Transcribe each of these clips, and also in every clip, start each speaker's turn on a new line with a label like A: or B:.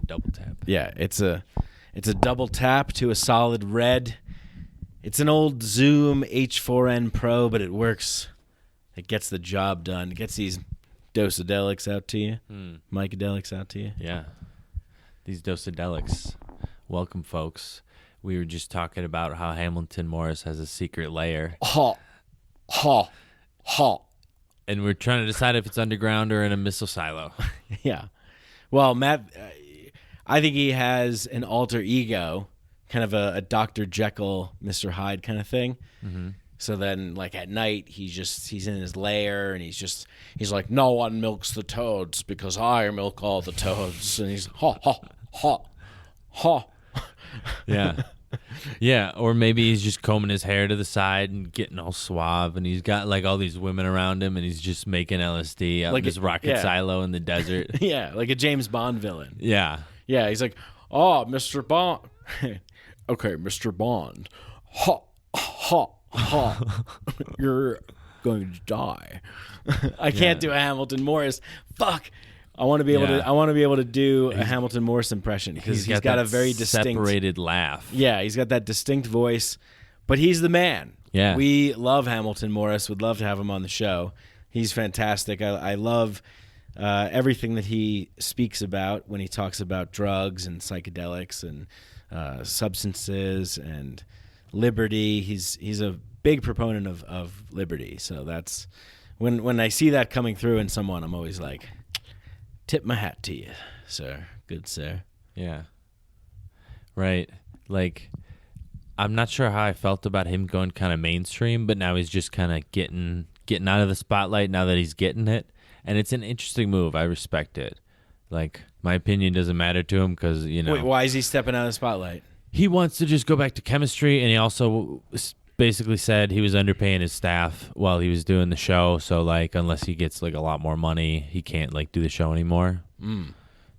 A: double tap.
B: Yeah, it's a double tap to a solid red. It's an old Zoom H4n Pro, but it works. It gets the job done. It gets these DOSADELICs out to you. Mikeadelics out to you.
A: Yeah. These DOSADELICs. Welcome, folks. We were just talking about how Hamilton Morris has a secret lair.
B: Ha.
A: And we're trying to decide if it's underground or in a missile silo.
B: Yeah. Well, Matt, I think he has an alter ego, kind of a Dr. Jekyll, Mr. Hyde kind of thing. Mm-hmm. So then, like, at night, he's in his lair, and he's like, no one milks the toads because I milk all the toads. And he's ha.
A: Yeah. Yeah, or maybe he's just combing his hair to the side and getting all suave, and he's got like all these women around him, and he's just making LSD out
B: like
A: in this rocket silo in the desert.
B: Yeah, like a James Bond villain.
A: Yeah.
B: Yeah, he's like, oh, Mr. Bond. Okay, Mr. Bond. Ha. You're going to die. I can't do a Hamilton Morris. Fuck. I want to be able to do a Hamilton Morris impression because he's got a very distinct
A: separated laugh.
B: Yeah, he's got that distinct voice, but he's the man.
A: Yeah.
B: We love Hamilton Morris. Would love to have him on the show. He's fantastic. I love everything that he speaks about when he talks about drugs and psychedelics and substances and liberty. He's a big proponent of liberty. So that's when I see that coming through in someone, I'm always like, tip my hat to you, sir. Good sir.
A: Yeah. Right. Like, I'm not sure how I felt about him going kind of mainstream, but now he's just kind of getting out of the spotlight now that he's getting it. And it's an interesting move. I respect it. Like, my opinion doesn't matter to him because, you know.
B: Wait, why is he stepping out of the spotlight?
A: He wants to just go back to chemistry, and he also basically said he was underpaying his staff while he was doing the show. So, like, unless he gets, like, a lot more money, he can't, like, do the show anymore.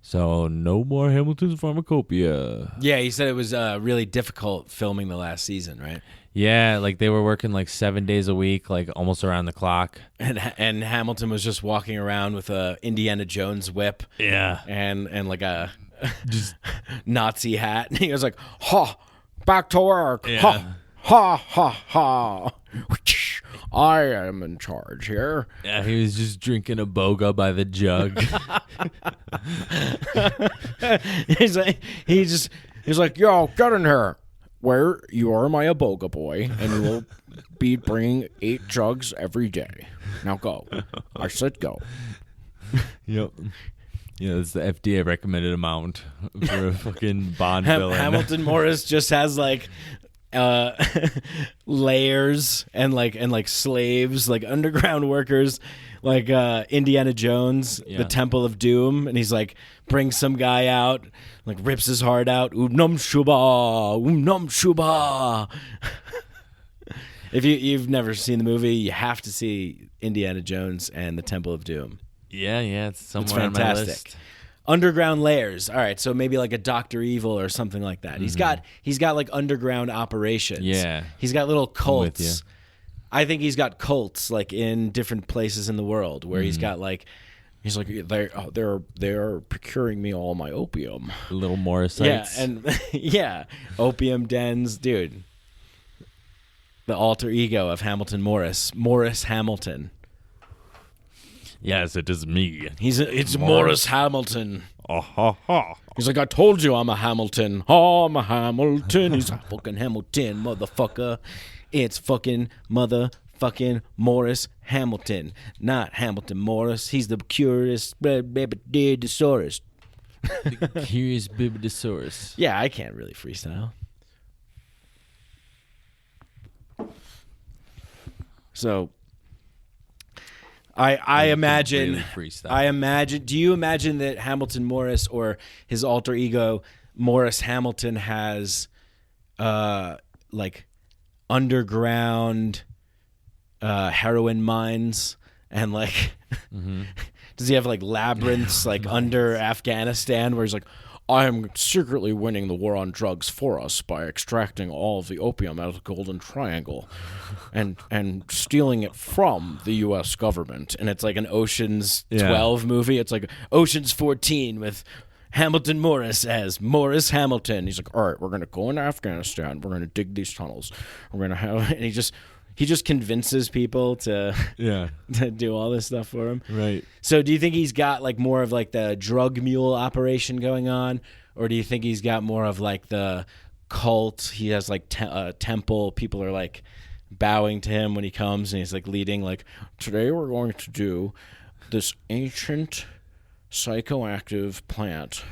A: So, no more Hamilton's Pharmacopoeia.
B: Yeah, he said it was really difficult filming the last season, right?
A: Yeah, like, they were working, like, 7 days a week, like, almost around the clock.
B: And Hamilton was just walking around with a Indiana Jones whip.
A: Yeah.
B: And like a just Nazi hat. And he was like, ha, back to work.
A: Yeah.
B: Ha. I am in charge here.
A: Yeah, he was just drinking a boga by the jug.
B: he's like, yo, get in here. Where you are my aboga boy, and you will be bringing 8 jugs every day. Now go. I said go.
A: Yep. Yeah, that's the FDA recommended amount for a fucking Bond villain.
B: Hamilton Morris just has like layers and like slaves, like underground workers, like Indiana Jones, the Temple of Doom, and he's like brings some guy out, like rips his heart out. Nom shuba. If you've never seen the movie, you have to see Indiana Jones and the Temple of Doom.
A: Yeah, it's somewhere
B: It's fantastic.
A: on my list.
B: Underground layers. All right, so maybe like a Dr. Evil or something like that.
A: Mm-hmm.
B: He's got like underground operations.
A: Yeah.
B: He's got little
A: I'm with
B: cults. I think he's got cults like in different places in the world where he's got like they're procuring me all my opium.
A: Little Morrisites.
B: Yeah, and opium dens, dude. The alter ego of Hamilton Morris Hamilton.
A: Yes, it is me.
B: It's Morris Hamilton.
A: Ha.
B: He's like, I told you I'm a Hamilton. Oh, I'm a Hamilton. He's a fucking Hamilton, motherfucker. It's fucking motherfucking Morris Hamilton. Not Hamilton Morris. He's the curious babydosaurus.
A: The curious babydosaurus.
B: Yeah, I can't really freestyle. So I imagine. Do you imagine that Hamilton Morris or his alter ego Morris Hamilton has, like, underground heroin mines and like, does he have like labyrinths like under Afghanistan where he's like, I am secretly winning the war on drugs for us by extracting all of the opium out of the Golden Triangle and stealing it from the U.S. government. And it's like an Ocean's 12 movie. It's like Ocean's 14 with Hamilton Morris as Morris Hamilton. He's like, all right, we're going to go into Afghanistan. We're going to dig these tunnels. We're going to have, and he just convinces people to to do all this stuff for him.
A: Right.
B: So do you think he's got like more of like the drug mule operation going on, or do you think he's got more of like the cult? He has like a temple. People are like bowing to him when he comes, and he's like leading like, today we're going to do this ancient psychoactive plant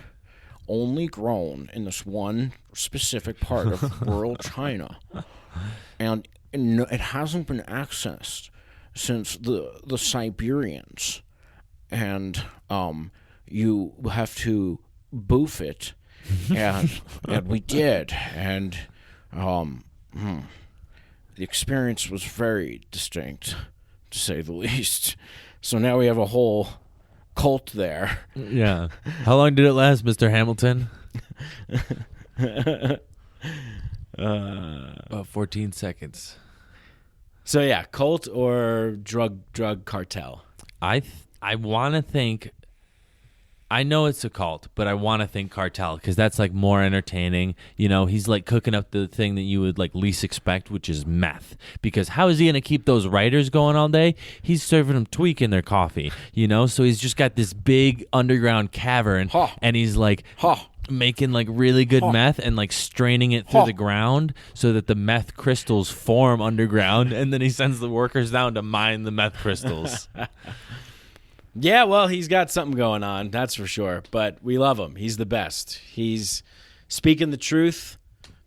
B: only grown in this one specific part of rural China, and it hasn't been accessed since the Siberians, and you have to boof it, and we did, and the experience was very distinct, to say the least. So now we have a whole cult there.
A: Yeah. How long did it last, Mr. Hamilton? About 14 seconds.
B: So yeah, cult or drug cartel?
A: I want to think. I know it's a cult, but I want to think cartel because that's like more entertaining. You know, he's like cooking up the thing that you would like least expect, which is meth. Because how is he going to keep those writers going all day? He's serving them tweak in their coffee, you know? So he's just got this big underground cavern and he's like making like really good meth and like straining it through the ground so that the meth crystals form underground, and then he sends the workers down to mine the meth crystals.
B: Yeah, well, he's got something going on, that's for sure. But we love him. He's the best. He's speaking the truth,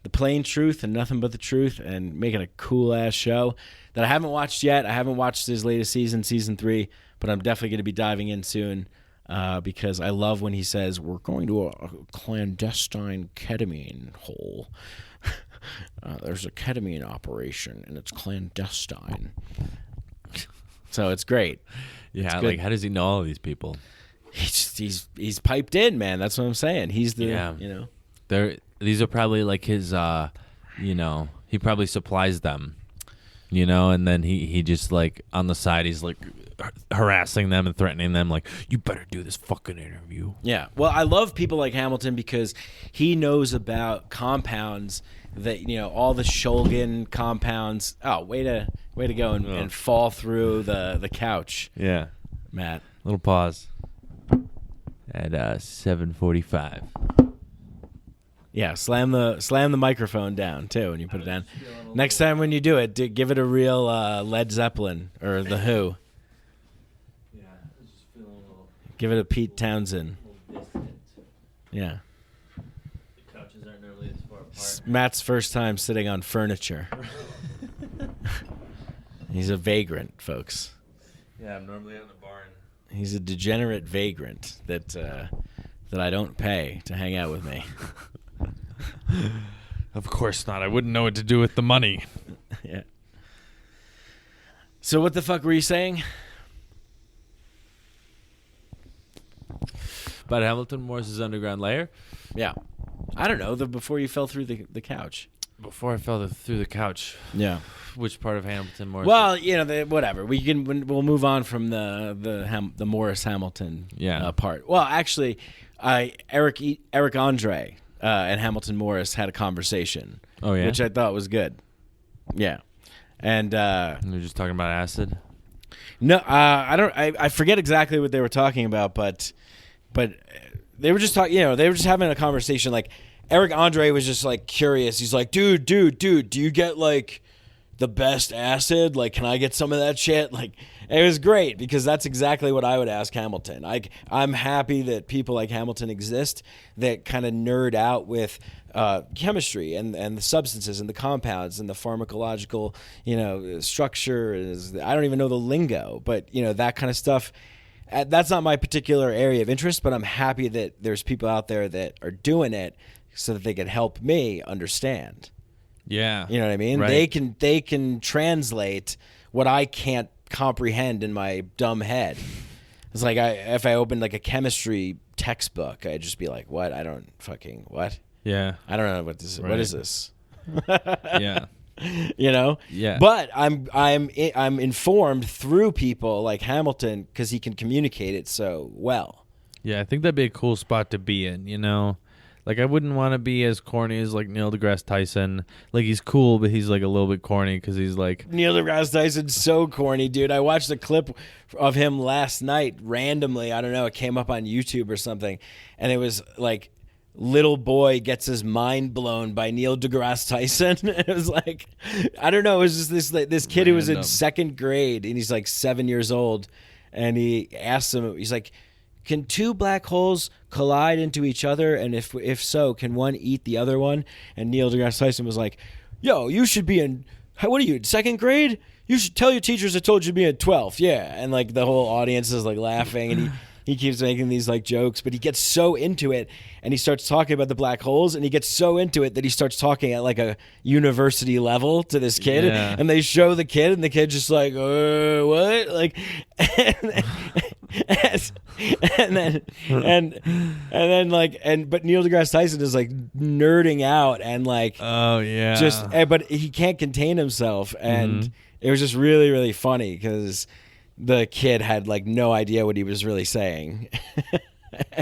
B: the plain truth, and nothing but the truth, and making a cool-ass show that I haven't watched yet. I haven't watched his latest season 3, but I'm definitely going to be diving in soon because I love when he says, we're going to a clandestine ketamine hole. There's a ketamine operation, and it's clandestine. So it's great.
A: Yeah, like how does he know all these people?
B: He's piped in, man. That's what I'm saying. He's the you know.
A: These are probably like his you know, he probably supplies them. You know, and then he just like on the side he's like harassing them and threatening them like, you better do this fucking interview.
B: Yeah. Well, I love people like Hamilton because he knows about compounds that, you know, all the Shulgin compounds. Oh, way to go and fall through the couch.
A: Yeah.
B: Matt.
A: Little pause. At 7:45.
B: Yeah, slam the microphone down too when you put it down. Next time when you do it, give it a real Led Zeppelin or The Who.
A: Yeah, I just feel a little.
B: Give it a Pete Townsend. Yeah.
A: The couches aren't nearly this far apart.
B: Matt's first time sitting on furniture. He's a vagrant, folks.
A: Yeah, I'm normally out in the barn.
B: He's a degenerate vagrant that I don't pay to hang out with me.
A: Of course not. I wouldn't know what to do with the money.
B: Yeah. So what the fuck were you saying?
A: About Hamilton Morris's underground lair?
B: Yeah. I don't know. Before you fell through the couch.
A: Before I fell through the couch.
B: Yeah.
A: Which part of Hamilton Morris?
B: Well, you know, whatever. We'll move on from the Morris Hamilton part. Well, actually, Eric Andre and Hamilton Morris had a conversation.
A: Oh yeah,
B: which I thought was good. Yeah, and
A: they're just talking about acid.
B: No, I forget exactly what they were talking about, but they were just talking. You know, they were just having a conversation. Like Eric Andre was just like curious. He's like, dude, do you get like the best acid? Like, can I get some of that shit? Like, it was great because that's exactly what I would ask Hamilton. I'm happy that people like Hamilton exist that kind of nerd out with chemistry and the substances and the compounds and the pharmacological, you know, structure. I don't even know the lingo, but, you know, that kind of stuff. That's not my particular area of interest, but I'm happy that there's people out there that are doing it so that they can help me understand.
A: Yeah.
B: You know what I mean?
A: Right.
B: They can translate what I can't comprehend in my dumb head. It's like if I opened like a chemistry textbook, I'd just be like, what? I don't fucking what?
A: Yeah.
B: I don't know what this is.
A: Right.
B: What is this?
A: Yeah.
B: You know?
A: Yeah.
B: But I'm informed through people like Hamilton because he can communicate it so well.
A: Yeah, I think that'd be a cool spot to be in, you know? Like, I wouldn't want to be as corny as, like, Neil deGrasse Tyson. Like, he's cool, but he's, like, a little bit corny because he's, like...
B: Neil deGrasse Tyson's so corny, dude. I watched a clip of him last night randomly. I don't know. It came up on YouTube or something. And it was, like, little boy gets his mind blown by Neil deGrasse Tyson. It was, like... I don't know. It was just this kid who was in second grade, and he's, like, 7 years old. And he asked him... He's like... Can two black holes collide into each other? And if so, can one eat the other one? And Neil deGrasse Tyson was like, yo, you should be in, what are you, second grade? You should tell your teachers I told you to be in 12th. Yeah. And like the whole audience is like laughing, and he keeps making these like jokes, but he gets so into it, and he starts talking about the black holes, and he gets so into it that he starts talking at like a university level to this kid.
A: Yeah.
B: And they show the kid, and the kid's just like, what? Like, but Neil deGrasse Tyson is like nerding out and like,
A: oh yeah,
B: but he can't contain himself, and it was just really, really funny because the kid had like no idea what he was really saying,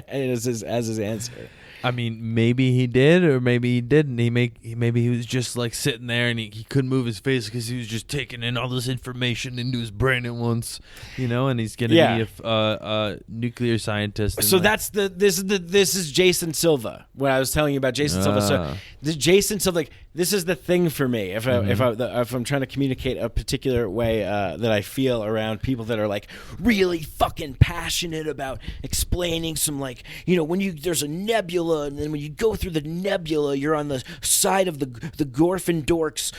B: and it was as his answer.
A: I mean, maybe he did, or maybe he didn't. Maybe he was just like sitting there, and he couldn't move his face because he was just taking in all this information into his brain at once, you know. And he's gonna be a nuclear scientist.
B: So like, this is Jason Silva. When I was telling you about Jason Silva, so Jason Silva, like, this is the thing for me. If I'm trying to communicate a particular way that I feel around people that are like really fucking passionate about explaining some, like, you know, when there's a nebula, and then when you go through the nebula, you're on the side of the Gorfendorks,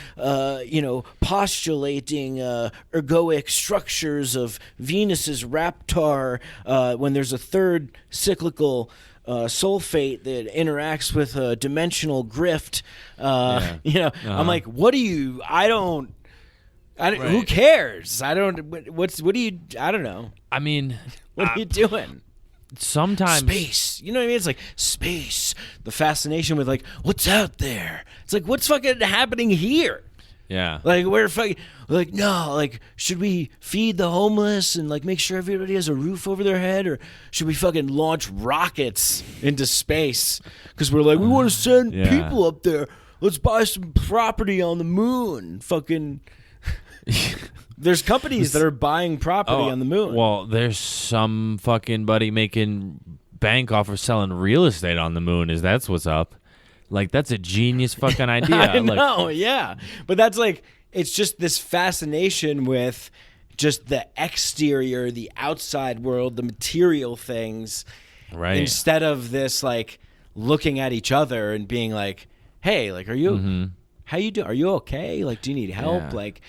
B: postulating ergoic structures of Venus's Raptor. When there's a third cyclical sulfate that interacts with a dimensional grift. I'm like, what do you? I don't. Right. Who cares? I don't. What do you? I don't know.
A: I mean,
B: what are you doing?
A: Sometimes
B: space, you know what I mean? It's like space, the fascination with like what's out there. It's like, what's fucking happening here?
A: Yeah,
B: like we're fucking like, no, like, should we feed the homeless and like make sure everybody has a roof over their head, or should we fucking launch rockets into space because we're like, we want to send people up there? Let's buy some property on the moon. Fucking. There's companies that are buying property on the moon.
A: Well, there's some fucking buddy making bank off of selling real estate on the moon. That's what's up. Like, that's a genius fucking idea.
B: I know, yeah. But that's like, it's just this fascination with just the exterior, the outside world, the material things.
A: Right.
B: Instead of this, like, looking at each other and being like, hey, like, are you, how you doing? Are you okay? Like, do you need help?
A: Yeah.
B: Like,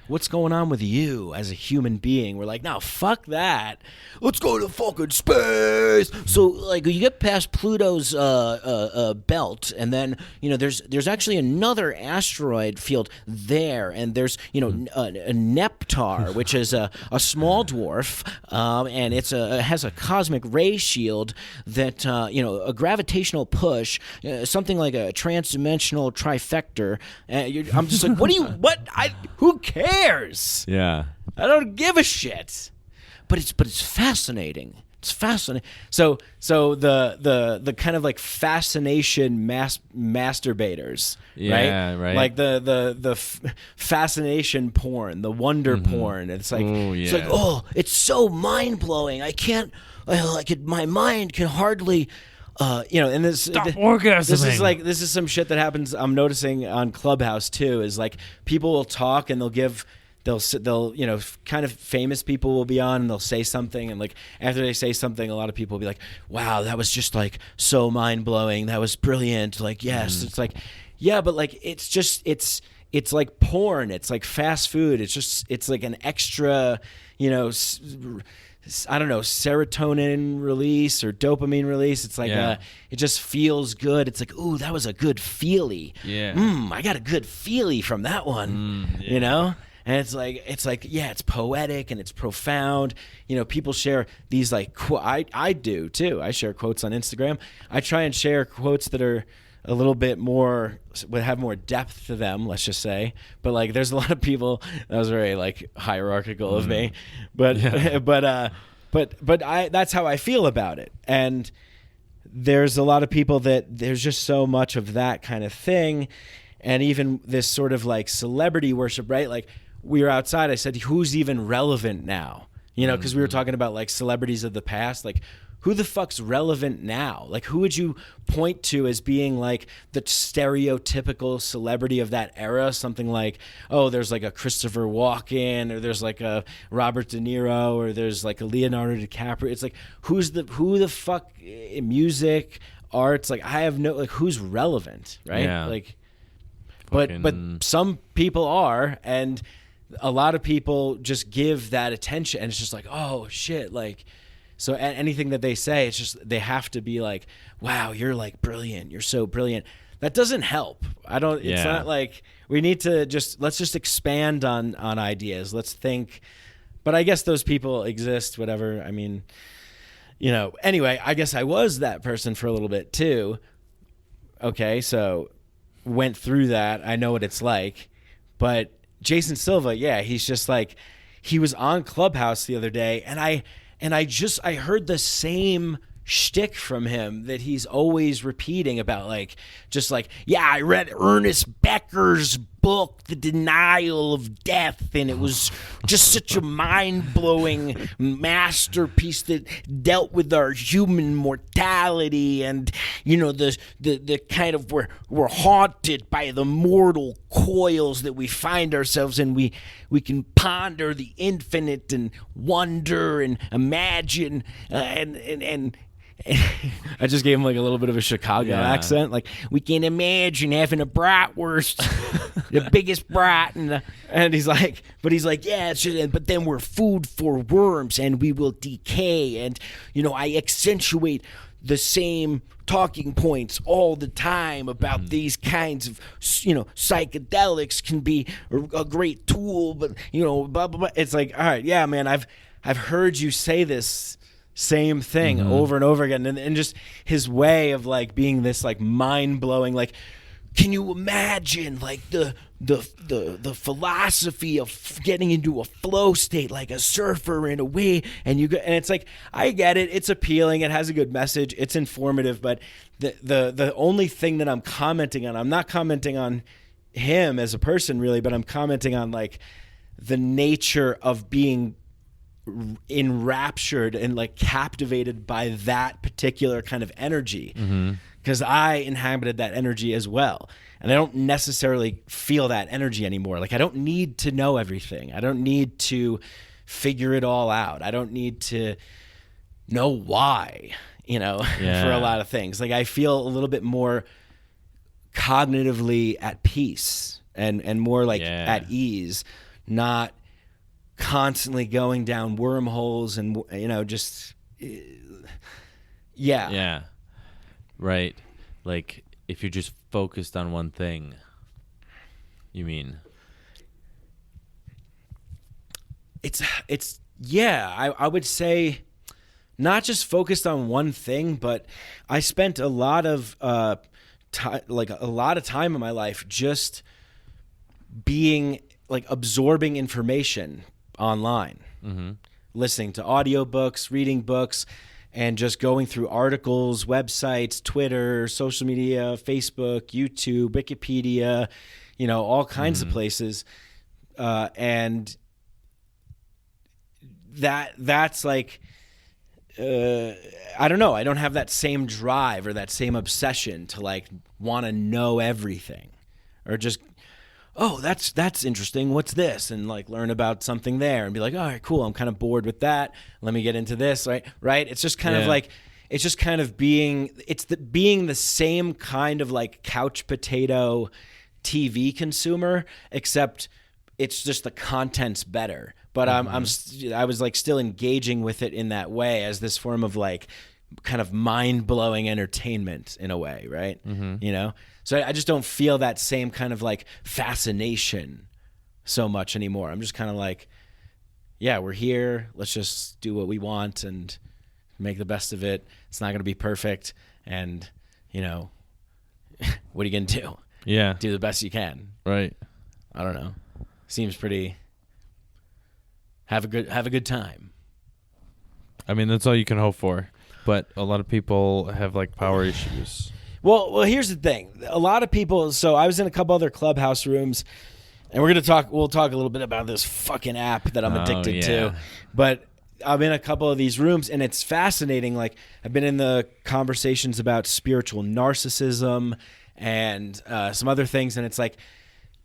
B: what's going on with you as a human being? We're like, no, fuck that. Let's go to fucking space. So, like, you get past Pluto's belt, and then, you know, there's actually another asteroid field there, and there's, you know, a Neptar, which is a small dwarf, and it has a cosmic ray shield that, a gravitational push, something like a transdimensional trifecta. I'm just like, who cares?
A: Yeah.
B: I don't give a shit. But it's fascinating. It's fascinating. So the kind of like fascination masturbators, right? Like the fascination porn, the wonder porn. It's like, it's like, it's so mind blowing. I can't, my mind can hardly. And
A: stop orgasming.
B: This is some shit that happens. I'm noticing on Clubhouse too. Is like people will talk and they'll kind of famous people will be on and they'll say something, and like after they say something, a lot of people will be like, wow, that was just like so mind blowing. That was brilliant. Like, yes, it's like, yeah, but like it's like porn. It's like fast food. It's like an extra, I don't know, serotonin release or dopamine release. It's like it just feels good. It's like, ooh, that was a good feely.
A: Yeah.
B: I got a good feely from that one. You know? And it's like, yeah, it's poetic and it's profound. You know, people share these like I do too. I share quotes on Instagram. I try and share quotes that are a little bit more, would have more depth to them, let's just say. But like, there's a lot of people, that was very like hierarchical of me, but but that's how I feel about it. And there's a lot of people that there's just so much of that kind of thing. And even this sort of like celebrity worship, right? Like we were outside, I said, who's even relevant now? You know, because we were talking about like celebrities of the past, like who the fuck's relevant now? Like who would you point to as being like the stereotypical celebrity of that era? Something like, oh, there's like a Christopher Walken, or there's like a Robert De Niro, or there's like a Leonardo DiCaprio. It's like who the fuck in music, arts? Like I have no, like who's relevant, right?
A: Yeah.
B: Like, but some people are, and a lot of people just give that attention, and it's just like, oh shit, like. So anything that they say, it's just they have to be like, wow, you're like brilliant. You're so brilliant. That doesn't help. It's not like we need to let's just expand on ideas. Let's think. But I guess those people exist, whatever. I mean, you know, anyway, I guess I was that person for a little bit too. Okay. So went through that. I know what it's like, but Jason Silva, yeah, he's just like, he was on Clubhouse the other day, and I heard the same shtick from him that he's always repeating about, like, just like, yeah, I read Ernest Becker's book, The Denial of Death, and it was just such a mind-blowing masterpiece that dealt with our human mortality, and, you know, the kind of, we're haunted by the mortal coils that we find ourselves in. We can ponder the infinite and wonder and imagine, and I just gave him like a little bit of a Chicago accent. Like, we can imagine having a bratwurst, the biggest brat, and he's like, yeah, it's just, but then we're food for worms and we will decay. And, you know, I accentuate the same talking points all the time about these kinds of, you know, psychedelics can be a great tool, but, you know, blah, blah, blah. It's like, all right, yeah, man, I've heard you say this same thing over and over again, and just his way of like being this like mind-blowing, like, can you imagine like the philosophy of getting into a flow state like a surfer in a way, and it's like, I get it, it's appealing, it has a good message, it's informative, but the only thing that I'm commenting on, I'm not commenting on him as a person really, but I'm commenting on like the nature of being enraptured and like captivated by that particular kind of energy, because I inhabited that energy as well, and I don't necessarily feel that energy anymore. Like, I don't need to know everything, I don't need to figure it all out, I don't need to know why, you know, for a lot of things. Like, I feel a little bit more cognitively at peace and more like at ease, not constantly going down wormholes and, you know, just
A: right. Like, if you're just focused on one thing, you mean? I would say not just focused on one thing, but I spent a lot of time in my life just being like absorbing information online, listening to audiobooks, reading books, and just going through articles, websites, Twitter, social media, Facebook, YouTube, Wikipedia, you know, all kinds of places. And that's like, I don't know. I don't have that same drive or that same obsession to like want to know everything, or just, oh, that's interesting. What's this? And like learn about something there and be like, all right, cool. I'm kind of bored with that. Let me get into this. Right. It's just kind of like, it's just kind of being the same kind of like couch potato TV consumer, except it's just the content's better. But I was like still engaging with it in that way as this form of like kind of mind-blowing entertainment in a way, right? You know? So I just don't feel that same kind of like fascination so much anymore. I'm just kind of like, yeah, we're here. Let's just do what we want and make the best of it. It's not going to be perfect. And, you know, what are you going to do? Yeah.
B: Do the best you can.
A: Right.
B: I don't know. Seems pretty... Have a good time.
A: I mean, that's all you can hope for. But a lot of people have like power issues.
B: Well, here's the thing. A lot of people. So I was in a couple other Clubhouse rooms, and we'll talk a little bit about this fucking app that I'm addicted to. But I'm in a couple of these rooms, and it's fascinating. Like, I've been in the conversations about spiritual narcissism and some other things, and it's like,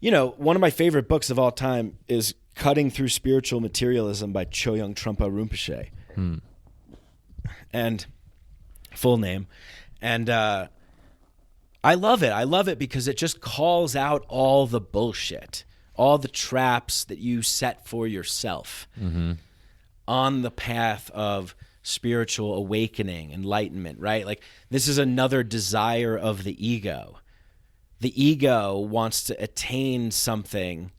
B: one of my favorite books of all time is Cutting Through Spiritual Materialism by Chogyam Trungpa Rinpoche. And full name. And I love it. I love it because it just calls out all the bullshit, all the traps that you set for yourself on the path of spiritual awakening, enlightenment, right? Like, this is another desire of the ego. The ego wants to attain something,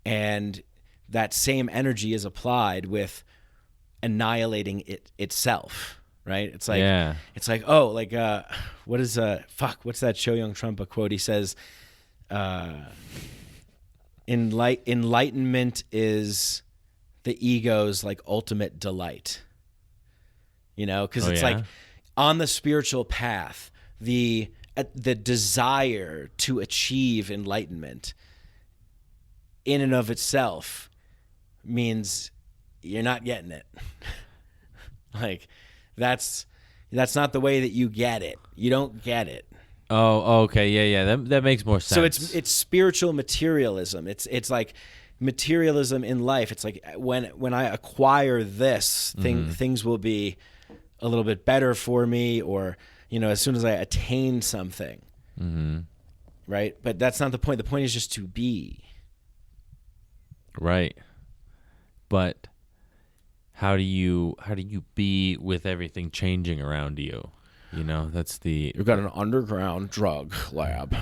B: and that same energy is applied with annihilating itself, right? It's like, what's that Chogyam Trungpa quote? He says, enlightenment is the ego's like ultimate delight, because it's like on the spiritual path, the desire to achieve enlightenment in and of itself means you're not getting it. Like, that's not the way that you get it. You don't get it.
A: Oh, okay. Yeah. That makes more sense.
B: So it's spiritual materialism. It's like materialism in life. It's like when I acquire this thing, things will be a little bit better for me, or as soon as I attain something, right? But that's not the point. The point is just to be.
A: Right. But how do you be with everything changing around you? You've
B: got an underground drug lab.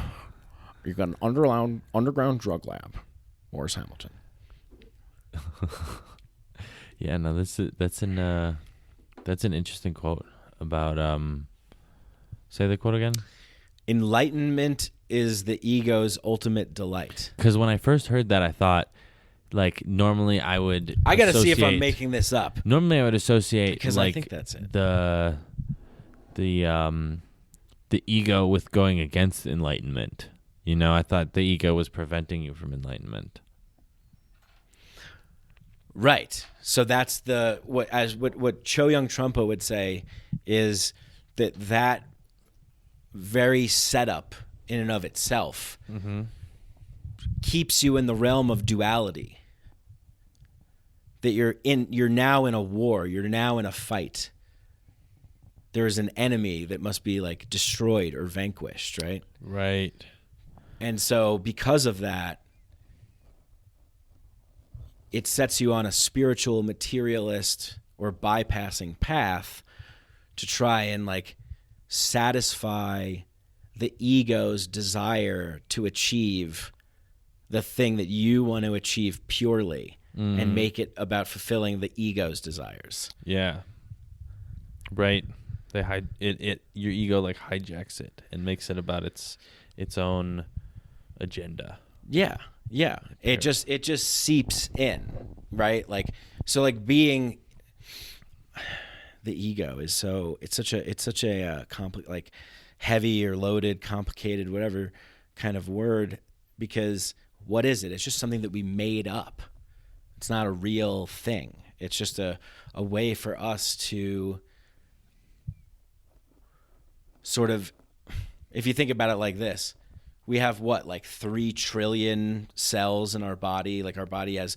B: You've got an underground drug lab. Morris Hamilton.
A: Yeah, no, that's an interesting quote about say the quote again.
B: Enlightenment is the ego's ultimate delight.
A: Because when I first heard that, I thought, like, normally I
B: gotta see if I'm making this up.
A: Normally I would associate,
B: because
A: like,
B: I think that's it.
A: The ego with going against enlightenment. I thought the ego was preventing you from enlightenment.
B: Right. So that's what Chogyam Trungpa would say is that very setup in and of itself keeps you in the realm of duality. That you're now in a war, you're now in a fight. There is an enemy that must be like destroyed or vanquished, right?
A: Right.
B: And so because of that, it sets you on a spiritual materialist or bypassing path to try and like satisfy the ego's desire to achieve the thing that you want to achieve purely and make it about fulfilling the ego's desires.
A: Yeah. Right. Your ego like hijacks it and makes it about its own agenda.
B: Yeah. Yeah. It just seeps in, right? Like, so like being the ego is it's such a like heavy or loaded, complicated, whatever kind of word, because what is it? It's just something that we made up. It's not a real thing. It's just a way for us to sort of, if you think about it like this, we have like 3 trillion cells in our body. Like, our body has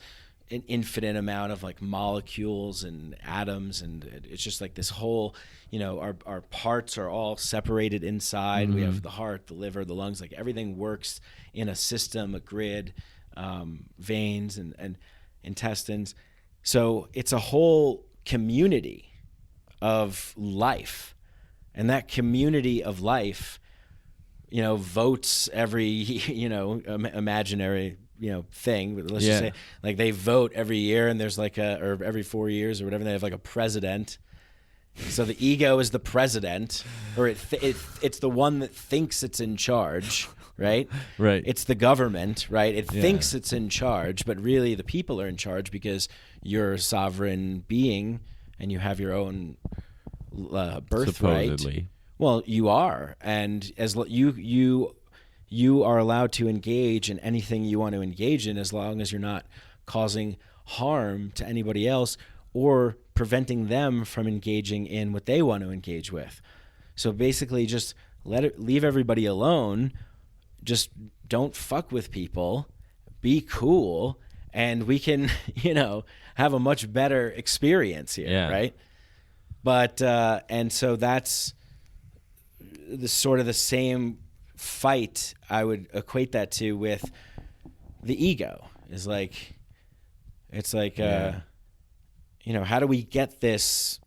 B: an infinite amount of like molecules and atoms, and it's just like this whole, our parts are all separated inside. We have the heart, the liver, the lungs, like everything works in a system, a grid, veins and intestines. So it's a whole community of life, and that community of life, votes every, imaginary, thing. But let's just say, like, they vote every year, and there's like or every 4 years or whatever, they have like a president. So the ego is the president, or it's the one that thinks it's in charge, right?
A: Right.
B: It's the government, right? It thinks it's in charge, but really the people are in charge because you're a sovereign being and you have your own birthright.
A: Supposedly.
B: Well, you are, and you are allowed to engage in anything you want to engage in as long as you're not causing harm to anybody else or preventing them from engaging in what they want to engage with. So basically, just leave everybody alone. Just don't fuck with people. Be cool, and we can, have a much better experience here, right? But and so that's the sort of the same fight I would equate that to with the ego. It's like how do we get this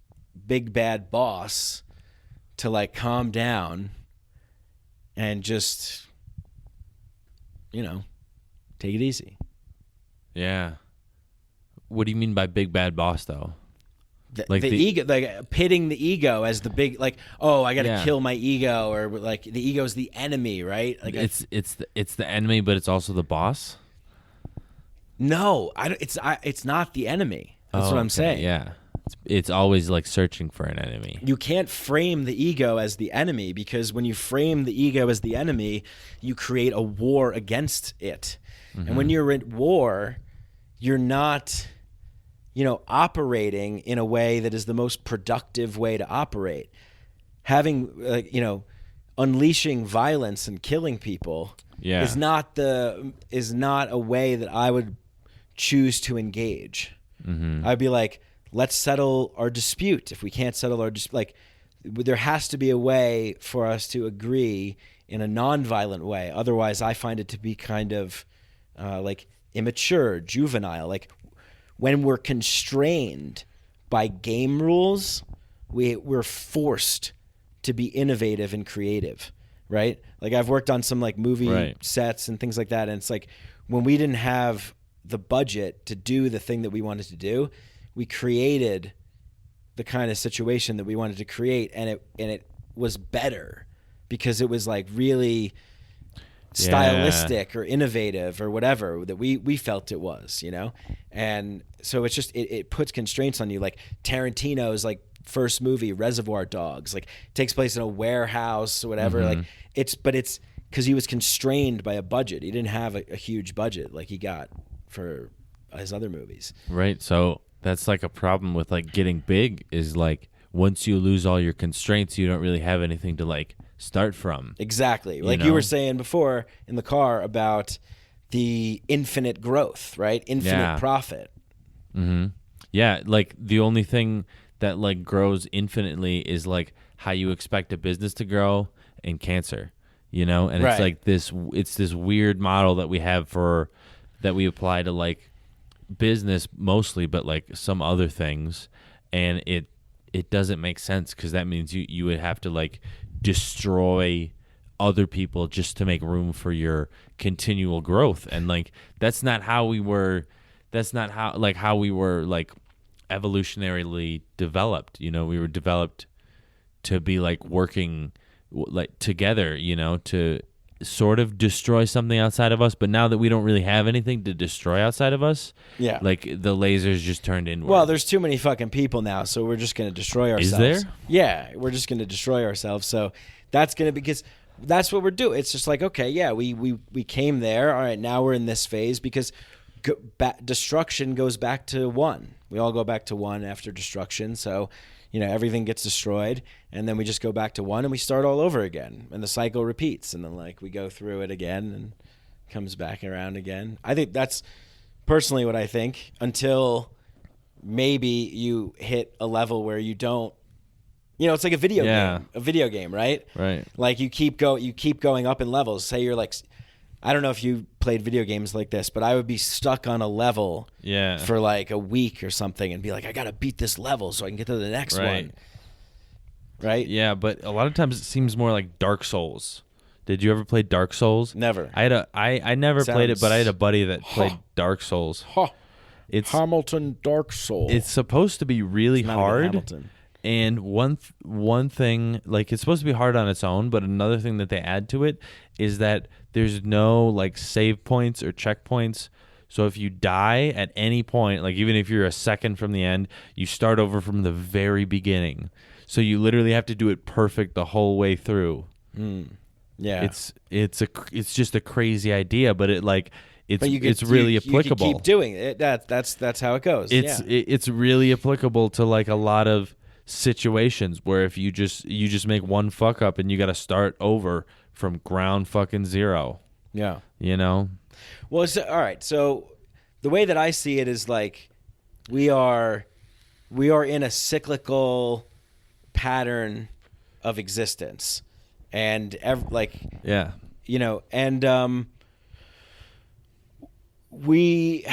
B: big bad boss to like calm down and just take it easy?
A: Yeah. What do you mean by big bad boss though?
B: The ego, like pitting the ego as the big, like, oh, I got to kill my ego, or like the ego is the enemy, right? Like
A: it's the enemy, but it's also the boss.
B: No, it's not the enemy. That's what I'm saying.
A: Yeah, it's always like searching for an enemy.
B: You can't frame the ego as the enemy, because when you frame the ego as the enemy, you create a war against it. Mm-hmm. And when you're at war, you're not operating in a way that is the most productive way to operate. Having, unleashing violence and killing people is not a way that I would choose to engage. Mm-hmm. I'd be like, let's settle our dispute. If we can't settle our dispute, there has to be a way for us to agree in a non-violent way. Otherwise, I find it to be kind of immature, juvenile. Like, when we're constrained by game rules, we're forced to be innovative and creative, right? Like, I've worked on some like movie sets and things like that, and it's like when we didn't have the budget to do the thing that we wanted to do, we created the kind of situation that we wanted to create, and it was better because it was like really stylistic or innovative or whatever that we felt it was, and so it's just it puts constraints on you. Like Tarantino's like first movie, Reservoir Dogs, like takes place in a warehouse or whatever. Mm-hmm. Like it's because he was constrained by a budget. He didn't have a huge budget like he got for his other movies. Right.
A: So that's like a problem with like getting big, is like once you lose all your constraints, you don't really have anything to like start from.
B: Exactly. Like you were saying before in the car about the infinite growth, right? Infinite profit.
A: Mm-hmm. Yeah. Like the only thing that like grows infinitely is like how you expect a business to grow and cancer, and it's like this weird model that we have that we apply to like business mostly, but like some other things. And it doesn't make sense, because that means you would have to like destroy other people just to make room for your continual growth. And like that's not how we were like evolutionarily developed. We were developed to be like working like together, to sort of destroy something outside of us. But now that we don't really have anything to destroy outside of us, like the lasers just turned inward.
B: Well, there's too many fucking people now, so we're just going to destroy ourselves.
A: Is there?
B: Yeah, we're just going to destroy ourselves. So that's going to, because that's what we're doing. It's just like, okay, yeah, we came there. All right, now we're in this phase, because destruction goes back to one. We all go back to one after destruction. So, everything gets destroyed, and then we just go back to one and we start all over again, and the cycle repeats, and then like we go through it again and comes back around again. I think that's personally what I think, until maybe you hit a level where you don't, it's like a video game, right?
A: Right.
B: Like you keep going up in levels. Say you're like, I don't know if you played video games like this, but I would be stuck on a level for like a week or something and be like, I got to beat this level so I can get to the next one. Right?
A: Yeah, but a lot of times it seems more like Dark Souls. Did you ever play Dark Souls?
B: Never.
A: I never played it, but I had a buddy that played Dark Souls.
B: It's Hamilton Dark Souls.
A: It's supposed to be really hard. And one thing, like, it's supposed to be hard on its own, but another thing that they add to it is that there's no like save points or checkpoints So if you die at any point, like even if you're a second from the end, you start over from the very beginning. So you literally have to do it perfect the whole way through.
B: Yeah,
A: it's just a crazy idea, but it's really applicable.
B: You can keep doing it. That's how it goes.
A: It's really applicable to like a lot of situations where if you just make one fuck up and you got to start over from ground fucking zero.
B: Yeah.
A: You know?
B: Well, all right. So the way that I see it is like we are in a cyclical pattern of existence, and we've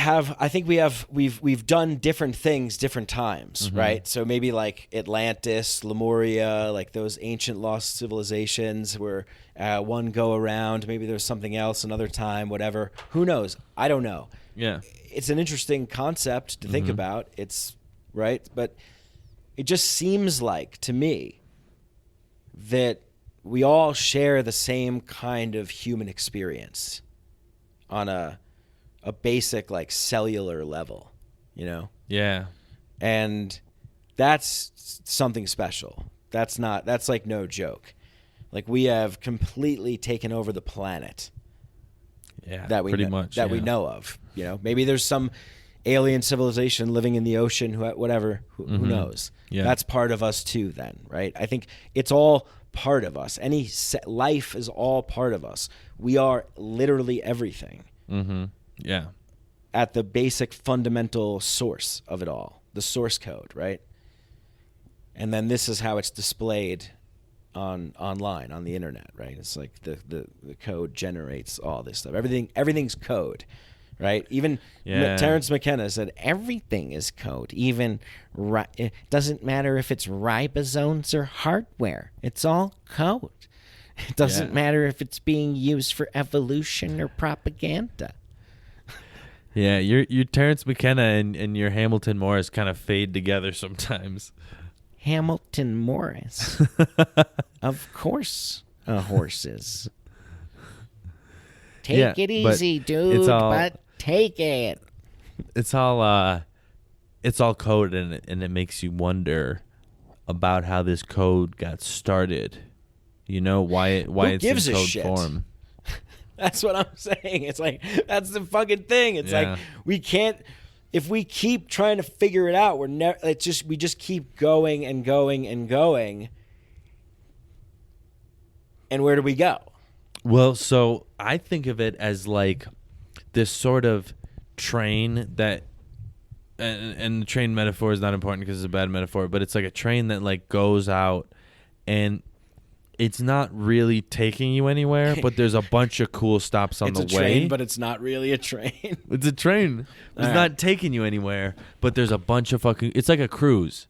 B: done different things different times, right? So maybe like Atlantis, Lemuria, like those ancient lost civilizations where one go around, maybe there's something else another time, whatever. Who knows? I don't know.
A: Yeah.
B: It's an interesting concept to think about. It's right, but it just seems like to me that we all share the same kind of human experience on a basic like cellular level, you know?
A: Yeah.
B: And that's something special. That's like no joke. Like we have completely taken over the planet.
A: Yeah.
B: That we
A: we
B: know of, you know? Maybe there's some alien civilization living in the ocean, whatever, who knows?
A: Yeah.
B: That's part of us too then, right? I think it's all part of us. Life is all part of us. We are literally everything.
A: Yeah.
B: At the basic fundamental source of it all, the source code, right? And then this is how it's displayed online on the internet, right? It's like the code generates all this stuff. Everything's code, right? Even Terrence McKenna said everything is code. Even it doesn't matter if it's ribosomes or hardware. It's all code. It doesn't matter if it's being used for evolution or propaganda.
A: Yeah, your Terrence McKenna and your Hamilton Morris kind of fade together sometimes.
B: Hamilton Morris. Of course a horse is. Take it easy, dude, but take it.
A: It's all code, and it makes you wonder about how this code got started. You know, why it's in code form.
B: That's what I'm saying. It's like, that's the fucking thing. It's like, we can't, if we keep trying to figure it out, we just keep going and going and going. And where do we go?
A: Well, so I think of it as like this sort of train that, and the train metaphor is not important because it's a bad metaphor, but it's like a train that like goes out and it's not really taking you anywhere, but there's a bunch of cool stops on the way.
B: It's a train, but it's not really a train.
A: It's a train. It's not taking you anywhere, but there's a bunch of fucking... It's like a cruise.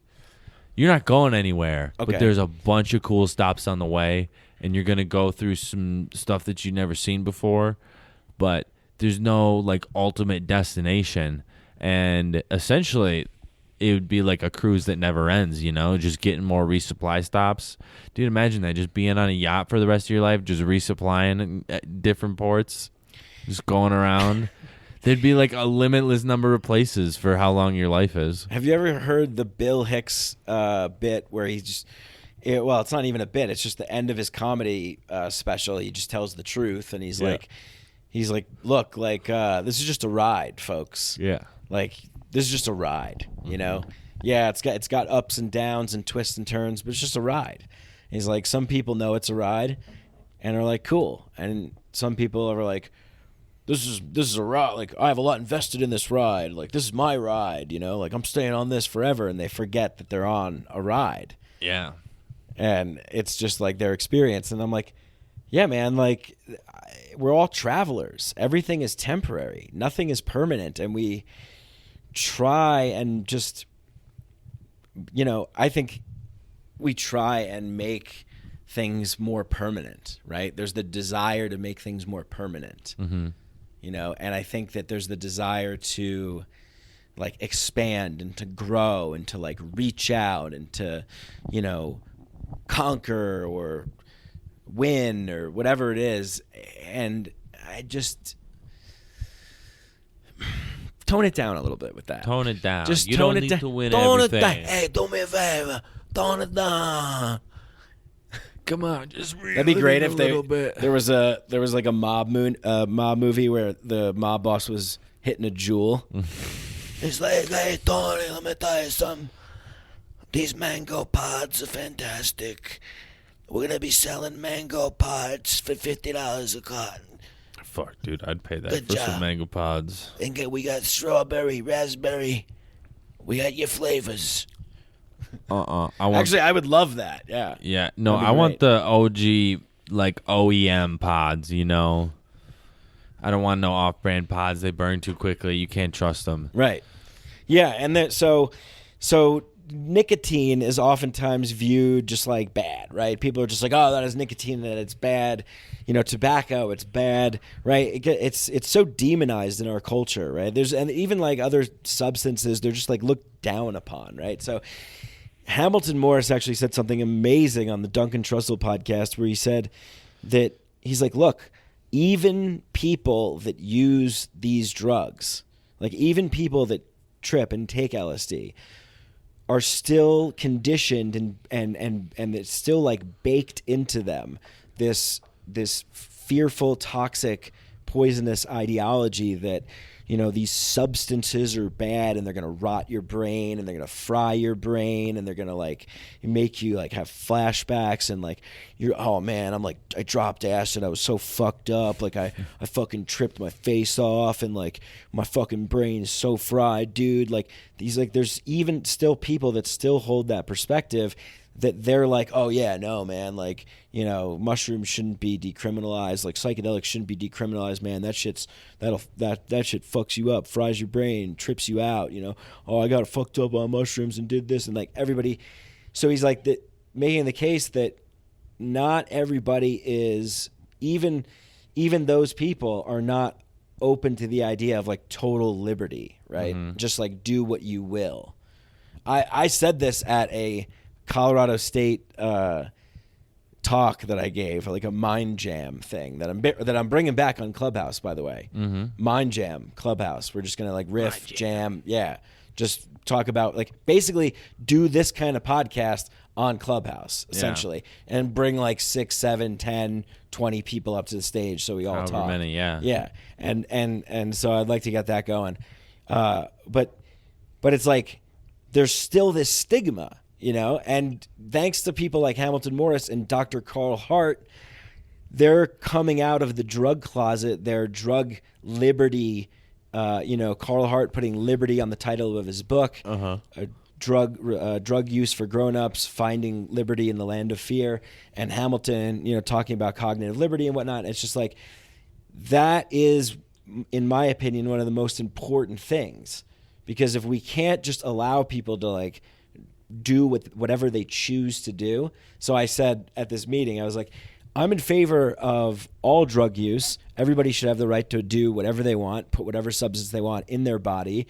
A: You're not going anywhere, but there's a bunch of cool stops on the way, and you're going to go through some stuff that you've never seen before, but there's no like ultimate destination. And essentially... it would be like a cruise that never ends, you know, just getting more resupply stops. Dude, imagine that, just being on a yacht for the rest of your life, just resupplying at different ports, just going around. There'd be like a limitless number of places for how long your life is.
B: Have you ever heard the Bill Hicks bit where he just, well, it's not even a bit. It's just the end of his comedy special. He just tells the truth, and he's like, look, like this is just a ride, folks.
A: Yeah.
B: Like, this is just a ride, you know? Yeah, it's got ups and downs and twists and turns, but it's just a ride. And he's like, some people know it's a ride and are like, cool. And some people are like, this is a ride. Like, I have a lot invested in this ride. Like, this is my ride, you know? Like, I'm staying on this forever. And they forget that they're on a ride.
A: Yeah.
B: And it's just like their experience. And I'm like, yeah, man, like, we're all travelers. Everything is temporary. Nothing is permanent. And we try and just, you know, I think we try and make things more permanent, right? There's the desire to make things more permanent, you know, and I think that there's the desire to like expand and to grow and to like reach out and to, you know, conquer or win or whatever it is. And I just... tone it down a little bit with that.
A: Tone it down.
B: Just
A: you
B: tone
A: don't
B: it
A: need
B: down.
A: to win
B: Tone
A: everything.
B: it down. Hey, do me a favor. Tone it down.
A: Come on, just
B: that'd be great if
A: little bit.
B: there was like a mob movie where the mob boss was hitting a jewel. He's like, hey Tony, let me tell you something. These mango pods are fantastic. We're gonna be selling mango pods for $50 a carton.
A: Fuck, dude, I'd pay that
B: Good
A: for
B: job.
A: some mango pods.
B: And we got strawberry, raspberry. We got your flavors. Actually, I would love that. Yeah.
A: Yeah. No,
B: That'd be
A: I want
B: great.
A: the OG like OEM pods. You know, I don't want no off-brand pods. They burn too quickly. You can't trust them.
B: Right. Yeah, and so nicotine is oftentimes viewed just like bad, right? People are just like, oh, that is nicotine, that it's bad. You know, tobacco, it's bad, right? It's so demonized in our culture, right? And even like other substances, they're just like looked down upon, right? So Hamilton Morris actually said something amazing on the Duncan Trussell podcast where he said that he's like, look, even people that use these drugs, like even people that trip and take LSD, are still conditioned and it's still like baked into them this fearful, toxic, poisonous ideology that, you know, these substances are bad and they're going to rot your brain and they're going to fry your brain and they're going to like make you like have flashbacks and like you're, oh man, I'm like, I dropped acid. I was so fucked up. Like I fucking tripped my face off and like my fucking brain is so fried, dude. Like these, like there's even still people that still hold that perspective that they're like, oh yeah, no man, like, you know, mushrooms shouldn't be decriminalized, like psychedelics shouldn't be decriminalized, man. That shit fucks you up, fries your brain, trips you out, you know. Oh, I got fucked up on mushrooms and did this, and like everybody. So he's like making the case that not everybody is, even those people are not open to the idea of like total liberty, right? Mm-hmm. Just like do what you will. I said this at a Colorado State talk that I gave, like a Mind Jam thing that I'm bringing back on Clubhouse, by the way. Mm-hmm. Mind Jam Clubhouse. We're just gonna like riff, jam, yeah, just talk about like basically do this kind of podcast on Clubhouse essentially, and bring like 6, 7, 10, 20 people up to the stage so we all talk.
A: Many,
B: yeah, and so I'd like to get that going, but it's like there's still this stigma. You know, and thanks to people like Hamilton Morris and Dr. Carl Hart, they're coming out of the drug closet, their drug liberty, Carl Hart putting liberty on the title of his book, drug use for grown-ups, finding liberty in the land of fear, and Hamilton, you know, talking about cognitive liberty and whatnot. It's just like, that is, in my opinion, one of the most important things, because if we can't just allow people to like do with whatever they choose to do. So I said at this meeting, I was like, I'm in favor of all drug use. Everybody should have the right to do whatever they want, put whatever substance they want in their body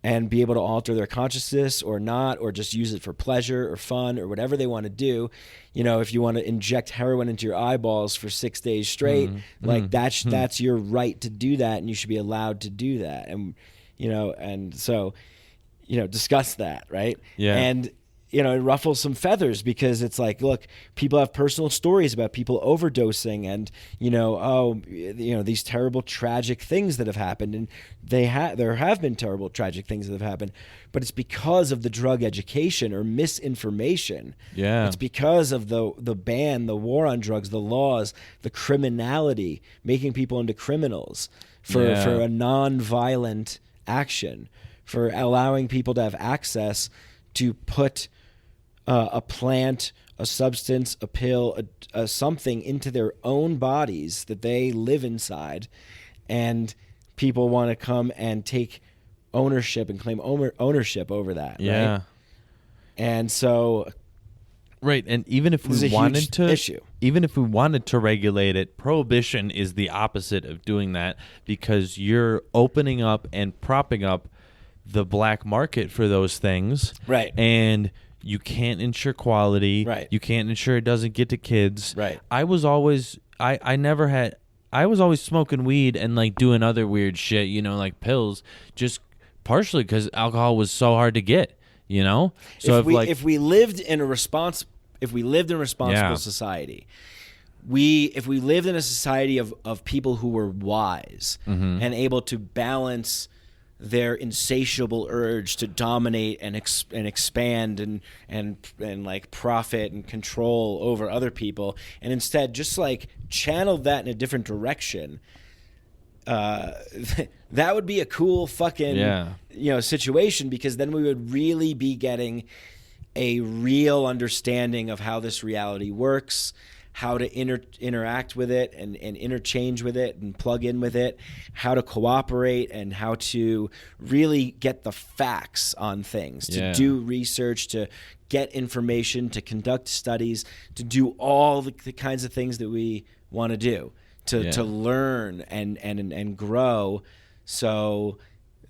B: and be able to alter their consciousness or not, or just use it for pleasure or fun or whatever they want to do. You know, if you want to inject heroin into your eyeballs for 6 days straight, that's your right to do that, and you should be allowed to do that. And, you know, and so, you know, discuss that, right?
A: Yeah.
B: And, you know, it ruffles some feathers because it's like, look, people have personal stories about people overdosing and, you know, these terrible, tragic things that have happened. And there have been terrible, tragic things that have happened, but it's because of the drug education or misinformation.
A: Yeah.
B: It's because of the ban, the war on drugs, the laws, the criminality, making people into criminals for a non-violent action, for allowing people to have access to put a plant, a substance, a pill, a something into their own bodies that they live inside, and people want to come and take ownership and claim ownership over that.
A: Yeah.
B: Right? And so,
A: right, and even if we wanted to,
B: issue.
A: Even if we wanted to regulate it, prohibition is the opposite of doing that, because you're opening up and propping up the black market for those things.
B: Right.
A: And you can't ensure quality.
B: Right.
A: You can't ensure it doesn't get to kids.
B: Right.
A: I was always, I never had, I was always smoking weed and like doing other weird shit, like pills, just partially because alcohol was so hard to get, So
B: if we lived in a responsible society, if we lived in a society of people who were wise and able to balance their insatiable urge to dominate and expand and like profit and control over other people, and instead just like channeled that in a different direction, that would be a cool fucking situation, because then we would really be getting a real understanding of how this reality works, how to interact with it and interchange with it and plug in with it, how to cooperate, and how to really get the facts on things, to do research, to get information, to conduct studies, to do all the kinds of things that we want to do, to learn and grow. So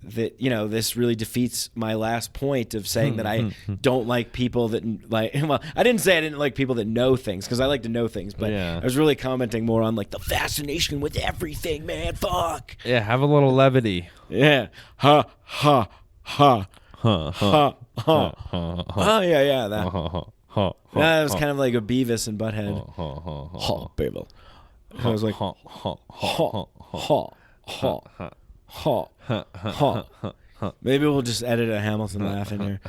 B: that, this really defeats my last point of saying that I don't like people that I didn't say I didn't like people that know things, because I like to know things, but I was really commenting more on like the fascination with everything, man. Fuck.
A: Yeah, have a little levity.
B: Yeah. Ha ha ha. Ha ha ha. Oh yeah, that. That was kind of like a Beavis and Butthead. Ha, Beavis. I was like, ha ha ha ha ha. Maybe we'll just edit a Hamilton laugh in here.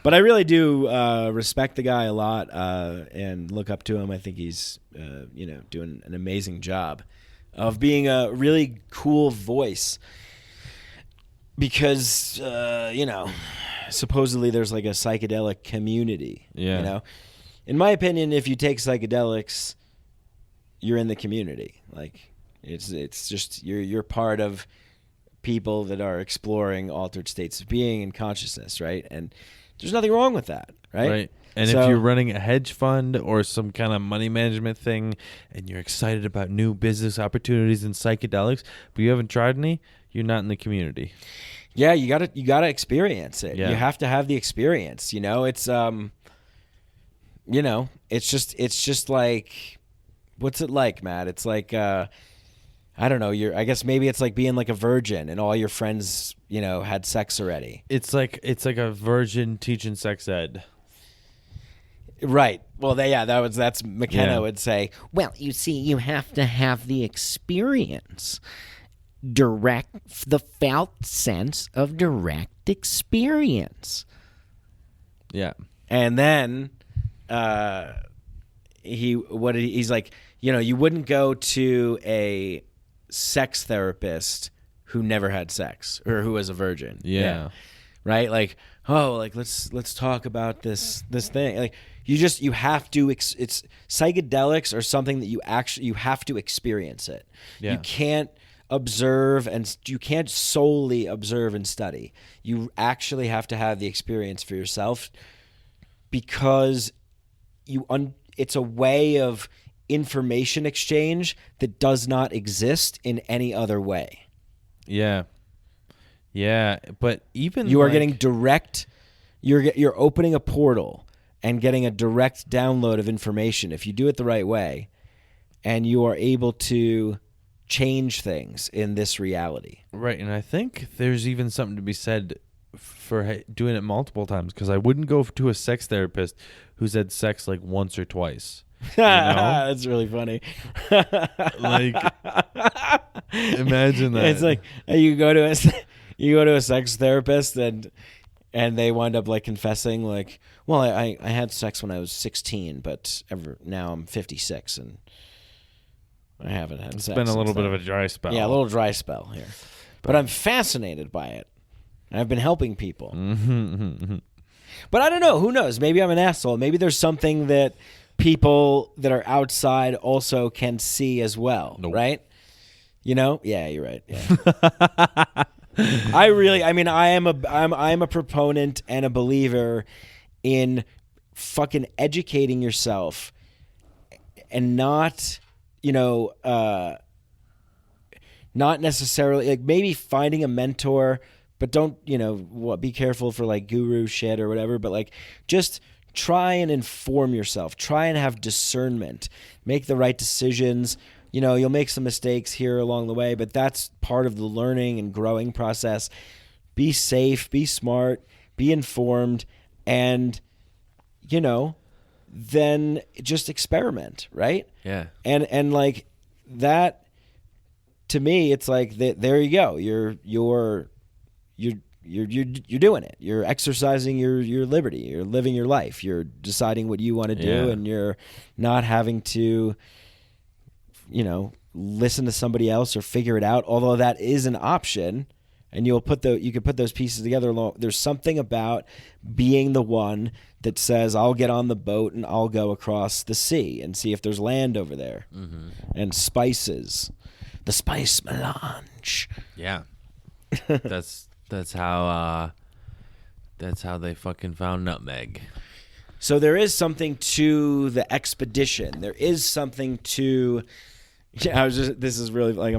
B: But I really do respect the guy a lot and look up to him. I think he's doing an amazing job of being a really cool voice, because supposedly there's like a psychedelic community. In my opinion, if you take psychedelics, you're in the community. Like it's just you're part of people that are exploring altered states of being and consciousness, right? And there's nothing wrong with that, right?
A: Right. And if you're running a hedge fund or some kind of money management thing and you're excited about new business opportunities in psychedelics, but you haven't tried any, you're not in the community.
B: Yeah, you gotta experience it. You have to have the experience. It's it's just like, what's it like, Matt? It's like I don't know. I guess maybe it's like being like a virgin and all your friends, had sex already.
A: It's like a virgin teaching sex ed.
B: Right. Well, that's McKenna would say. Well, you see, you have to have the experience, the felt sense of direct experience.
A: Yeah.
B: And then, he's like, you wouldn't go to a sex therapist who never had sex or who was a virgin.
A: Yeah.
B: Right? Like, let's talk about this thing. Like you have to it's psychedelics are something that you have to experience it.
A: Yeah.
B: You can't observe, and you can't solely observe and study. You actually have to have the experience for yourself, because it's a way of information exchange that does not exist in any other way.
A: Yeah, but even
B: you are getting direct. You're opening a portal and getting a direct download of information if you do it the right way, and you are able to change things in this reality.
A: Right, and I think there's even something to be said for doing it multiple times, because I wouldn't go to a sex therapist who's had sex like once or twice.
B: That's really funny.
A: Like, imagine that.
B: It's like you go to a sex therapist and they wind up like confessing, like, well, I had sex when I was 16, but now I'm 56 and I haven't had sex.
A: It's been a little bit of a dry spell.
B: Yeah, a little dry spell here, but I'm fascinated by it. And I've been helping people. But I don't know. Who knows? Maybe I'm an asshole. Maybe there's something that people that are outside also can see as well, right? Yeah, you're right. Yeah. I'm a proponent and a believer in fucking educating yourself and not necessarily, like, maybe finding a mentor, but don't, be careful for like guru shit or whatever, but like just try and inform yourself. Try and have discernment. Make the right decisions. you'll make some mistakes here along the way, but that's part of the learning and growing process. Be safe, be smart, be informed, and, then just experiment, right?
A: Yeah.
B: And like that, to me, it's like there you go. You're doing it. You're exercising your liberty. You're living your life. You're deciding what you want to do, and you're not having to, listen to somebody else or figure it out. Although that is an option, and you could put those pieces together. There's something about being the one that says, "I'll get on the boat and I'll go across the sea and see if there's land over there, and spices, the spice melange."
A: Yeah, that's how they fucking found nutmeg.
B: So there is something to the expedition. There is something to. Yeah, this is really like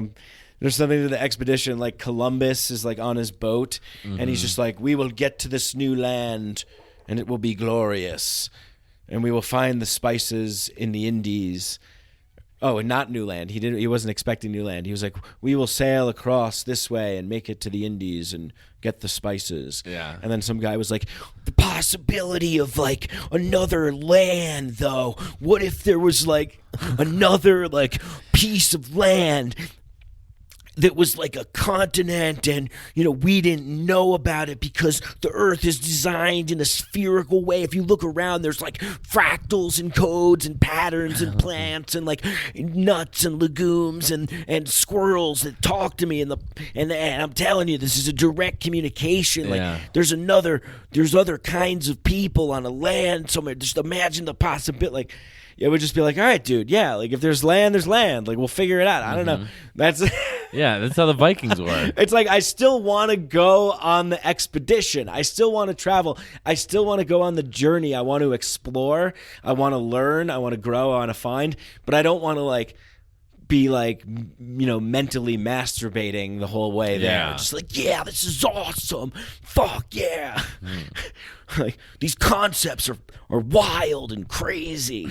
B: there's something to the expedition. Like Columbus is like on his boat, and he's just like, "We will get to this new land, and it will be glorious, and we will find the spices in the Indies." Oh, and not new land. He wasn't expecting new land. He was like, "We will sail across this way and make it to the Indies and get the spices."
A: Yeah.
B: And then some guy was like, "The possibility of like another land, though. What if there was like another like piece of land that was like a continent, and we didn't know about it because the earth is designed in a spherical way. If you look around, there's like fractals and codes and patterns and plants and like nuts and legumes and squirrels that talk to me, and I'm telling you, this is a direct communication. Like there's other kinds of people on a land somewhere. Just imagine the possibility. Like it would just be like, all right, dude, yeah, like if there's land, there's land. Like we'll figure it out. I don't know. That's
A: that's how the Vikings were.
B: It's like I still want to go on the expedition. I still want to travel. I still want to go on the journey. I want to explore. I want to learn. I want to grow. I want to find. But I don't want to like be like, mentally masturbating the whole way there. Just like, yeah, this is awesome. Fuck yeah. Like these concepts are wild and crazy,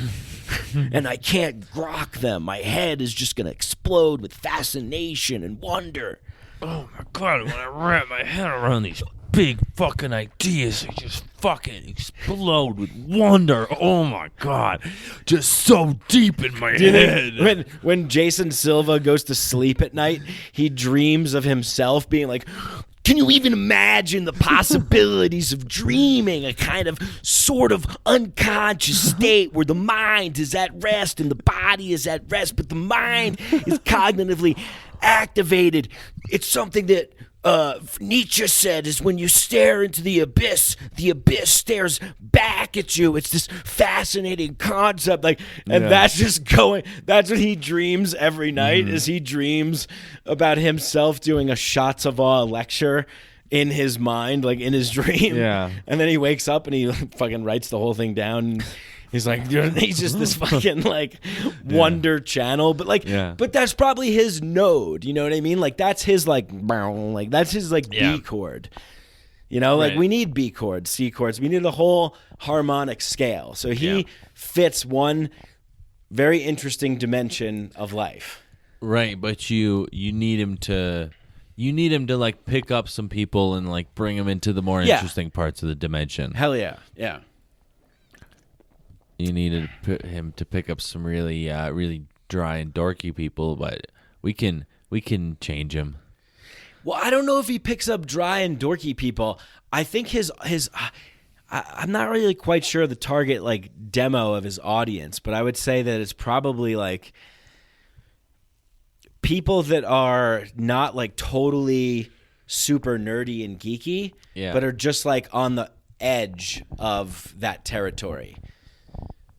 B: and I can't grok them. My head is just gonna explode with fascination and wonder.
A: Oh my god, when I wrap my head around these big fucking ideas, they just fucking explode with wonder. Oh my god, just so deep in my head.
B: When Jason Silva goes to sleep at night, he dreams of himself being like, can you even imagine the possibilities of dreaming? A kind of sort of unconscious state where the mind is at rest and the body is at rest, but the mind is cognitively activated. It's something that Nietzsche said is when you stare into the abyss stares back at you. It's this fascinating concept, that's what he dreams every night. Is he dreams about himself doing a shots of awe lecture in his mind, like in his dream. And then he wakes up and he fucking writes the whole thing down. He's like, he's just this fucking like wonder channel, but that's probably his node. You know what I mean? Like that's his that's his B chord. We need B chords, C chords. We need a whole harmonic scale. So he fits one very interesting dimension of life.
A: Right, but you need him to like pick up some people and like bring them into the more interesting parts of the dimension.
B: Hell yeah, yeah.
A: You needed him to pick up some really, really dry and dorky people, but we can change him.
B: Well, I don't know if he picks up dry and dorky people. I think his I'm not really quite sure the target like demo of his audience, but I would say that it's probably like people that are not like totally super nerdy and geeky, but are just like on the edge of that territory.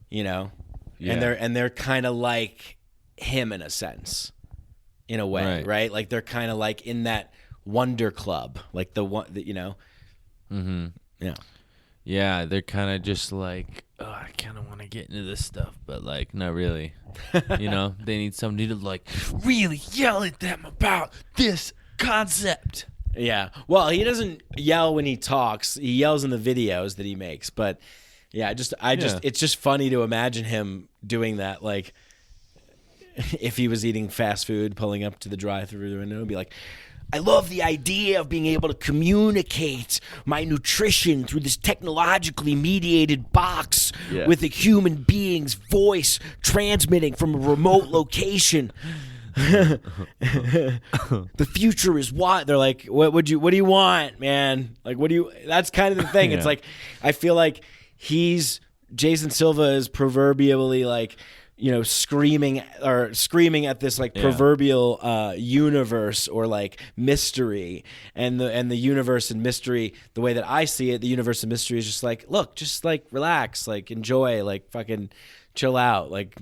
B: And they're kind of like him in a sense, in a way, right? Like they're kind of like in that wonder club, like the one that
A: yeah, they're kind of just like, oh, I kind of want to get into this stuff, but like not really. They need somebody to like really yell at them about this concept.
B: Yeah, well, he doesn't yell when he talks; he yells in the videos that he makes, but. Yeah, it's just funny to imagine him doing that, like, if he was eating fast food, pulling up to the drive-through window and be like, I love the idea of being able to communicate my nutrition through this technologically mediated box with a human being's voice transmitting from a remote location. The future is what? They're like, what do you want, man? Like, that's kind of the thing. It's like, I feel like Jason Silva is proverbially like, screaming at this like proverbial universe or like mystery, and the universe and mystery, the way that I see it, the universe and mystery is just like, look, just like relax, like enjoy, like fucking chill out, like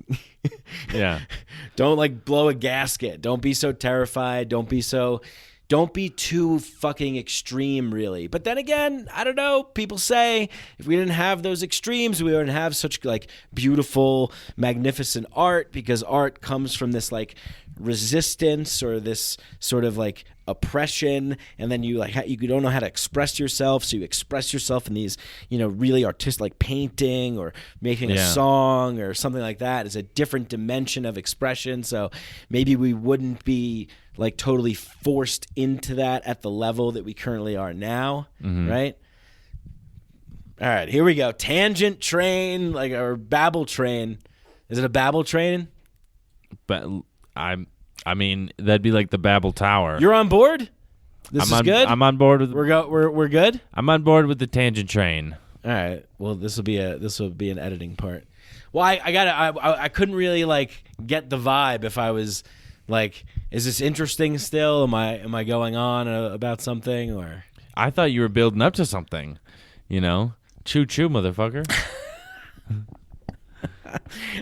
B: don't like blow a gasket, don't be so terrified, don't be too fucking extreme, really. But then again, I don't know. People say if we didn't have those extremes, we wouldn't have such like beautiful, magnificent art, because art comes from this like resistance or this sort of like oppression, and then you don't know how to express yourself, so you express yourself in these really artistic, like painting or making a song or something like that is a different dimension of expression. So maybe we wouldn't be like totally forced into that at the level that we currently are now, right? All right, here we go. Tangent train, or Babel train. Is it a Babel train?
A: But I mean, that'd be like the Babel Tower.
B: You're on board? This is good?
A: I'm on board with.
B: We're good?
A: I'm on board with the tangent train.
B: All right. Well, this will be an editing part. Well, I couldn't really like get the vibe if I was like, is this interesting still? Am I going on about something, or?
A: I thought you were building up to something, Choo choo, motherfucker.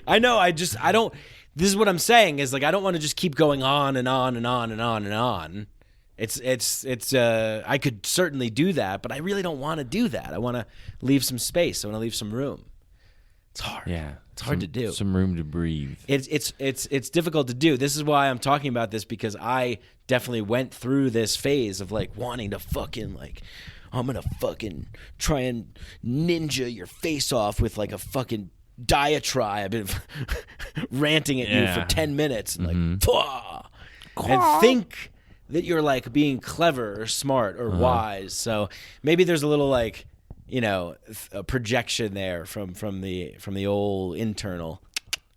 B: I know. I don't. This is what I'm saying is like, I don't want to just keep going on and on and on and on and on. It's I could certainly do that, but I really don't want to do that. I want to leave some space. I want to leave some room. It's hard.
A: Yeah.
B: It's hard to do.
A: Some room to breathe.
B: It's difficult to do. This is why I'm talking about this, because I definitely went through this phase of like wanting to fucking like, I'm going to fucking try and ninja your face off with like a fucking diatribe of ranting at you for 10 minutes and like, Pwah! And think that you're like being clever or smart or wise. So maybe there's a little like, a projection there from the old internal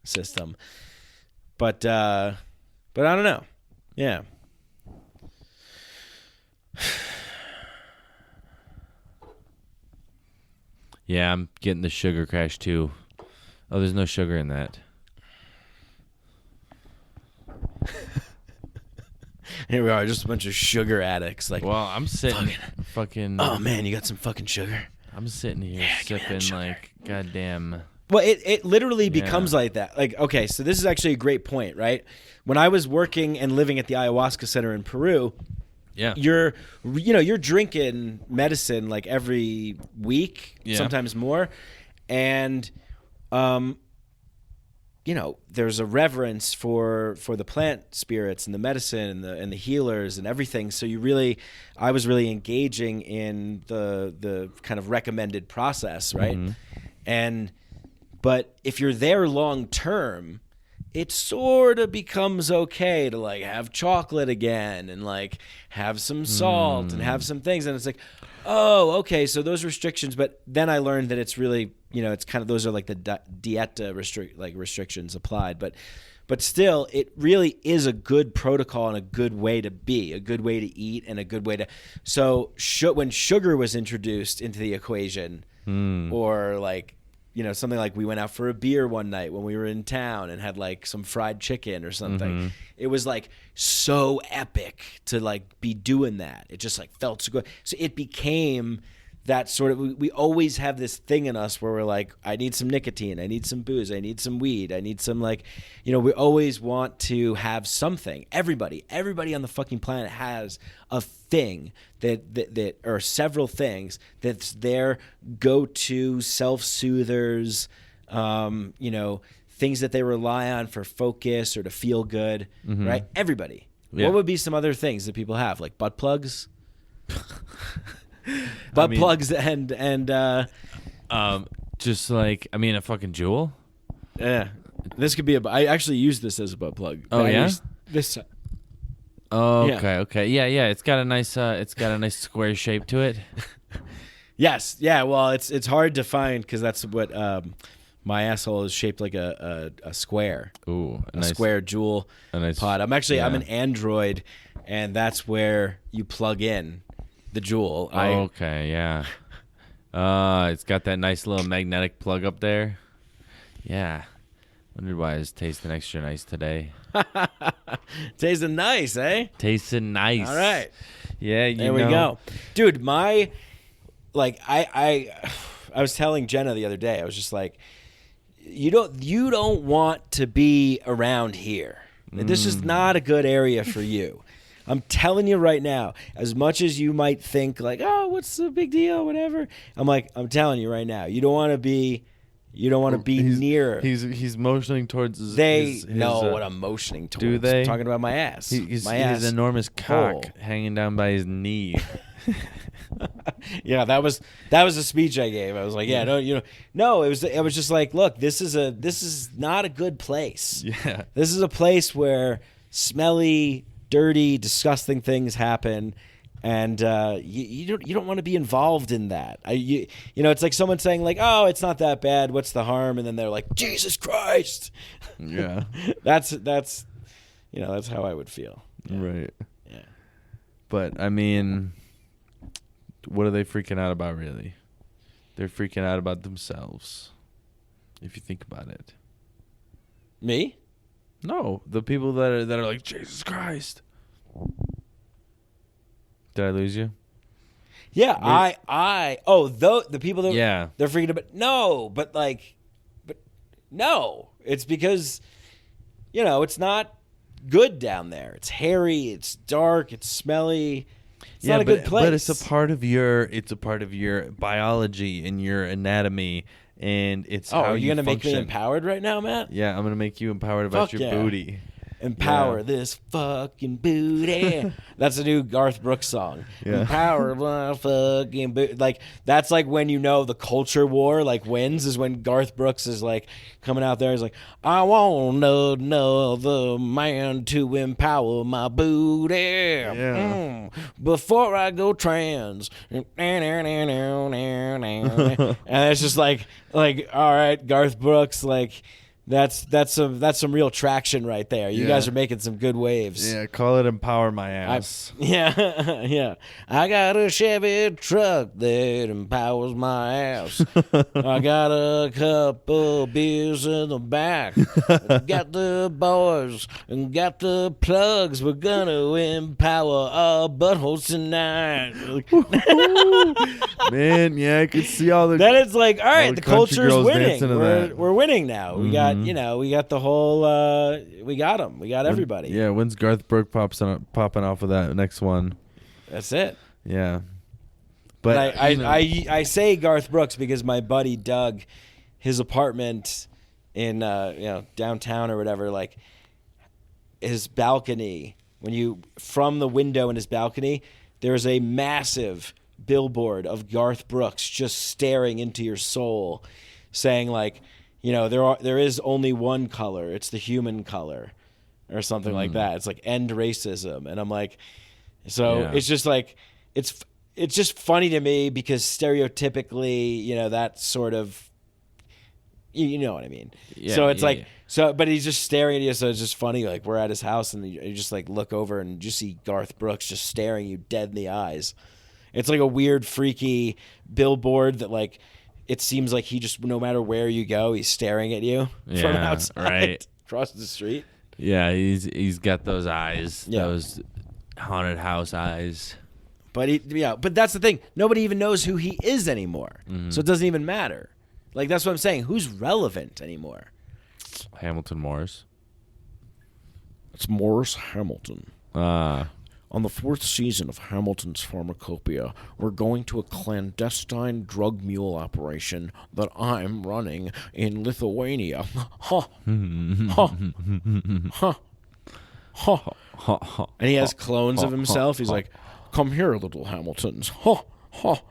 B: system. But I don't know. Yeah.
A: Yeah, I'm getting the sugar crash too. Oh, there's no sugar in that.
B: Here we are, just a bunch of sugar addicts. Like,
A: well, I'm sitting fucking.
B: Oh man, you got some fucking sugar.
A: I'm sitting here sipping like goddamn.
B: Well, it literally becomes like that. Like, okay, so this is actually a great point, right? When I was working and living at the ayahuasca center in Peru, you're drinking medicine like every week, sometimes more, and there's a reverence for the plant spirits and the medicine and the healers and everything. So I was really engaging in the kind of recommended process, right? But if you're there long term, it sort of becomes okay to like have chocolate again and like have some salt and have some things. And it's like, oh, okay, so those restrictions. But then I learned that it's really, it's kind of, those are like the dieta restrictions applied. But still, it really is a good protocol and a good way to be, a good way to eat and a good way to. So when sugar was introduced into the equation, or like, something like we went out for a beer one night when we were in town and had like some fried chicken or something. It was like so epic to like be doing that. It just like felt so good. So it became that sort of, we always have this thing in us where we're like, I need some nicotine, I need some booze, I need some weed, I need some like, we always want to have something. Everybody on the fucking planet has a thing that or several things that's their go-to self-soothers, things that they rely on for focus or to feel good, right? Everybody. What would be some other things that people have, like butt plugs? Plugs and
A: just like, a fucking Juul.
B: Yeah. This could be I actually use this as a butt plug.
A: Oh, yeah?
B: This.
A: Oh, okay. Yeah. It's got a nice square shape to it.
B: Yes. Yeah. Well, it's hard to find because that's what my asshole is shaped like a square.
A: Ooh,
B: a square jewel pod. I'm an Android, and that's where you plug in the jewel.
A: Okay. Yeah. It's got that nice little magnetic plug up there. Yeah. Wondered why it's tasting extra nice today.
B: Tasting nice, eh?
A: Tasting nice.
B: All right.
A: Yeah,
B: there we go. Dude, I was telling Jenna the other day, I was just like, you don't want to be around here. This is not a good area for you. I'm telling you right now, as much as you might think like, oh, what's the big deal, whatever. I'm telling you right now, you don't want to be near.
A: He's motioning towards his.
B: They know what I'm motioning towards.
A: Do they?
B: I'm talking about my ass.
A: My ass. His enormous cock hanging down by his knee.
B: Yeah, that was a speech I gave. I was like, I was just like, look, this is not a good place.
A: Yeah,
B: this is a place where smelly, dirty, disgusting things happen. And you don't want to be involved in that. It's like someone saying like, "Oh, it's not that bad. What's the harm?" And then they're like, "Jesus Christ!"
A: Yeah,
B: that's how I would feel.
A: Yeah. Right.
B: Yeah.
A: But I mean, what are they freaking out about? Really, they're freaking out about themselves. If you think about it.
B: Me?
A: No, the people that are like, Jesus Christ. Did I lose you?
B: Yeah, the people that they're freaking about. No, but no, it's because it's not good down there. It's hairy, it's dark, it's smelly. It's not a good place.
A: But it's a part of your biology and your anatomy, and it's how you
B: gonna
A: function.
B: Make me empowered right now, Matt?
A: Yeah, I'm gonna make you empowered about your booty.
B: Empower this fucking booty. That's a new Garth Brooks song.
A: Yeah.
B: Empower my fucking booty. Like, that's like when the culture war wins, is when Garth Brooks is like coming out there. He's like, I want another man to empower my booty.
A: Yeah.
B: Before I go trans. And it's just like, all right, Garth Brooks, That's some real traction right there. You guys are making some good waves.
A: Yeah, call it empower my ass.
B: Yeah. I got a Chevy truck that empowers my ass. I got a couple beers in the back. Got the boys and got the plugs. We're gonna empower our buttholes tonight.
A: Man, yeah, I could see all the.
B: Then it's like, all right, the culture's winning. We're winning now. We got. We got the whole. We got them. We got everybody.
A: Yeah, when's Garth Brooks popping off of that next one?
B: That's it.
A: Yeah,
B: but I say Garth Brooks because my buddy Doug, his apartment in downtown or whatever, his balcony. From the window in his balcony, there's a massive billboard of Garth Brooks just staring into your soul, saying there is only one color. It's the human color, or something like that. It's like end racism, and I'm like, it's just it's just funny to me because stereotypically, that sort of, you know what I mean.
A: Yeah,
B: so it's but he's just staring at you. So it's just funny. We're at his house, and you just look over and you see Garth Brooks just staring you dead in the eyes. It's like a weird, freaky billboard that it seems like he just, no matter where you go, he's staring at you from outside,
A: right
B: across the street.
A: Yeah, he's got those eyes, those haunted house eyes.
B: But but that's the thing. Nobody even knows who he is anymore, so it doesn't even matter. That's what I'm saying. Who's relevant anymore?
A: Hamilton Morris.
B: It's Morris Hamilton. On the 4th season of Hamilton's Pharmacopoeia, we're going to a clandestine drug mule operation that I'm running in Lithuania. Ha! Ha! Ha! And he has clones of himself. He's like, come here, little Hamiltons. Ha! Ha.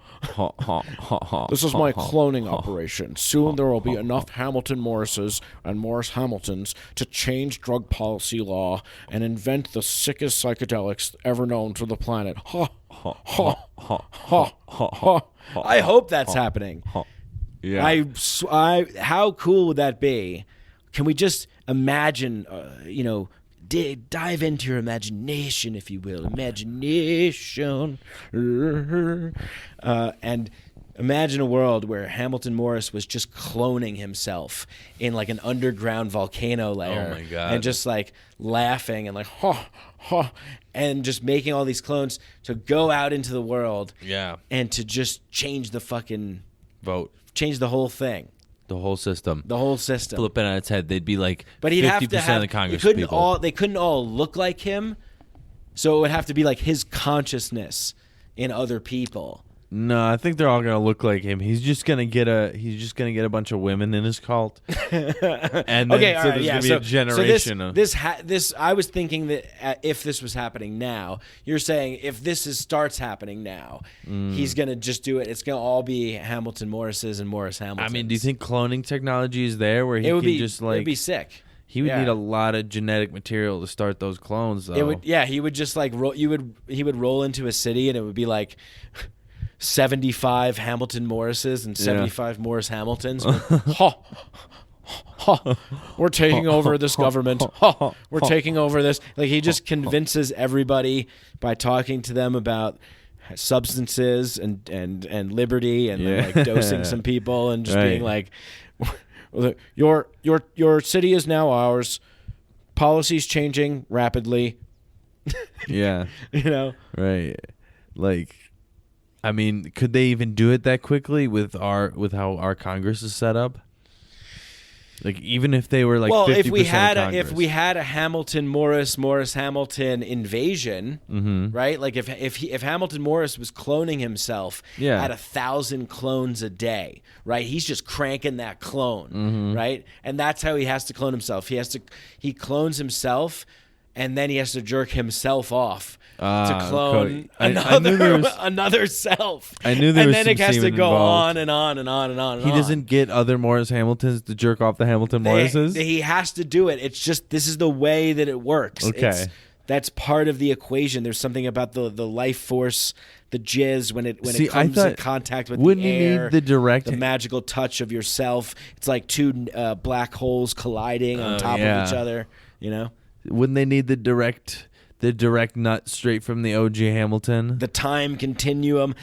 B: This is my cloning operation. Soon there will be enough Hamilton Morrises and Morris Hamiltons to change drug policy law and invent the sickest psychedelics ever known to the planet. Ha, ha, ha, ha, ha. I hope that's happening.
A: Yeah.
B: How cool would that be? Can we just imagine, dive into your imagination, if you will. Imagination. And imagine a world where Hamilton Morris was just cloning himself in like an underground volcano layer.
A: Oh my God.
B: And just like laughing and like, ha, ha, and just making all these clones to go out into the world.
A: Yeah.
B: And to just change the fucking
A: vote.
B: Change the whole thing.
A: The whole system.
B: Flip
A: it on its head. They'd be like,
B: but he'd
A: 50%
B: have to have,
A: of the Congress people.
B: They couldn't all look like him, so it would have to be like his consciousness in other people.
A: No, I think they're all gonna look like him. He's just gonna get a bunch of women in his cult, and then there's gonna be a generation.
B: This I was thinking that if this was happening now, you're saying if this starts happening now, he's gonna just do it. It's gonna all be Hamilton Morrises and Morris Hamiltons.
A: I mean, do you think cloning technology is there where he can just like?
B: It would be sick.
A: He would need a lot of genetic material to start those clones, though.
B: He would just like he would roll into a city and it would be like 75 Hamilton Morrises and 75 Morris Hamiltons. Ha, ha, we're taking over this government. Ha, we're taking over this. Like he just convinces everybody by talking to them about substances and liberty and then like dosing some people and just being like, your city is now ours. Policies changing rapidly.
A: Yeah.
B: Right.
A: Like, I mean, could they even do it that quickly with how our Congress is set up? Like, even if they were like 50%
B: if we had a Hamilton Morris Hamilton invasion, right? Like if Hamilton Morris was cloning himself at 1,000 clones a day, right? He's just cranking that clone, right? And that's how he has to clone himself. He clones himself, and then he has to jerk himself off to clone another self.
A: I knew there was some semen involved.
B: And then it has to go on and on and on and on.
A: He doesn't get other Morris Hamiltons to jerk off the Hamilton Morrises?
B: He has to do it. It's just, this is the way that it works.
A: Okay.
B: That's part of the equation. There's something about the life force, the jizz, when it comes in contact with the air, the magical touch of yourself. It's like two black holes colliding on top of each other,
A: Wouldn't they need the direct nut straight from the OG Hamilton?
B: The time continuum.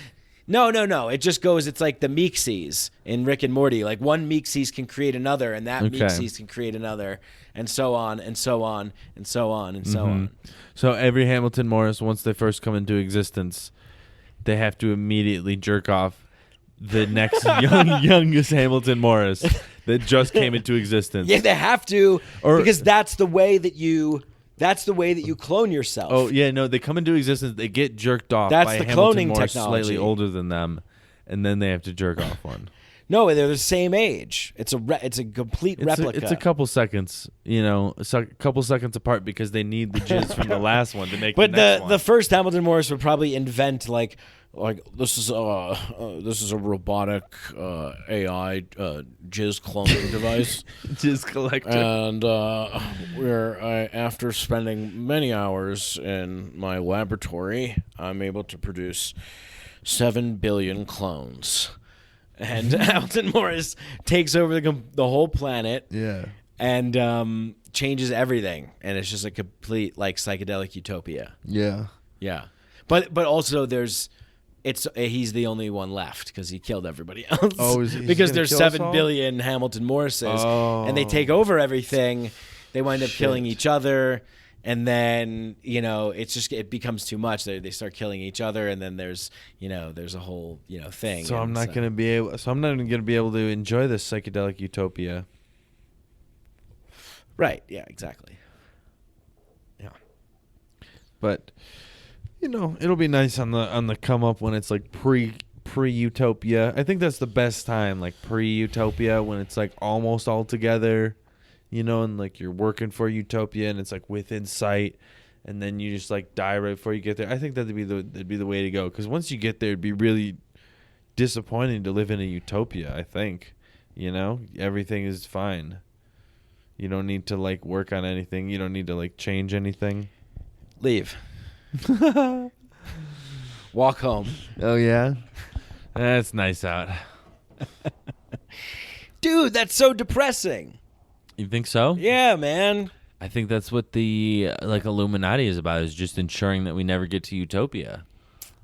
B: No. It just goes, it's like the Meeksies in Rick and Morty. Like one Meeksies can create another, and that Meeksies can create another, and so on, and so on, and so on, and so on.
A: So every Hamilton Morris, once they first come into existence, they have to immediately jerk off the next youngest Hamilton Morris that just came into existence.
B: Yeah, they have to, because that's the way that you clone yourself.
A: Oh yeah, no, they come into existence. They get jerked off.
B: That's
A: by
B: the
A: Hamilton
B: cloning
A: Morris
B: technology.
A: Slightly older than them, and then they have to jerk off one.
B: No, they're the same age. It's a complete replica.
A: It's a couple seconds, a couple seconds apart because they need the jizz from the last one to make.
B: But
A: the next one.
B: the first Hamilton Morris would probably invent like this is a robotic AI jizz cloning device,
A: jizz collector,
B: and after spending many hours in my laboratory, I'm able to produce 7 billion clones. And Hamilton Morris takes over the whole planet, and changes everything, and it's just a complete like psychedelic utopia.
A: Yeah.
B: But also he's the only one left because he killed everybody else.
A: Oh,
B: because there's 7 billion Hamilton Morrises, and they take over everything. They wind up killing each other. And then, it becomes too much. They start killing each other, and then there's a whole, thing.
A: So I'm not going to be able to enjoy this psychedelic utopia.
B: Right. Yeah, exactly. Yeah.
A: But, it'll be nice on the come up when it's like pre-utopia. I think that's the best time, like pre-utopia, when it's like almost all together. And like you're working for utopia and it's like within sight, and then you just like die right before you get there. I think that'd be the way to go, because once you get there, it'd be really,
C: disappointing to live in a utopia, I think. You know, everything is fine. You don't need to like work on anything. You don't need to like change anything.
B: Leave. Walk home.
C: Oh yeah.
A: That's nice out.
B: Dude, that's so depressing.
A: You think so?
B: Yeah, man.
A: I think that's what the like Illuminati is about, is just ensuring that we never get to utopia.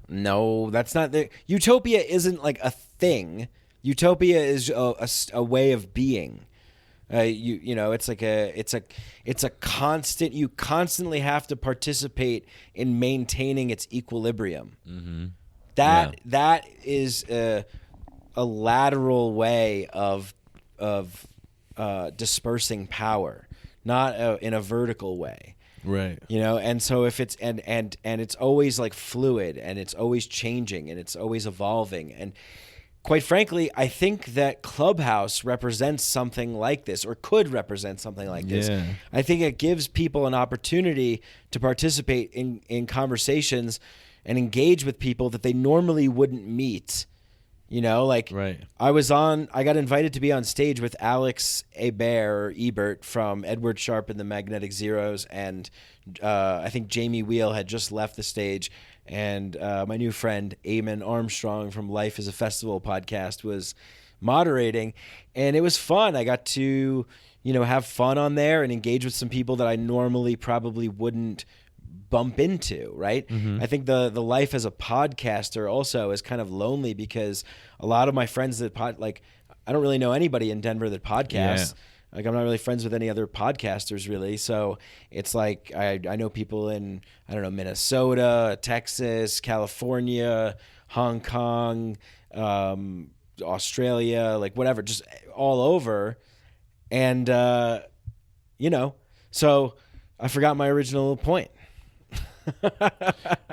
B: No, that's not the utopia. Isn't like a thing. Utopia is a way of being. You know, it's like it's a constant. You constantly have to participate in maintaining its equilibrium.
A: Mm-hmm.
B: That is a lateral way of dispersing power, not in a vertical way.
C: Right.
B: You know, and so if it's and it's always like fluid, and it's always changing, and it's always evolving, and quite frankly, I think that Clubhouse represents something like this, or could represent something like this.
C: Yeah.
B: I think it gives people an opportunity to participate in conversations and engage with people that they normally wouldn't meet. You know, like
C: right.
B: I got invited to be on stage with Alex Ebert from Edward Sharpe and the Magnetic Zeros, and I think Jamie Wheel had just left the stage, and my new friend Eamon Armstrong from Life is a Festival podcast was moderating, and it was fun. I got to, you know, have fun on there and engage with some people that I normally probably wouldn't bump into, right?
C: Mm-hmm.
B: I think the life as a podcaster also is kind of lonely, because a lot of my friends that I don't really know anybody in Denver that podcasts.
C: Yeah.
B: Like, I'm not really friends with any other podcasters really. So it's like I know people in, I don't know, Minnesota, Texas, California, Hong Kong, Australia, like whatever, just all over. And, you know, so I forgot my original point.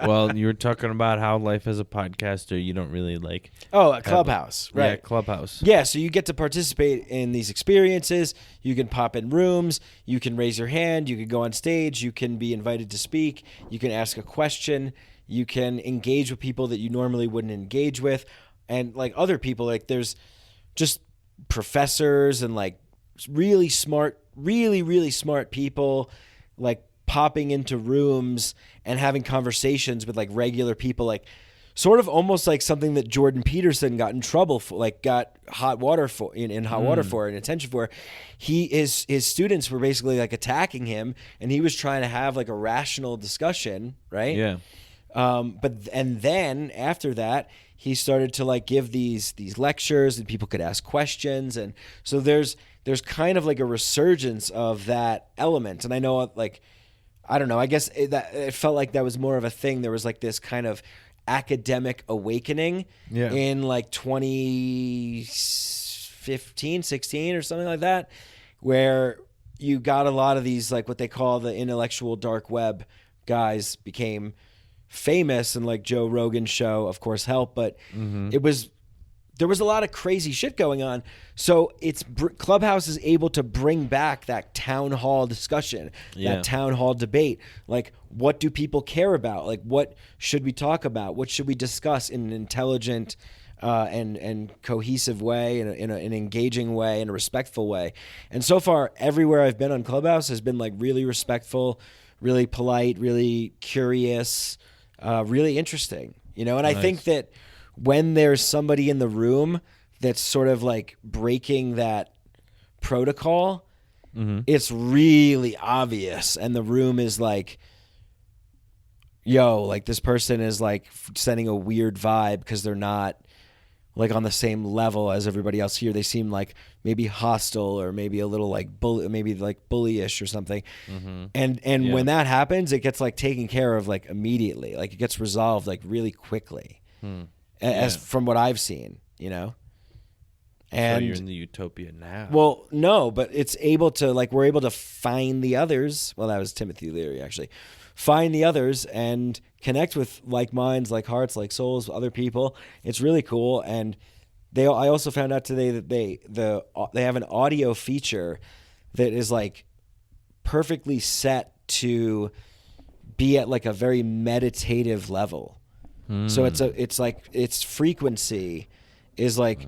C: Well, you were talking about how life as a podcaster, you don't really like.
B: Oh, a Clubhouse, right?
C: Yeah, Clubhouse.
B: Yeah, so you get to participate in these experiences. You can pop in rooms. You can raise your hand. You can go on stage. You can be invited to speak. You can ask a question. You can engage with people that you normally wouldn't engage with. And like other people, like there's just professors and like really smart people, like popping into rooms and having conversations with like regular people, like sort of almost like something that Jordan Peterson got in trouble for, like got hot water for in hot water for and attention for. His students were basically like attacking him, and he was trying to have like a rational discussion, right?
C: Yeah.
B: And then after that, he started to like give these lectures, and people could ask questions, and so there's kind of like a resurgence of that element. And I know, like, I don't know, I guess it felt like that was more of a thing. There was like this kind of academic awakening in like 2015, 16 or something like that, where you got a lot of these, like what they call the intellectual dark web guys became famous, and like Joe Rogan's show, of course, helped, but there was a lot of crazy shit going on. So Clubhouse is able to bring back that town hall discussion, that town hall debate. Like, what do people care about? Like, what should we talk about? What should we discuss in an intelligent and cohesive way, in an engaging way, in a respectful way? And so far, everywhere I've been on Clubhouse has been like really respectful, really polite, really curious, really interesting. You know, and
C: Nice.
B: I think that when there's somebody in the room that's sort of like breaking that protocol, it's really obvious. And the room is like, yo, like this person is like sending a weird vibe because they're not like on the same level as everybody else here. They seem like maybe hostile, or maybe a little like bullyish or something. And when that happens, it gets like taken care of like immediately. Like it gets resolved like really quickly. As from what I've seen, you know. And
C: so you're in the utopia now.
B: Well, no, but it's able to, like, we're able to find the others. Well, that was Timothy Leary, actually. Find the others and connect with like minds, like hearts, like souls, other people. It's really cool. And I also found out today that they have an audio feature that is like perfectly set to be at like a very meditative level. So it's frequency is like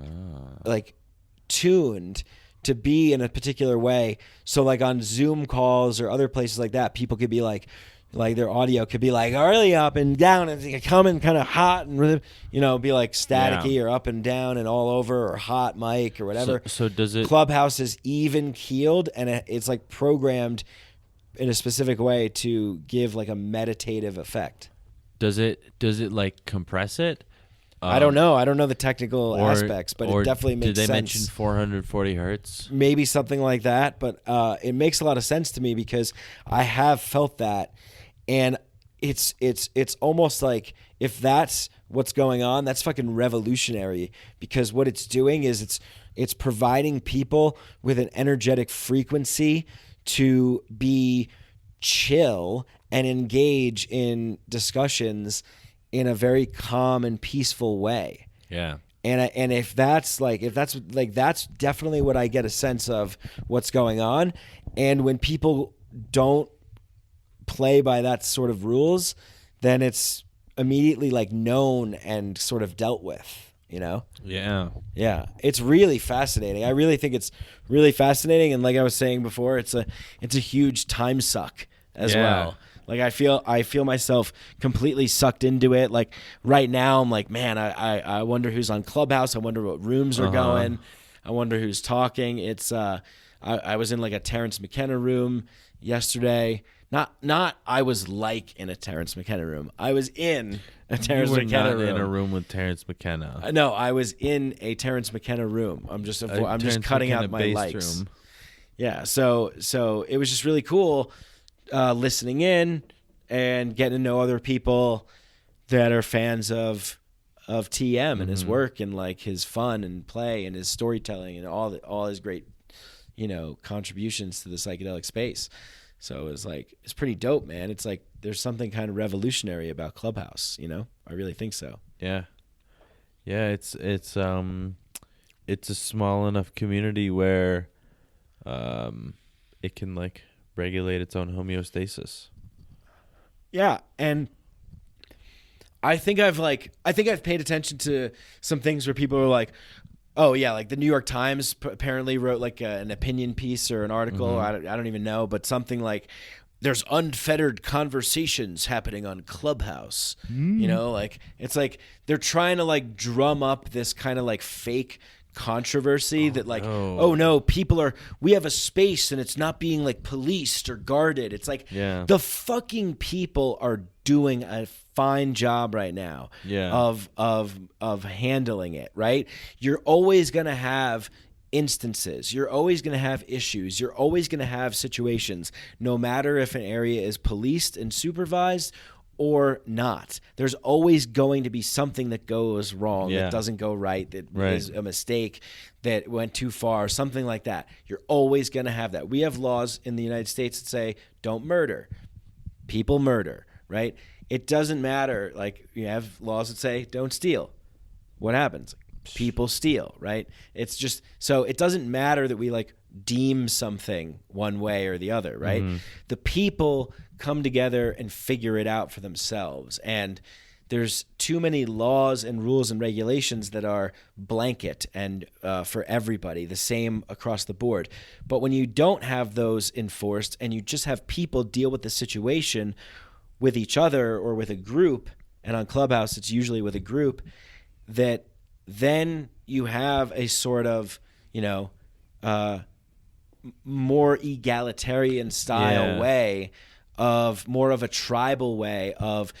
B: tuned to be in a particular way. So like on Zoom calls or other places like that, people could be like their audio could be like really up and down and coming kind of hot and really, be like staticky or up and down and all over or hot mic or whatever.
A: So does it?
B: Clubhouse is even keeled and it's like programmed in a specific way to give like a meditative effect.
A: Does it like compress it?
B: I don't know. I don't know the technical aspects, but it definitely makes sense.
A: Did they mention 440 hertz?
B: Maybe something like that, but it makes a lot of sense to me because I have felt that. And it's almost like if that's what's going on, that's fucking revolutionary because what it's doing is it's providing people with an energetic frequency to be chill and engage in discussions in a very calm and peaceful way.
A: Yeah.
B: And if that's definitely what I get a sense of what's going on. And when people don't play by that sort of rules, then it's immediately like known and sort of dealt with, Yeah. It's really fascinating. I really think it's really fascinating. And like I was saying before, it's a huge time suck as well. Like I feel myself completely sucked into it. Like right now I'm like, man, I wonder who's on Clubhouse. I wonder what rooms are going. I wonder who's talking. It's I was in like a Terrence McKenna room yesterday. Not I was like in a Terrence McKenna room. I was in a Terrence McKenna room.
C: You were not in a room with Terrence McKenna.
B: No, I was in a Terrence McKenna room. I'm just cutting out my likes. Room. Yeah, so it was just really cool listening in and getting to know other people that are fans of TM and his work and like his fun and play and his storytelling and all his great contributions to the psychedelic space. So it's pretty dope, man. It's like there's something kind of revolutionary about Clubhouse, I really think so.
C: Yeah. Yeah, it's a small enough community where it can like regulate its own homeostasis. Yeah, and I think I've paid attention to some things where people are like, oh yeah, like the New York Times apparently wrote like an opinion piece or an article. I don't even know, but something like there's unfettered conversations happening on Clubhouse. Like it's like they're trying to like drum up this kind of like fake controversy that like, oh no, we have a space and it's not being like policed or guarded. It's like the fucking people are doing a fine job right now of handling it, right? You're always going to have instances. You're always going to have issues. You're always going to have situations, no matter if an area is policed and supervised or not. There's always going to be something that goes wrong, that doesn't go right, that is a mistake, that went too far, something like that. You're always going to have that. We have laws in the United States that say don't murder. People murder, right? It doesn't matter. Like you have laws that say don't steal. What happens? People steal, right? It's just so it doesn't matter that we like deem something one way or the other, right? The people come together and figure it out for themselves. And there's too many laws and rules and regulations that are blanket and for everybody, the same across the board. But when you don't have those enforced and you just have people deal with the situation with each other or with a group, and on Clubhouse it's usually with a group, that then you have a sort of, more egalitarian style way of more of a tribal way of,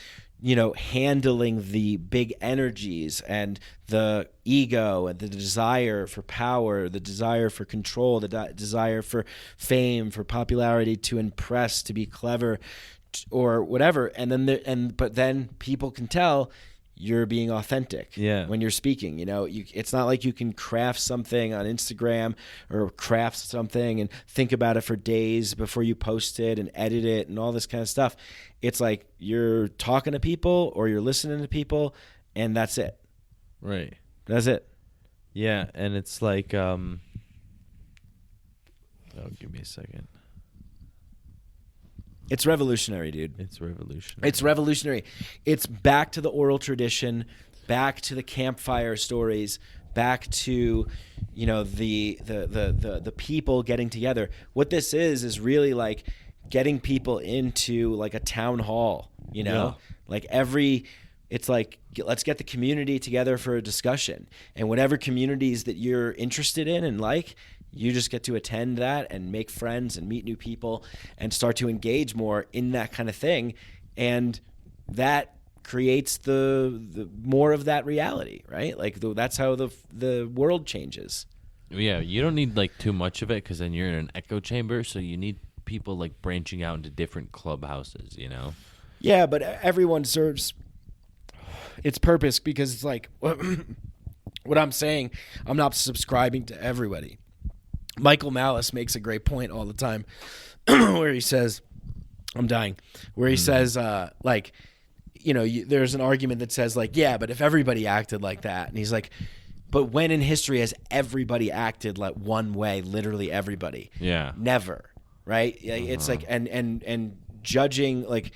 C: handling the big energies and the ego and the desire for power, the desire for control, the desire for fame, for popularity, to impress, to be clever, or whatever. And then but then people can tell you're being authentic when you're speaking. It's not like you can craft something on Instagram or craft something and think about it for days before you post it and edit it and all this kind of stuff. It's like you're talking to people or you're listening to people, and that's it. Right.
B: That's it.
C: Yeah, and it's like give me a second.
B: It's revolutionary, dude.
C: It's revolutionary.
B: It's revolutionary. It's back to the oral tradition, back to the campfire stories, back to, you know, the people getting together. What this is really like getting people into like a town hall, you know, like it's like, let's get the community together for a discussion, and whatever communities that you're interested in and like, you just get to attend that and make friends and meet new people and start to engage more in that kind of thing. And that creates the more of that reality, right? Like that's how the world changes.
A: Yeah, you don't need like too much of it, because then you're in an echo chamber. So you need people like branching out into different clubhouses, you know?
B: Yeah, but everyone serves its purpose, because it's like what I'm saying, I'm not subscribing to everybody. Michael Malice makes a great point all the time where he says, I'm dying, where he says, like, you know, there's an argument that says like, yeah, but if everybody acted like that, and he's like, but when in history has everybody acted like one way, literally everybody?
A: Yeah.
B: Never, right? It's like, and judging like,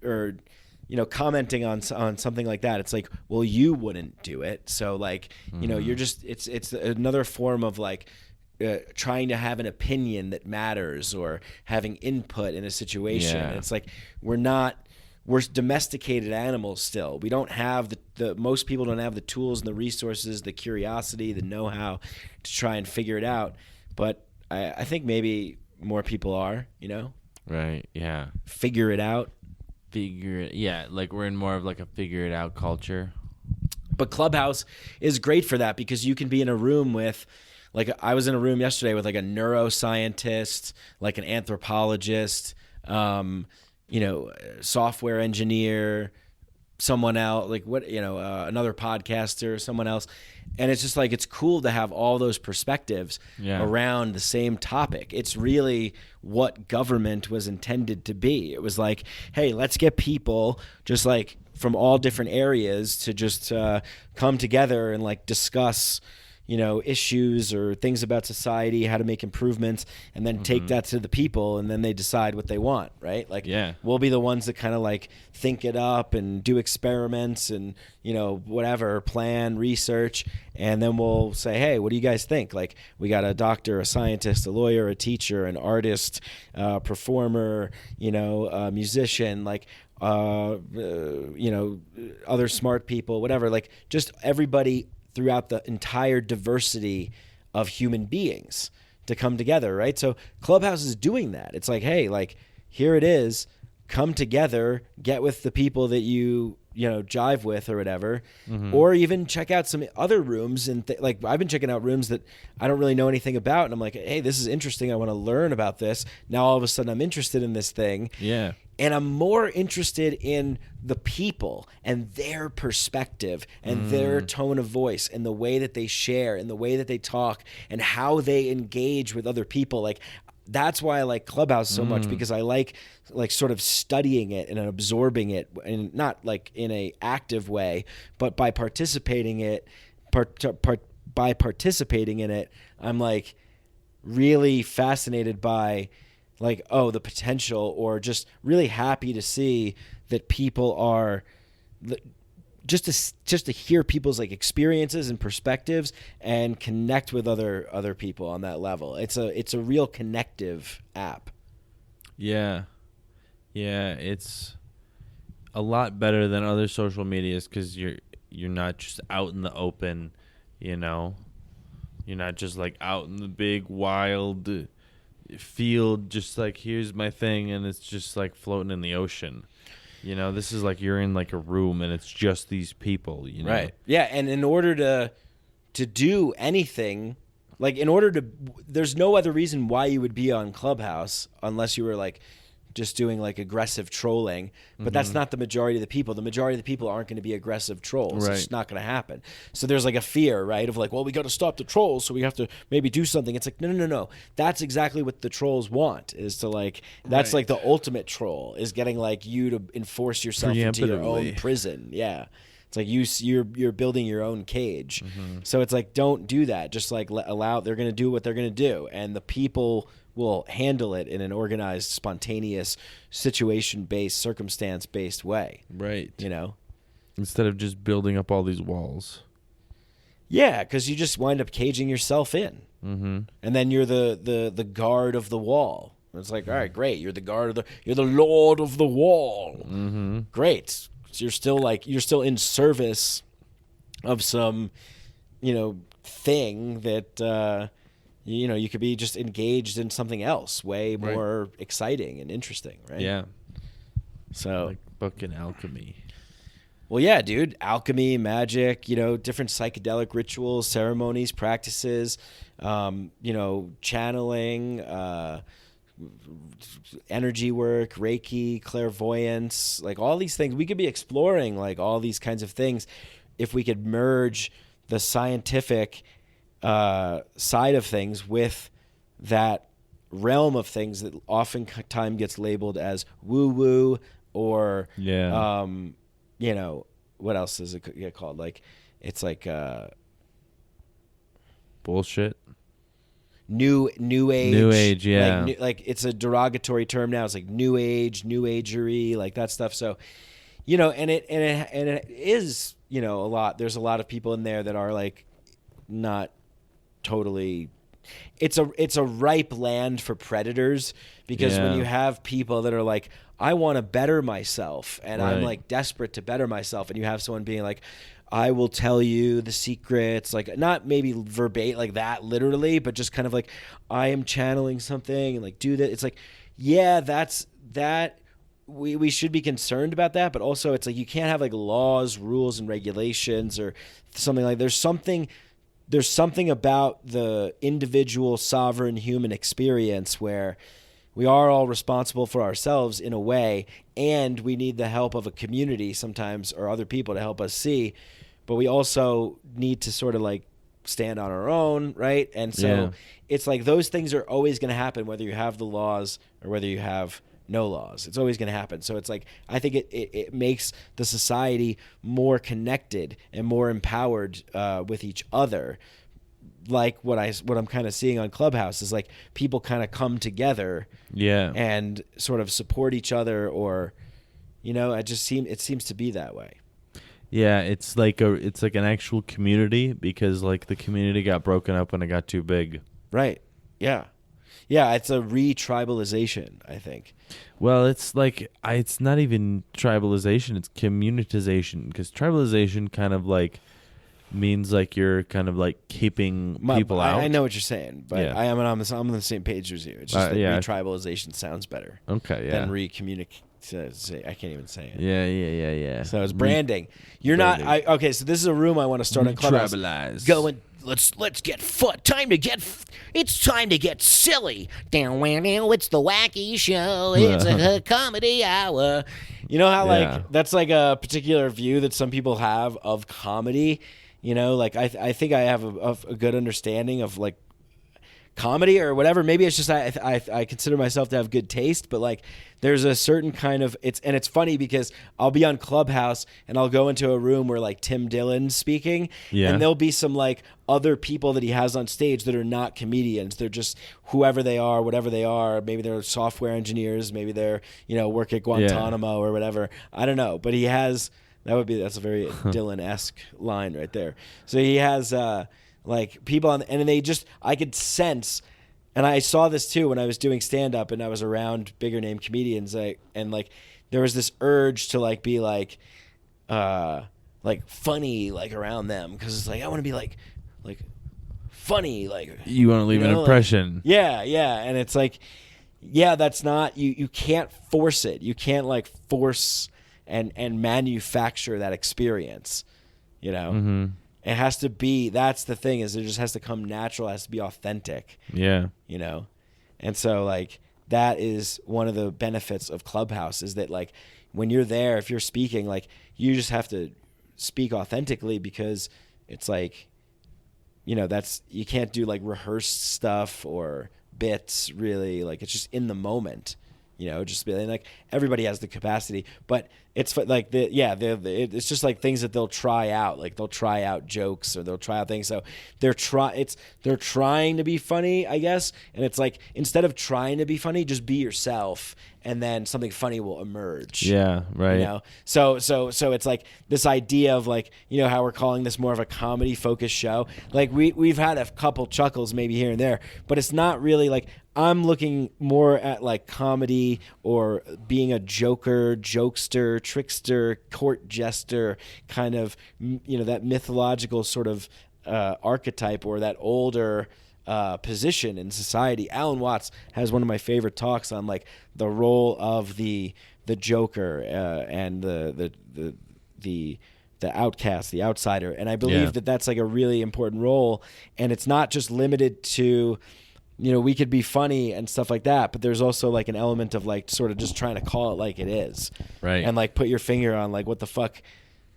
B: or you know, commenting on something like that, it's like, well, you wouldn't do it. So like, you know, you're just, it's another form of like, trying to have an opinion that matters or having input in a situation.
A: Yeah.
B: And it's like, we're domesticated animals still. We don't have most people don't have the tools and the resources, the curiosity, the know-how to try and figure it out. But I think maybe more people are, you know?
A: Right, yeah.
B: Figure it out.
A: Yeah, like we're in more of like a figure it out culture.
B: But Clubhouse is great for that, because you can be in a room with, like, I was in a room yesterday with like a neuroscientist, like an anthropologist, you know, software engineer, someone else, like another podcaster, someone else. And it's just like, it's cool to have all those perspectives around the same topic. It's really what government was intended to be. It was like, hey, let's get people just like from all different areas to just come together and like discuss, you know, issues or things about society, how to make improvements, and then take that to the people, and then they decide what they want, right? Like, we'll be the ones that kind of like think it up and do experiments and, you know, whatever, plan, research, and then we'll say, hey, what do you guys think? Like, we got a doctor, a scientist, a lawyer, a teacher, an artist, performer, you know, a musician, like, you know, other smart people, whatever, like just everybody throughout the entire diversity of human beings to come together, right? So Clubhouse is doing that. It's like, hey, like, here it is. Come together, get with the people that you know, jive with or whatever, or even check out some other rooms. And like, I've been checking out rooms that I don't really know anything about. And I'm like, hey, this is interesting. I want to learn about this. Now, all of a sudden I'm interested in this thing.
A: Yeah.
B: And I'm more interested in the people and their perspective and their tone of voice and the way that they share and the way that they talk and how they engage with other people. Like, that's why I like Clubhouse so much, because I like sort of studying it and absorbing it, and not like in a active way, but by participating in it, I'm like really fascinated by like, oh, the potential, or just really happy to see that people are just to hear people's like experiences and perspectives and connect with other people on that level. It's a real connective app.
A: Yeah. Yeah, it's a lot better than other social medias, because you're not just out in the open, you know. You're not just like out in the big wild field, just like, here's my thing, and it's just like floating in the ocean. You know, this is like you're in like a room and it's just these people, you know?
B: Right. Yeah, and in order to do anything, like there's no other reason why you would be on Clubhouse unless you were like just doing like aggressive trolling, but that's not the majority of the people. The majority of the people aren't going to be aggressive trolls.
A: Right.
B: It's just not going to happen. So there's like a fear, right, of like, well, we got to stop the trolls, so we have to maybe do something. It's like, no. That's exactly what the trolls want, is to like, that's like the ultimate troll, is getting like you to enforce yourself into your own prison. Yeah. It's like you're building your own cage. So it's like, don't do that. Just like they're going to do what they're going to do, and the people will handle it in an organized, spontaneous, situation-based, circumstance-based way.
A: Right.
B: You know?
A: Instead of just building up all these walls.
B: Yeah, because you just wind up caging yourself in.
C: Mm-hmm.
B: And then you're the guard of the wall. It's like, all right, great. You're the guard of you're the lord of the wall.
C: Mm-hmm.
B: Great. So you're still in service of some, thing that, you could be just engaged in something else way more exciting and interesting, right?
C: Yeah.
B: So
C: Like fucking alchemy.
B: Well, yeah, dude. Alchemy, magic, different psychedelic rituals, ceremonies, practices, channeling, energy work, Reiki, clairvoyance, like all these things. We could be exploring like all these kinds of things if we could merge the scientific side of things with that realm of things that oftentimes gets labeled as woo-woo or what else does it get called? Like, it's like
C: bullshit.
B: New age.
C: New age, yeah.
B: Like it's a derogatory term now. It's like new age, new agery, like that stuff. So, and it is, a lot. There's a lot of people in there that are like not totally. It's a ripe land for predators because when you have people that are like, I want to better myself and I'm like desperate to better myself, and you have someone being like, I will tell you the secrets, like not maybe verbatim like that literally, but just kind of like, I am channeling something and like do that. It's like, yeah, that's that. We should be concerned about that, but also it's like you can't have like laws, rules, and regulations or something like. There's something about the individual sovereign human experience where we are all responsible for ourselves in a way, and we need the help of a community sometimes or other people to help us see, but we also need to sort of like stand on our own, right? And so it's like those things are always going to happen whether you have the laws or whether you have no laws. It's always going to happen. So it's like I think it makes the society more connected and more empowered with each other. Like what I'm kind of seeing on Clubhouse is like people kind of come together, and sort of support each other, or, it seems to be that way.
C: Yeah, it's like an actual community because like the community got broken up when it got too big.
B: Right. Yeah. Yeah, it's a re-tribalization, I think.
C: Well, it's like it's not even tribalization; it's communitization. Because tribalization kind of like means like you're kind of like keeping people out.
B: I know what you're saying, but I'm on the same page as you. It's just that re-tribalization sounds better.
C: Okay,
B: than re-communicate. I can't even say it.
C: Yeah.
B: So it's branding. You're branding. Not. Okay, so this is a room I want to start on Clubhouse. Go and let's get it's time to get silly. It's the wacky show. It's a comedy hour. You know how like that's like a particular view that some people have of comedy. Like I think I have a good understanding of like comedy or whatever. Maybe it's just I consider myself to have good taste, but like there's a certain kind of it's funny because I'll be on Clubhouse and I'll go into a room where like Tim Dillon's speaking, and there'll be some like other people that he has on stage that are not comedians. They're just whoever they are, whatever they are. Maybe they're software engineers, maybe they're work at Guantanamo or whatever. I don't know, but he has that's a very Dylan-esque line right there. So he has like people on, and I could sense, and I saw this too when I was doing stand-up and I was around bigger name comedians, and like there was this urge to like be like funny like around them, because it's like I want to be like funny, like
C: you want to leave an impression.
B: Like, and it's like that's not you can't force it. You can't like force and manufacture that experience,
C: Mm-hmm.
B: It has to be, that's the thing, is it just has to come natural. It has to be authentic.
C: Yeah.
B: And so like that is one of the benefits of Clubhouse, is that like when you're there, if you're speaking, like you just have to speak authentically, because it's like, you can't do like rehearsed stuff or bits really. Like it's just in the moment. Just be like everybody has the capacity, but it's like it's just like things that they'll try out. Like they'll try out jokes or they'll try out things. So they're trying to be funny, I guess. And it's like, instead of trying to be funny, just be yourself and then something funny will emerge.
A: Yeah, right.
B: You know, so it's like this idea of like, you know, how we're calling this more of a comedy focused show. Like we've had a couple chuckles maybe here and there, but it's not really like, I'm looking more at like comedy or being a joker, jokester, trickster, court jester, kind of, you know, that mythological sort of archetype or that older position in society. Alan Watts has one of my favorite talks on like the role of the joker and the outcast, the outsider, and I believe that that's like a really important role, and it's not just limited to, you know, we could be funny and stuff like that, but there's also like an element of like sort of just trying to call it like it is,
A: right?
B: And like put your finger on like what the fuck,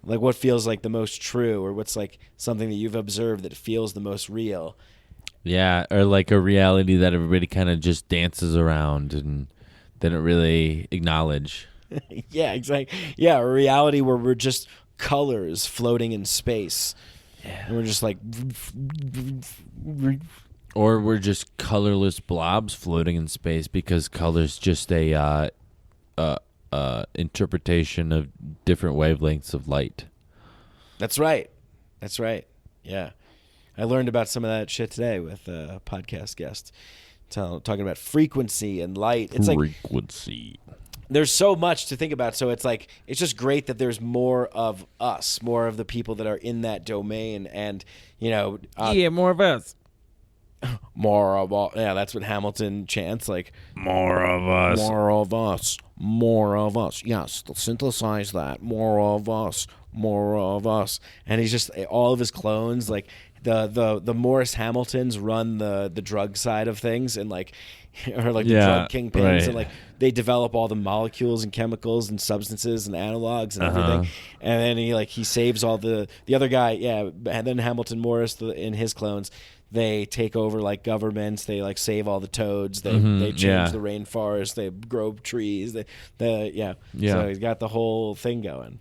B: like what feels like the most true, or what's like something that you've observed that feels the most real.
A: Yeah, or like a reality that everybody kind of just dances around and they don't really acknowledge.
B: Yeah, exactly. Yeah, a reality where we're just colors floating in space. Yeah. And we're just like...
A: Or we're just colorless blobs floating in space because color's just a interpretation of different wavelengths of light.
B: That's right. Yeah. I learned about some of that shit today with a podcast guest talking about frequency and light. It's
A: frequency.
B: Like there's so much to think about. So it's like, it's just great that there's more of us, more of the people that are in that domain. And, you know,
A: more of us.
B: More of us. Yeah, that's what Hamilton chants. Like,
A: more of us.
B: More of us. More of us. Yes, synthesize that. More of us. More of us. And he's just, all of his clones, like, the Morris Hamiltons run the drug side of things, and like, or like the drug kingpins, right. And like they develop all the molecules and chemicals and substances and analogs and everything. And then he saves all the other guy, and then Hamilton Morris in his clones, they take over like governments, they like save all the toads, they change the rainforest, they grow trees, So he's got the whole thing going.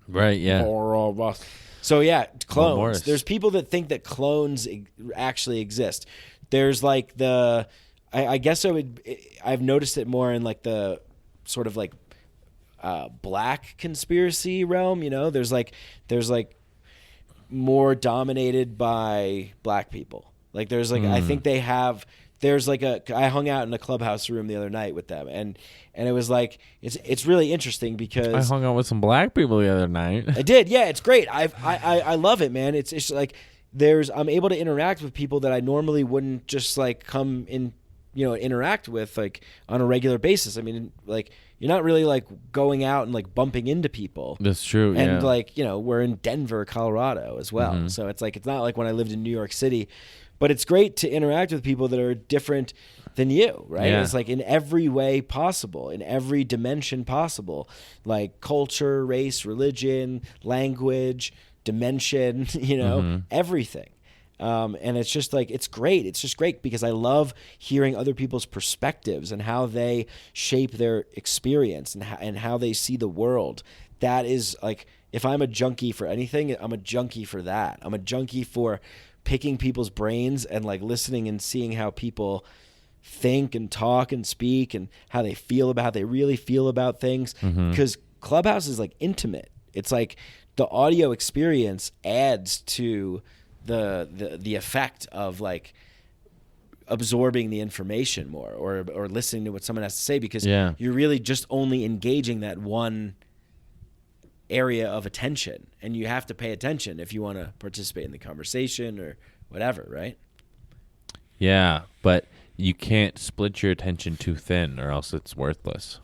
A: Right, yeah.
B: More of us. So yeah, clones. There's people that think that clones actually exist. There's like I guess I've noticed it more in like the sort of like black conspiracy realm. You know, there's like more dominated by black people. Like there's like I think they have. There's like I hung out in a Clubhouse room the other night with them, and it was like it's really interesting because
A: I hung out with some black people the other night.
B: I did, yeah, it's great. I love it, man. It's like I'm able to interact with people that I normally wouldn't just like come in, you know, interact with like on a regular basis. I mean, like you're not really like going out and like bumping into people.
A: That's true.
B: And like, you know, we're in Denver, Colorado as well, so it's like it's not like when I lived in New York City. But it's great to interact with people that are different than you, right? Yeah. It's like in every way possible, in every dimension possible, like culture, race, religion, language, dimension, you know, everything. And it's just like, it's great. It's just great because I love hearing other people's perspectives and how they shape their experience and how they see the world. That is like, if I'm a junkie for anything, I'm a junkie for that. I'm a junkie for picking people's brains and like listening and seeing how people think and talk and speak and how they really feel about things. Because Clubhouse is like intimate. It's like the audio experience adds to the effect of like absorbing the information more or listening to what someone has to say, because you're really just only engaging that one area of attention, and you have to pay attention if you want to participate in the conversation or whatever, right?
A: Yeah, but you can't split your attention too thin or else it's worthless.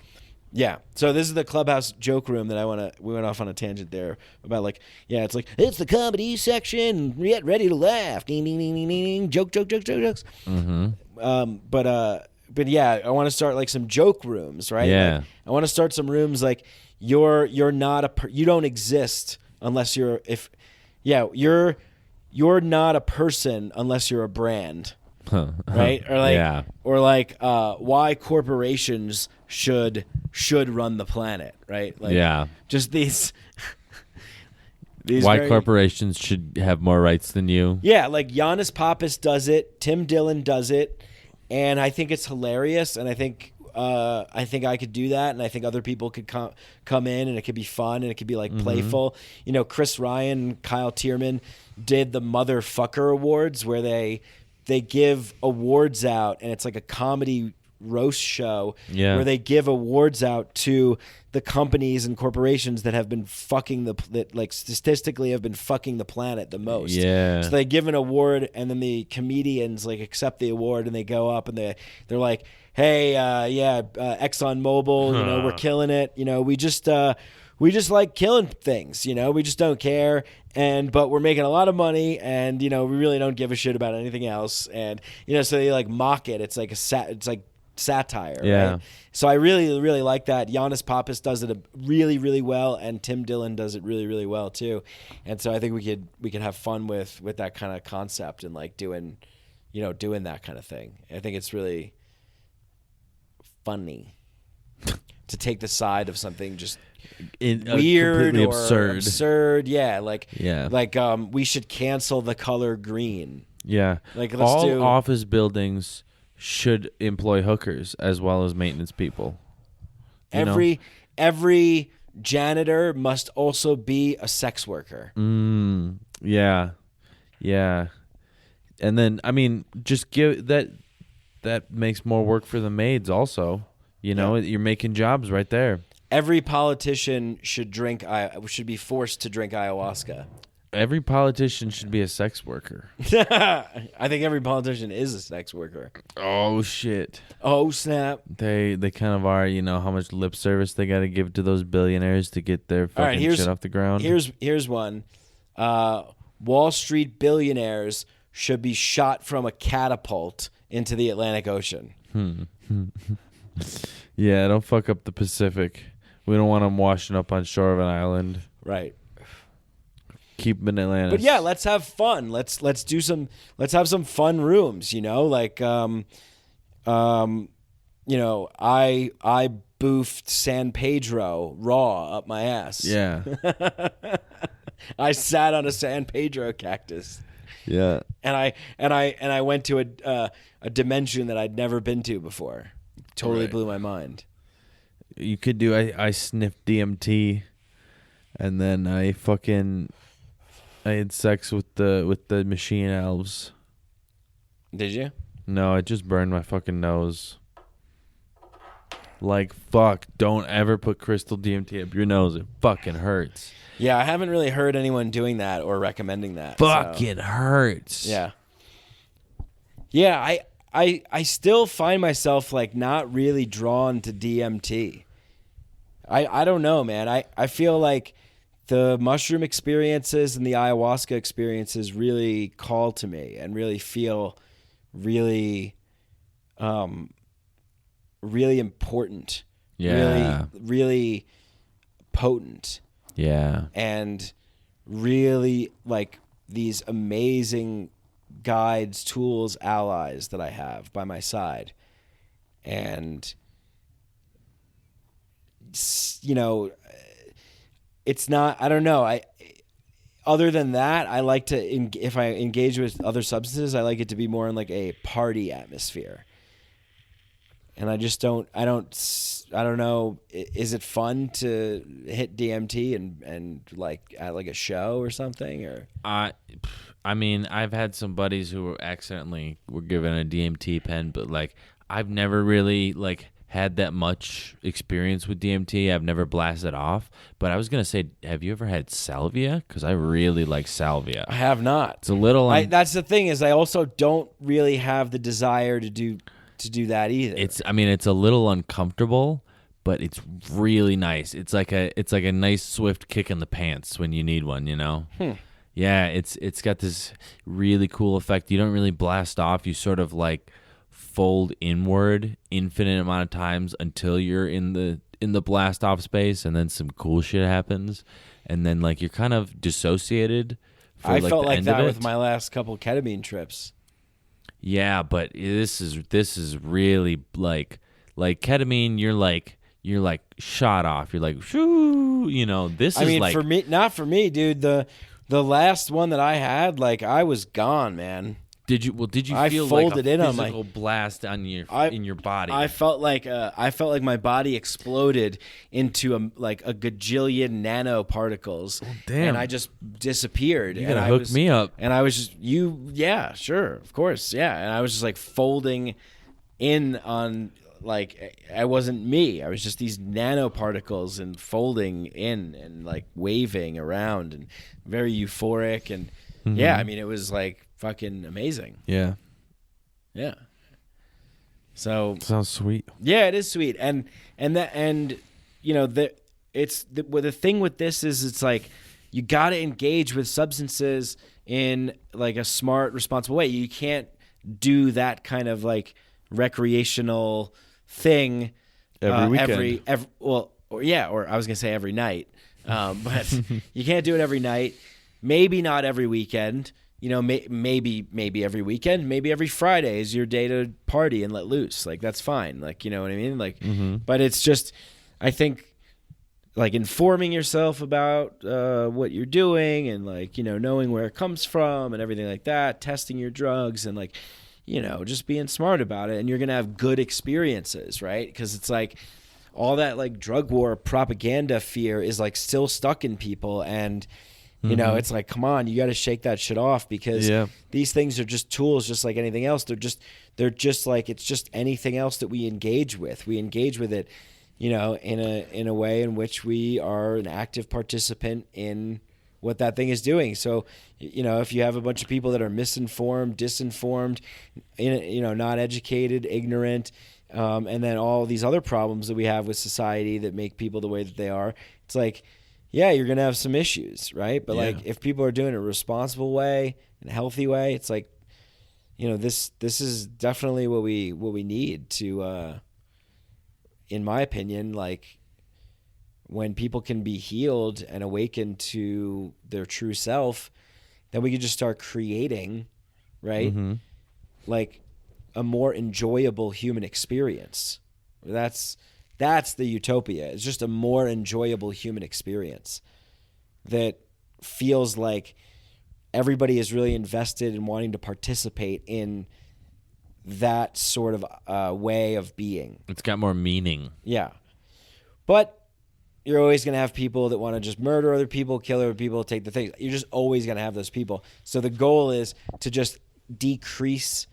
B: Yeah. So this is the Clubhouse joke room that we went off on a tangent there about like, it's like, it's the comedy section, get ready to laugh. Ding, ding, ding, ding, ding, jokes. But yeah, I want to start like some joke rooms, right?
A: Yeah.
B: Like, I want to start some rooms like you're not you don't exist unless you're not a person unless you're a brand. Right? Or like why corporations should run the planet, right? Like just these
A: why corporations should have more rights than you.
B: Yeah, like Giannis Pappas does it, Tim Dillon does it, and I think it's hilarious, and I think I think I could do that, and I think other people could come in, and it could be fun, and it could be like playful. You know, Chris Ryan and Kyle Tierman did the Motherfucker Awards, where they give awards out, and it's like a comedy roast show where they give awards out to the companies and corporations that have been that like statistically have been fucking the planet the most.
A: Yeah.
B: So they give an award, and then the comedians like accept the award, and they go up and they're like, hey, ExxonMobil, you know, we're killing it. You know, we just like killing things, you know, we just don't care. But we're making a lot of money, and, you know, we really don't give a shit about anything else. And, you know, so they like mock it. It's like it's like satire.
A: Yeah.
B: Right? So I really, really like that. Giannis Pappas does it really, really well, and Tim Dillon does it really, really well too. And so I think we could have fun with that kind of concept and like doing that kind of thing. I think it's really funny to take the side of something just weird or absurd. Yeah, like we should cancel the color green.
A: Yeah,
B: like
A: all office buildings should employ hookers as well as maintenance people.
B: Every janitor must also be a sex worker.
A: Yeah. And then I mean, just give that makes more work for the maids also. You know, you're making jobs right there.
B: Every politician should be forced to drink ayahuasca.
A: Every politician should be a sex worker.
B: I think every politician is a sex worker.
A: Oh shit.
B: Oh snap.
A: They kind of are, you know, how much lip service they got to give to those billionaires to get their fucking shit off the ground.
B: Here's one. Wall Street billionaires should be shot from a catapult into the Atlantic Ocean.
A: Yeah, don't fuck up the Pacific. We don't want them washing up on shore of an island.
B: Right.
A: Keep them in Atlantis.
B: But yeah, let's have fun. Let's have some fun rooms, you know, like you know, I boofed San Pedro raw up my ass.
A: Yeah.
B: I sat on a San Pedro cactus.
A: Yeah.
B: And I went to a dimension that I'd never been to before. Totally blew my mind.
A: You could do I sniffed DMT, and then I had sex with the machine elves.
B: Did you?
A: No, it just burned my fucking nose. Like, fuck, don't ever put crystal DMT up your nose. It fucking hurts.
B: Yeah, I haven't really heard anyone doing that or recommending that.
A: Fucking hurts.
B: Yeah. Yeah, I still find myself like not really drawn to DMT. I don't know, man. I feel like the mushroom experiences and the ayahuasca experiences really call to me and really feel really really important.
A: Yeah.
B: Really potent.
A: Yeah.
B: And really like these amazing guides, tools, allies that I have by my side. And, you know, it's not, I don't know. Other than that, I like to, if I engage with other substances, I like it to be more in like a party atmosphere. And I just don't know. Is it fun to hit DMT and like at like a show or something? Or
A: I mean, I've had some buddies who were given a DMT pen, but like I've never really like had that much experience with DMT. I've never blasted off. But I was gonna say, have you ever had salvia? Because I really like salvia.
B: I have not.
A: It's a little.
B: That's the thing is I also don't really have the desire to do that either.
A: It's a little uncomfortable, but it's really nice. It's like a nice swift kick in the pants when you need one, you know? Yeah, it's got this really cool effect. You don't really blast off. You sort of like fold inward infinite amount of times until you're in the blast off space, and then some cool shit happens, and then like you're kind of dissociated for
B: I
A: like
B: felt
A: the
B: like
A: end
B: that
A: of it.
B: with my last couple ketamine trips.
A: Yeah, but this is really like ketamine. You're like shot off. You're like, shoo, you know. This is like,
B: for me, not for me, dude. The last one that I had, like I was gone, man.
A: Did you feel like a physical blast on in your body?
B: I felt like my body exploded into a gajillion nanoparticles.
A: Oh, damn.
B: And I just disappeared.
A: You gotta hook me up.
B: And I was just yeah, sure, of course, yeah. And I was just like folding in on, like, I wasn't me. I was just these nanoparticles and folding in and like waving around and very euphoric. And yeah, I mean, it was like fucking amazing.
A: Yeah.
B: Yeah. So
A: sounds sweet.
B: Yeah, it is sweet. And you know, the thing with this is, it's like you got to engage with substances in like a smart, responsible way. You can't do that kind of like recreational thing
A: every weekend.
B: Or I was gonna say every night, but you can't do it every night. Maybe not every weekend. You know, maybe every weekend. Maybe every Friday is your day to party and let loose. Like, that's fine. Like, you know what I mean? Like, but it's just, I think, like, informing yourself about what you're doing and, like, you know, knowing where it comes from and everything like that. Testing your drugs and, like, you know, just being smart about it, and you're going to have good experiences, right? Because it's like all that like drug war propaganda fear is like still stuck in people. And, you know, it's like, come on, you got to shake that shit off, because these things are just tools, just like anything else. They're just like, it's just anything else that we engage with. We engage with it, you know, in a way in which we are an active participant in what that thing is doing. So, you know, if you have a bunch of people that are misinformed, disinformed, you know, not educated, ignorant, and then all these other problems that we have with society that make people the way that they are, it's like, yeah, you're going to have some issues, right? But like, if people are doing it a responsible way, in a healthy way, it's like, you know, this is definitely what we need to, in my opinion, like, when people can be healed and awakened to their true self, then we can just start creating, right? Like a more enjoyable human experience. That's the utopia. It's just a more enjoyable human experience that feels like everybody is really invested in wanting to participate in that sort of way of being.
A: It's got more meaning.
B: Yeah. But you're always going to have people that want to just murder other people, kill other people, take the things. You're just always going to have those people. So the goal is to just decrease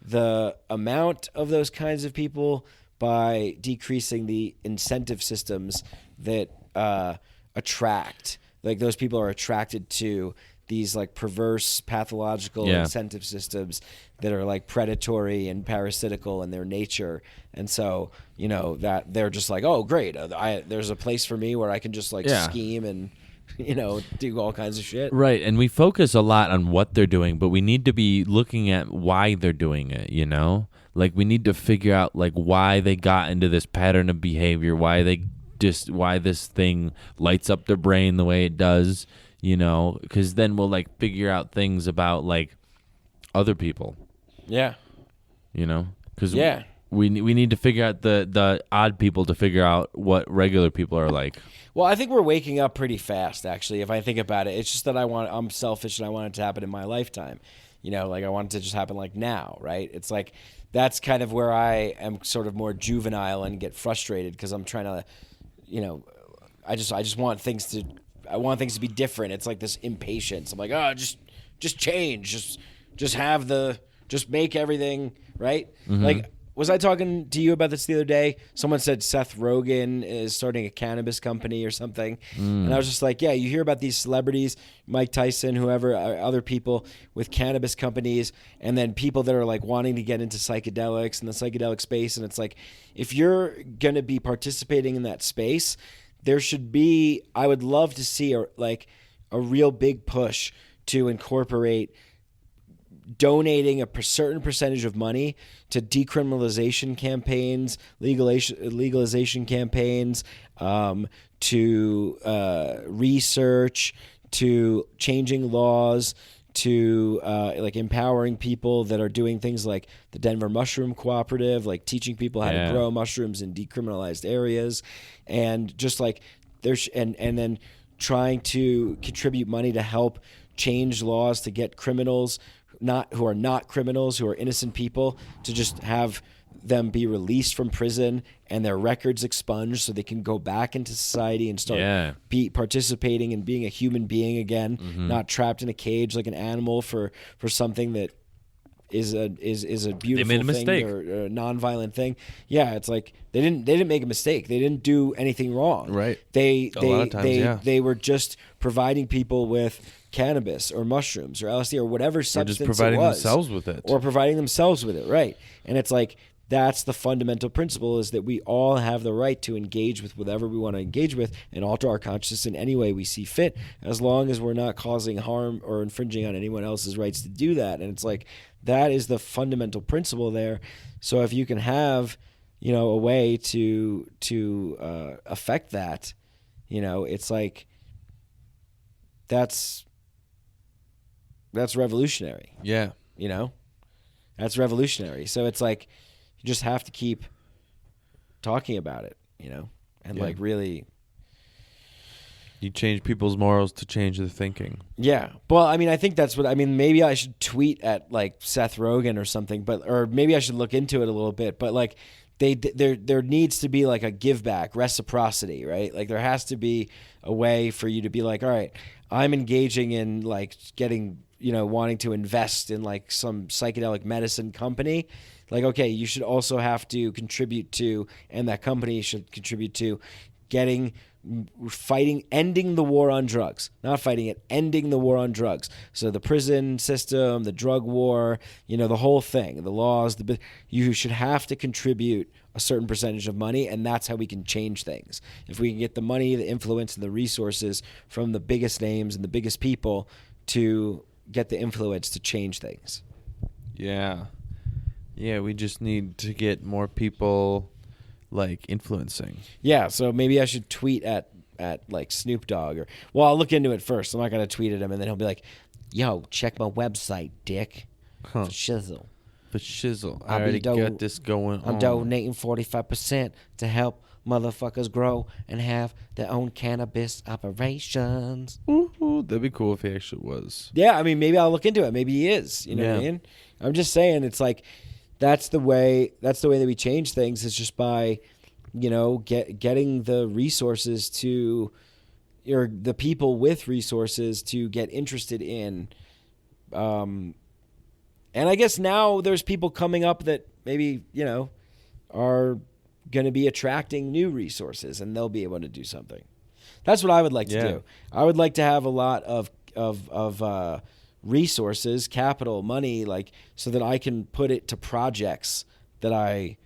B: the amount of those kinds of people by decreasing the incentive systems that attract. Like, those people are attracted to these like perverse pathological incentive systems that are like predatory and parasitical in their nature. And so, you know, that they're just like, oh, great, there's a place for me where I can just like scheme and, you know, do all kinds of shit.
A: Right. And we focus a lot on what they're doing, but we need to be looking at why they're doing it, you know? Like, we need to figure out like why they got into this pattern of behavior, why this thing lights up their brain the way it does, you know, because then we'll like figure out things about like other people.
B: Yeah.
A: You know, because we need to figure out the odd people to figure out what regular people are like.
B: Well, I think we're waking up pretty fast, actually, if I think about it. It's just that I'm selfish and I want it to happen in my lifetime. You know, like, I want it to just happen like now, right? It's like, that's kind of where I am sort of more juvenile and get frustrated, because I'm trying to, you know, I just want things to be different. It's like this impatience. I'm like, oh, just change, just make everything right. Like, was I talking to you about this the other day? Someone said Seth Rogen is starting a cannabis company or something. And I was just like, yeah, you hear about these celebrities, Mike Tyson, whoever, other people with cannabis companies, and then people that are like wanting to get into psychedelics and the psychedelic space. And it's like, if you're going to be participating in that space, there should be, I would love to see a real big push to incorporate donating a certain percentage of money to decriminalization campaigns, legalization campaigns, to research, to changing laws, to like empowering people that are doing things like the Denver Mushroom Cooperative, like teaching people how to grow mushrooms in decriminalized areas, and just like and then trying to contribute money to help change laws to get criminals who are not criminals, who are innocent people, to just have them be released from prison and their records expunged so they can go back into society and start participating and being a human being again, not trapped in a cage like an animal for something that is a beautiful thing or a non-violent thing. Yeah, it's like they didn't make a mistake. They didn't do anything wrong.
C: Right.
B: They were just providing people with cannabis or mushrooms or LSD or whatever substance it was.
C: Or just providing themselves with it.
B: Or providing themselves with it, right. And it's like, that's the fundamental principle, is that we all have the right to engage with whatever we want to engage with and alter our consciousness in any way we see fit, as long as we're not causing harm or infringing on anyone else's rights to do that. And it's like, that is the fundamental principle there. So if you can have, a way to affect that, it's like, that's revolutionary.
C: Yeah.
B: That's revolutionary. So it's like, you just have to keep talking about it, and like really.
C: You change people's morals to change their thinking.
B: Yeah. Well, I think that's maybe I should tweet at like Seth Rogen or something, or maybe I should look into it a little bit, but like there needs to be like a give back, reciprocity, right? Like there has to be a way for you to be like, all right, I'm engaging in like getting, wanting to invest in like some psychedelic medicine company. Like, okay, you should also have to contribute to, and that company should contribute to ending the war on drugs. Not fighting it, ending the war on drugs. So the prison system, the drug war, the whole thing, the laws, you should have to contribute a certain percentage of money, and that's how we can change things. If we can get the money, the influence, and the resources from the biggest names and the biggest people to get the influence to change things.
C: Yeah. Yeah, we just need to get more people like influencing.
B: Yeah, so maybe I should tweet at like Snoop Dogg I'll look into it first. I'm not going to tweet at him and then he'll be like, yo, check my website, dick. For shizzle.
C: I already got this going on.
B: I'm donating 45% to help motherfuckers grow and have their own cannabis operations.
C: Ooh, that'd be cool if he actually was.
B: Yeah, maybe I'll look into it. Maybe he is. You know what I mean? I'm just saying, it's like, that's the way that we change things, is just by, getting the resources to, or the people with resources to get interested in. And I guess now there's people coming up that maybe, are going to be attracting new resources, and they'll be able to do something. That's what I would like to do. I would like to have a lot of resources, capital, money, like, so that I can put it to projects that I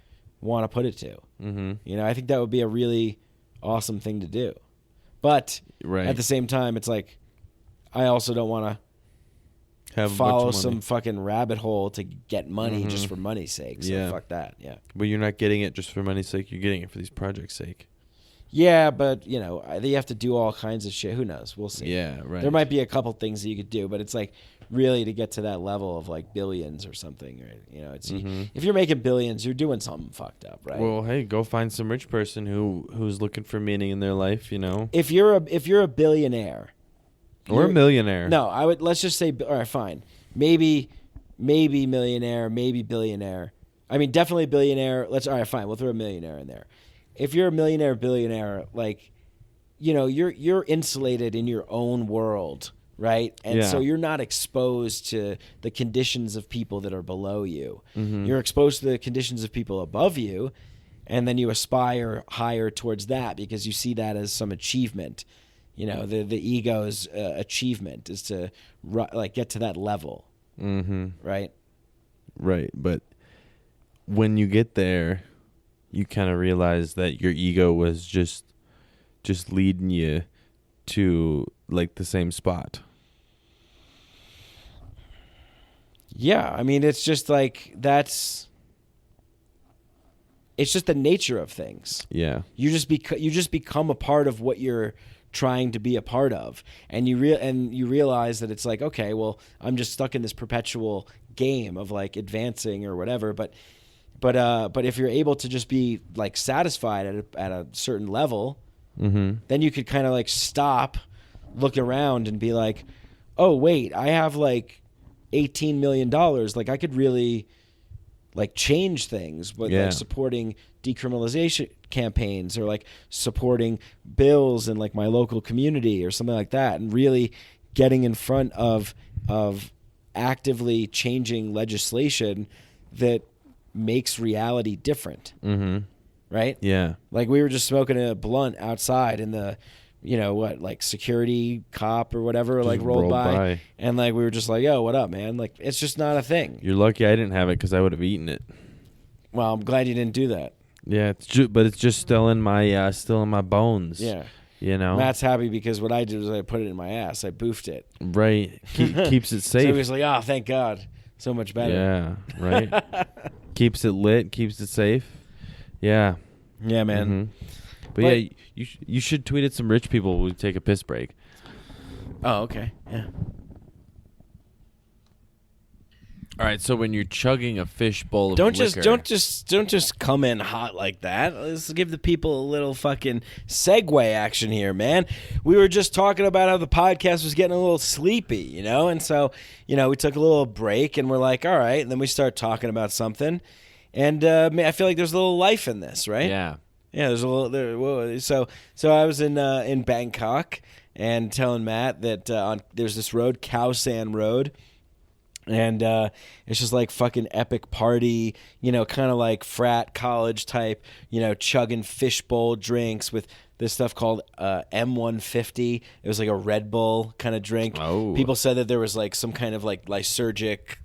B: want to put it to. Mm-hmm. I think that would be a really awesome thing to do. But at the same time, it's like, I also don't want to follow some fucking rabbit hole to get money just for money's sake. So fuck that. Yeah.
C: But you're not getting it just for money's sake. You're getting it for these projects' sake.
B: Yeah, but, they have to do all kinds of shit. Who knows? We'll see.
C: Yeah, right.
B: There might be a couple things that you could do, but it's like, really, to get to that level of like billions or something, right? It's if you're making billions, you're doing something fucked up, right?
C: Well, hey, go find some rich person who's looking for meaning in their life,
B: If you're a billionaire
C: or a millionaire.
B: No, let's just say, all right, fine. Maybe millionaire, maybe billionaire. Definitely billionaire. All right, fine. We'll throw a millionaire in there. If you're a millionaire, billionaire, like, you're insulated in your own world, right? And so you're not exposed to the conditions of people that are below you. Mm-hmm. You're exposed to the conditions of people above you, and then you aspire higher towards that because you see that as some achievement. The ego's achievement is to like get to that level, right?
C: Right, but when you get there, you kind of realize that your ego was just leading you to like the same spot.
B: Yeah, it's just like it's just the nature of things.
C: Yeah,
B: you just become a part of what you're trying to be a part of, and you realize that it's like, okay, well, I'm just stuck in this perpetual game of like advancing or whatever, but if you're able to just be like satisfied at a certain level, then you could kind of like stop, look around, and be like, oh wait, I have like $18 million. Like I could really like change things, but like supporting decriminalization campaigns or like supporting bills in like my local community or something like that, and really getting in front of actively changing legislation that makes reality different.
C: Mm-hmm.
B: Right?
C: Yeah.
B: Like we were just smoking a blunt outside and the, you know what, like security cop or whatever, just like rolled by. And like we were just like, yo, what up, man? Like it's just not a thing.
C: You're lucky I didn't have it because I would have eaten it.
B: Well, I'm glad you didn't do that.
C: Yeah, but it's just still in my bones.
B: Yeah.
C: You know?
B: Matt's happy because what I did was I put it in my ass. I boofed it.
C: Right. Keeps it safe.
B: So he was like, oh, thank God. So much better.
C: Yeah, right? Keeps it lit, keeps it safe. Yeah.
B: Yeah, man.
C: Mm-hmm. But yeah, you should tweet at some rich people who take a piss break.
B: Oh, okay. Yeah.
A: All right, so when you're chugging a fish bowl of liquor,
B: don't just come in hot like that. Let's give the people a little fucking segue action here, man. We were just talking about how the podcast was getting a little sleepy, you know, and so we took a little break and we're like, all right, and then we start talking about something, and I feel like there's a little life in this, right?
A: Yeah.
B: Yeah, there's a little there. So I was in Bangkok and telling Matt that there's this road, Khao San Road. And it's just like fucking epic party, kind of like frat college type, chugging fishbowl drinks with this stuff called M150. It was like a Red Bull kind of drink.
A: Oh.
B: People said that there was like some kind of like lysergic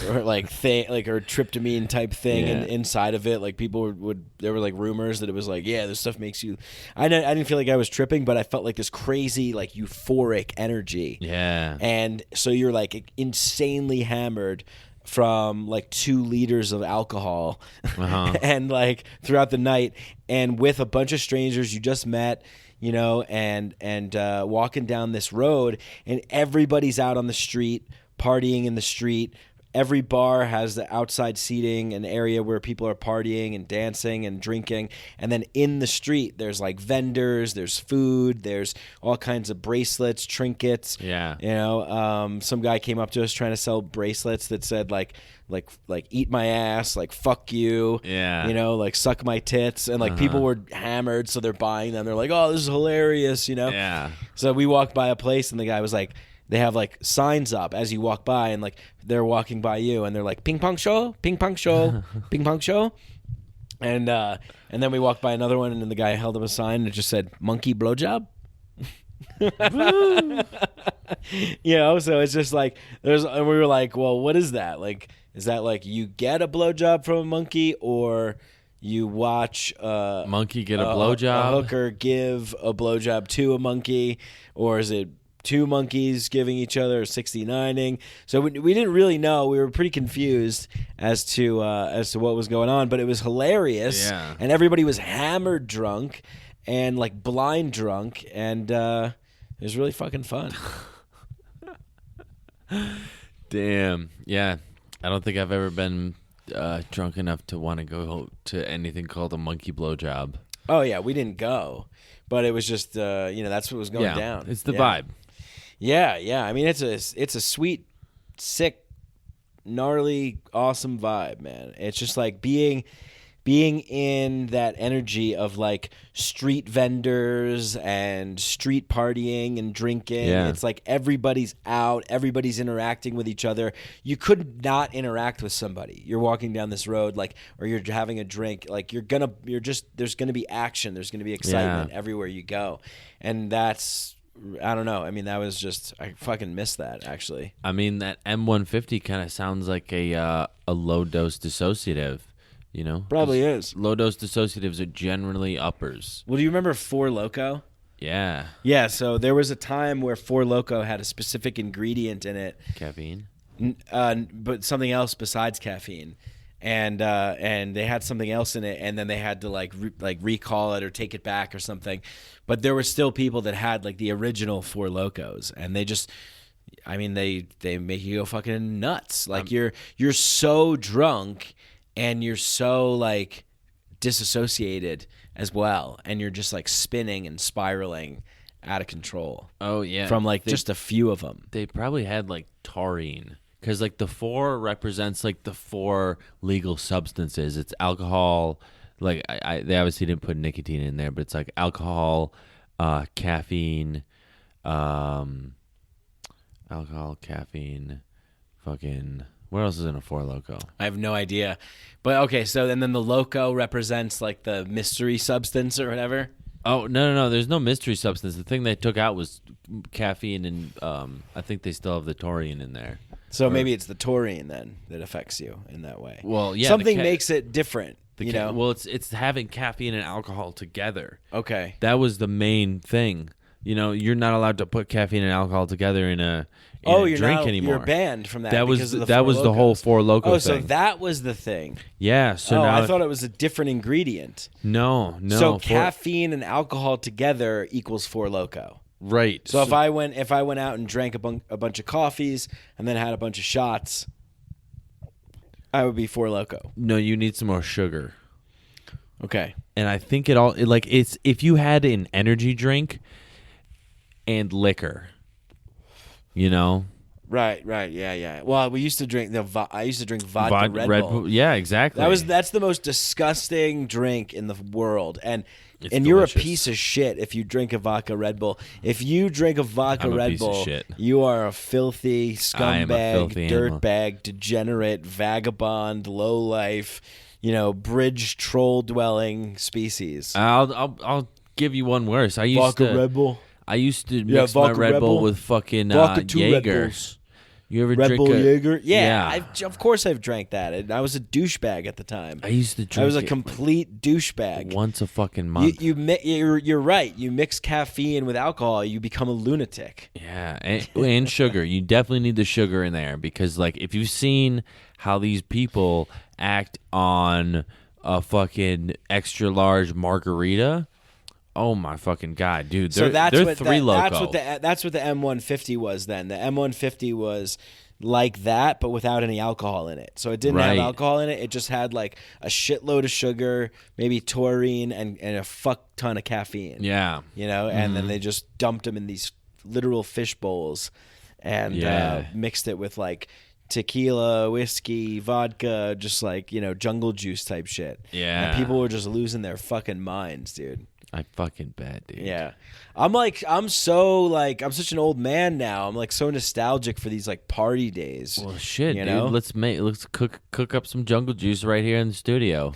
B: or like thing, like or tryptamine type thing inside of it. Like people would there were like rumors that it was like, yeah, this stuff makes you. I didn't feel like I was tripping, but I felt like this crazy, like euphoric energy.
A: Yeah.
B: And so you're like insanely hammered from like 2 liters of alcohol and like throughout the night, and with a bunch of strangers you just met, and walking down this road, and everybody's out on the street partying in the street. Every bar has the outside seating, an area where people are partying and dancing and drinking. And then in the street, there's like vendors, there's food, there's all kinds of bracelets, trinkets.
A: Yeah.
B: Some guy came up to us trying to sell bracelets that said like eat my ass, like fuck you.
A: Yeah.
B: Like suck my tits. And like people were hammered, so they're buying them. They're like, oh, this is hilarious,
A: Yeah.
B: So we walked by a place and the guy was like, they have like signs up as you walk by, and like they're walking by you, and they're like ping pong show, ping pong show, ping pong show, and then we walked by another one, and then the guy held up a sign and it just said monkey blowjob. So it's just like and we were like, well, what is that? Like, is that like you get a blowjob from a monkey, or you watch a
A: monkey get a blowjob,
B: a hooker give a blowjob to a monkey, or is it 2 monkeys giving each other 69ing? So we didn't really know. We were pretty confused as to what was going on, but it was hilarious.
A: Yeah.
B: And everybody was hammered drunk and like blind drunk, and it was really fucking fun.
A: Damn. Yeah. I don't think I've ever been drunk enough to want to go to anything called a monkey blowjob.
B: Oh yeah, we didn't go, but it was just that's what was going down.
A: It's the vibe.
B: Yeah. I mean, it's a sweet, sick, gnarly, awesome vibe, man. It's just like being in that energy of like street vendors and street partying and drinking.
A: Yeah.
B: It's like everybody's out, everybody's interacting with each other. You could not interact with somebody. You're walking down this road, like, or you're having a drink, like there's gonna be action, there's gonna be excitement everywhere you go, and that's. I don't know. I mean, that was just, I fucking missed that, actually.
A: I mean, that M150 kind of sounds like a low dose dissociative,
B: Probably is.
A: Low dose dissociatives are generally uppers.
B: Well, do you remember Four Loko?
A: Yeah.
B: Yeah, so there was a time where Four Loko had a specific ingredient in it.
A: Caffeine?
B: But something else besides caffeine. And they had something else in it, and then they had to recall it or take it back or something. But there were still people that had like the original Four Lokos, and they just, I mean, they make you go fucking nuts. Like you're so drunk, and you're so like disassociated as well, and you're just like spinning and spiraling out of control.
A: Oh yeah,
B: from like just a few of them.
A: They probably had like taurine, because like the 4 represents like the 4 legal substances. It's alcohol. Like they obviously didn't put nicotine in there, but it's like alcohol, caffeine, fucking. What else is in a 4 Loko?
B: I have no idea, but okay. So and then the Loco represents like the mystery substance or whatever.
A: Oh no! There's no mystery substance. The thing they took out was caffeine, and I think they still have the taurine in there.
B: So maybe it's the taurine then that affects you in that way.
A: Well, yeah,
B: something makes it different.
A: Well, it's having caffeine and alcohol together.
B: Okay,
A: that was the main thing. You're not allowed to put caffeine and alcohol together in a drink anymore.
B: You're banned from that.
A: That was the whole 4 Loko thing.
B: Oh, so that was the thing.
A: Yeah. So now
B: I thought it was a different ingredient.
A: No.
B: So caffeine and alcohol together equals 4 Loko.
A: Right.
B: So if I went out and drank a bunch of coffees and then had a bunch of shots, I would be 4 Loko.
A: No, you need some more sugar.
B: Okay.
A: And I think it's if you had an energy drink and liquor,
B: Right, yeah. Well, we used to drink I used to drink vodka Red Bull.
A: Yeah, exactly.
B: That's the most disgusting drink in the world, and
A: delicious.
B: You're a piece of shit if you drink a vodka Red Bull. If you drink a vodka Red Bull, you are a filthy scumbag, dirtbag, degenerate, vagabond, lowlife, bridge troll dwelling species.
A: I'll give you one worse.
B: Red Bull.
A: I used to mix my Red Bull with fucking Jaeger. You ever
B: Red
A: drink
B: Bull Jaeger? Yeah. Of course I've drank that. And I was a douchebag at the time.
A: I used to drink.
B: I was a complete douchebag.
A: Once a fucking month.
B: You're right. You mix caffeine with alcohol, you become a lunatic.
A: Yeah, and sugar. You definitely need the sugar in there, because like if you've seen how these people act on a fucking extra large margarita. Oh my fucking god, dude! They're 3 Loko.
B: That's what the M150 was then. The M150 was like that, but without any alcohol in it. So it didn't have alcohol in it. It just had like a shitload of sugar, maybe taurine, and a fuck ton of caffeine.
A: Yeah,
B: and then they just dumped them in these literal fish bowls, and mixed it with like tequila, whiskey, vodka, just like jungle juice type shit.
A: Yeah,
B: and people were just losing their fucking minds, dude.
A: I fucking bet, dude.
B: Yeah. I'm such an old man now. I'm like so nostalgic for these like party days.
A: Well, shit, dude. Let's cook up some jungle juice right here in the studio.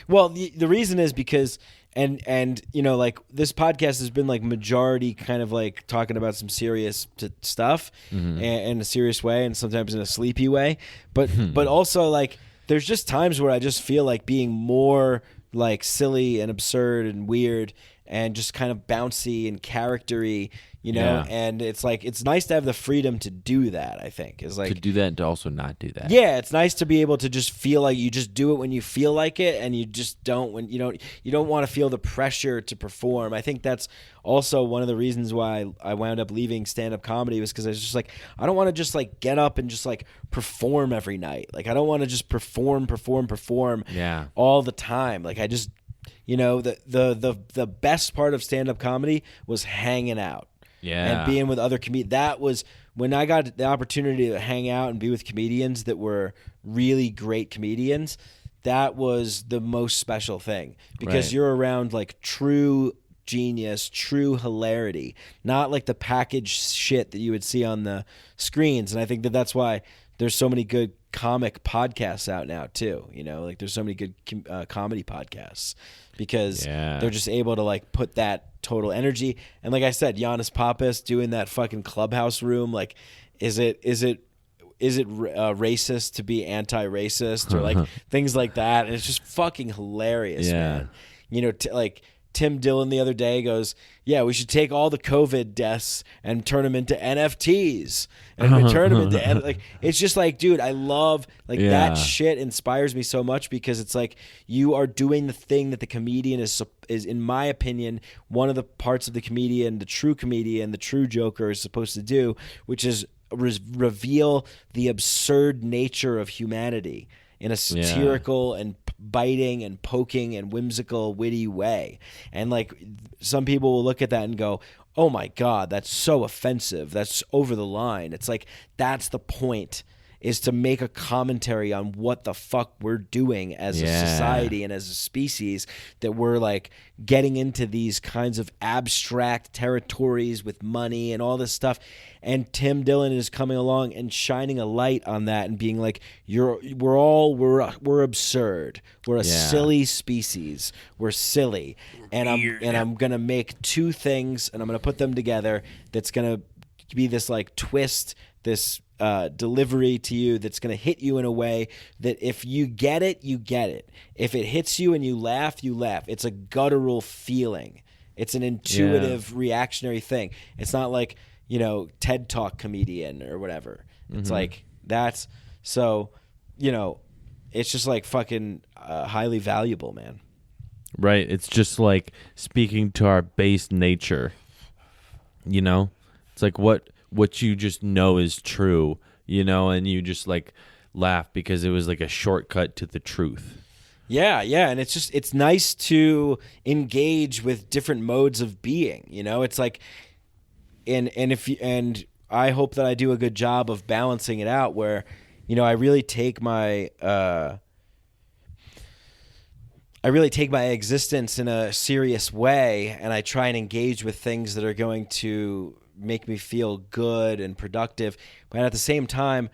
B: Well, the reason is because and like this podcast has been like majority kind of like talking about some serious stuff in a serious way and sometimes in a sleepy way, but also like there's just times where I just feel like being more like silly and absurd and weird and just kind of bouncy and charactery, and it's like it's nice to have the freedom to do that. I think is like
A: to do that and to also not do that.
B: Yeah, it's nice to be able to just feel like you just do it when you feel like it, and you just don't when you don't want to feel the pressure to perform. I think that's also one of the reasons why I wound up leaving stand-up comedy, was because I was just like, I don't want to just like get up and just like perform every night. Like I don't want to just perform all the time. Like I just the best part of stand-up comedy was hanging out.
A: Yeah.
B: And being with other comedians. That was when I got the opportunity to hang out and be with comedians that were really great comedians. That was the most special thing, because you're around like true genius, true hilarity, not like the packaged shit that you would see on the screens. And I think that's why there's so many good comic podcasts out now too. Like there's so many good comedy podcasts, because they're just able to like put that total energy. And like I said, Giannis Pappas doing that fucking Clubhouse room, like is it racist to be anti-racist, or like things like that? And it's just fucking hilarious, man. Like Tim Dillon the other day goes, yeah, we should take all the COVID deaths and turn them into NFTs and turn them into like, it's just like, dude, I love like that shit inspires me so much, because it's like you are doing the thing that the comedian is in my opinion one of the parts of the comedian, the true joker is supposed to do, which is reveal the absurd nature of humanity in a satirical and biting and poking and whimsical, witty way. And like some people will look at that and go, oh my God, that's so offensive. That's over the line. It's like, that's the point, is to make a commentary on what the fuck we're doing as a society and as a species, that we're like getting into these kinds of abstract territories with money and all this stuff. And Tim Dillon is coming along and shining a light on that and being like, we're absurd. We're a silly species. We're silly. And I'm going to make two things, and I'm going to put them together, that's going to be this like twist, this delivery to you that's going to hit you in a way that if you get it, you get it. If it hits you and you laugh, you laugh. It's a guttural feeling. It's an intuitive, reactionary thing. It's not like, you know, TED Talk comedian or whatever. It's like, that's so, you know, it's just like fucking highly valuable, man.
A: Right. It's just like speaking to our base nature, you know? It's like what you just know is true, you know, and you just like laugh because it was like a shortcut to the truth.
B: Yeah, and it's nice to engage with different modes of being, you know. It's like, and I hope that I do a good job of balancing it out, where, you know, I really take my existence in a serious way, and I try and engage with things that are going to make me feel good and productive, but at the same time,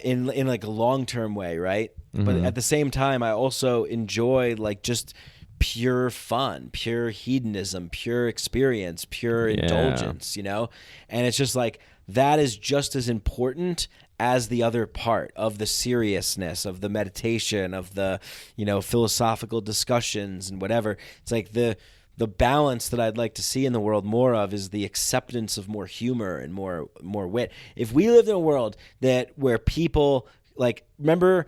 B: in like a long-term way, right? But at the same time, I also enjoy like just pure fun, pure hedonism, pure experience, pure indulgence, you know? And it's just like, that is just as important as the other part of the seriousness, of the meditation, of the, you know, philosophical discussions and whatever. It's like the balance that I'd like to see in the world more of is the acceptance of more humor and more wit. If we lived in a world where people, like, remember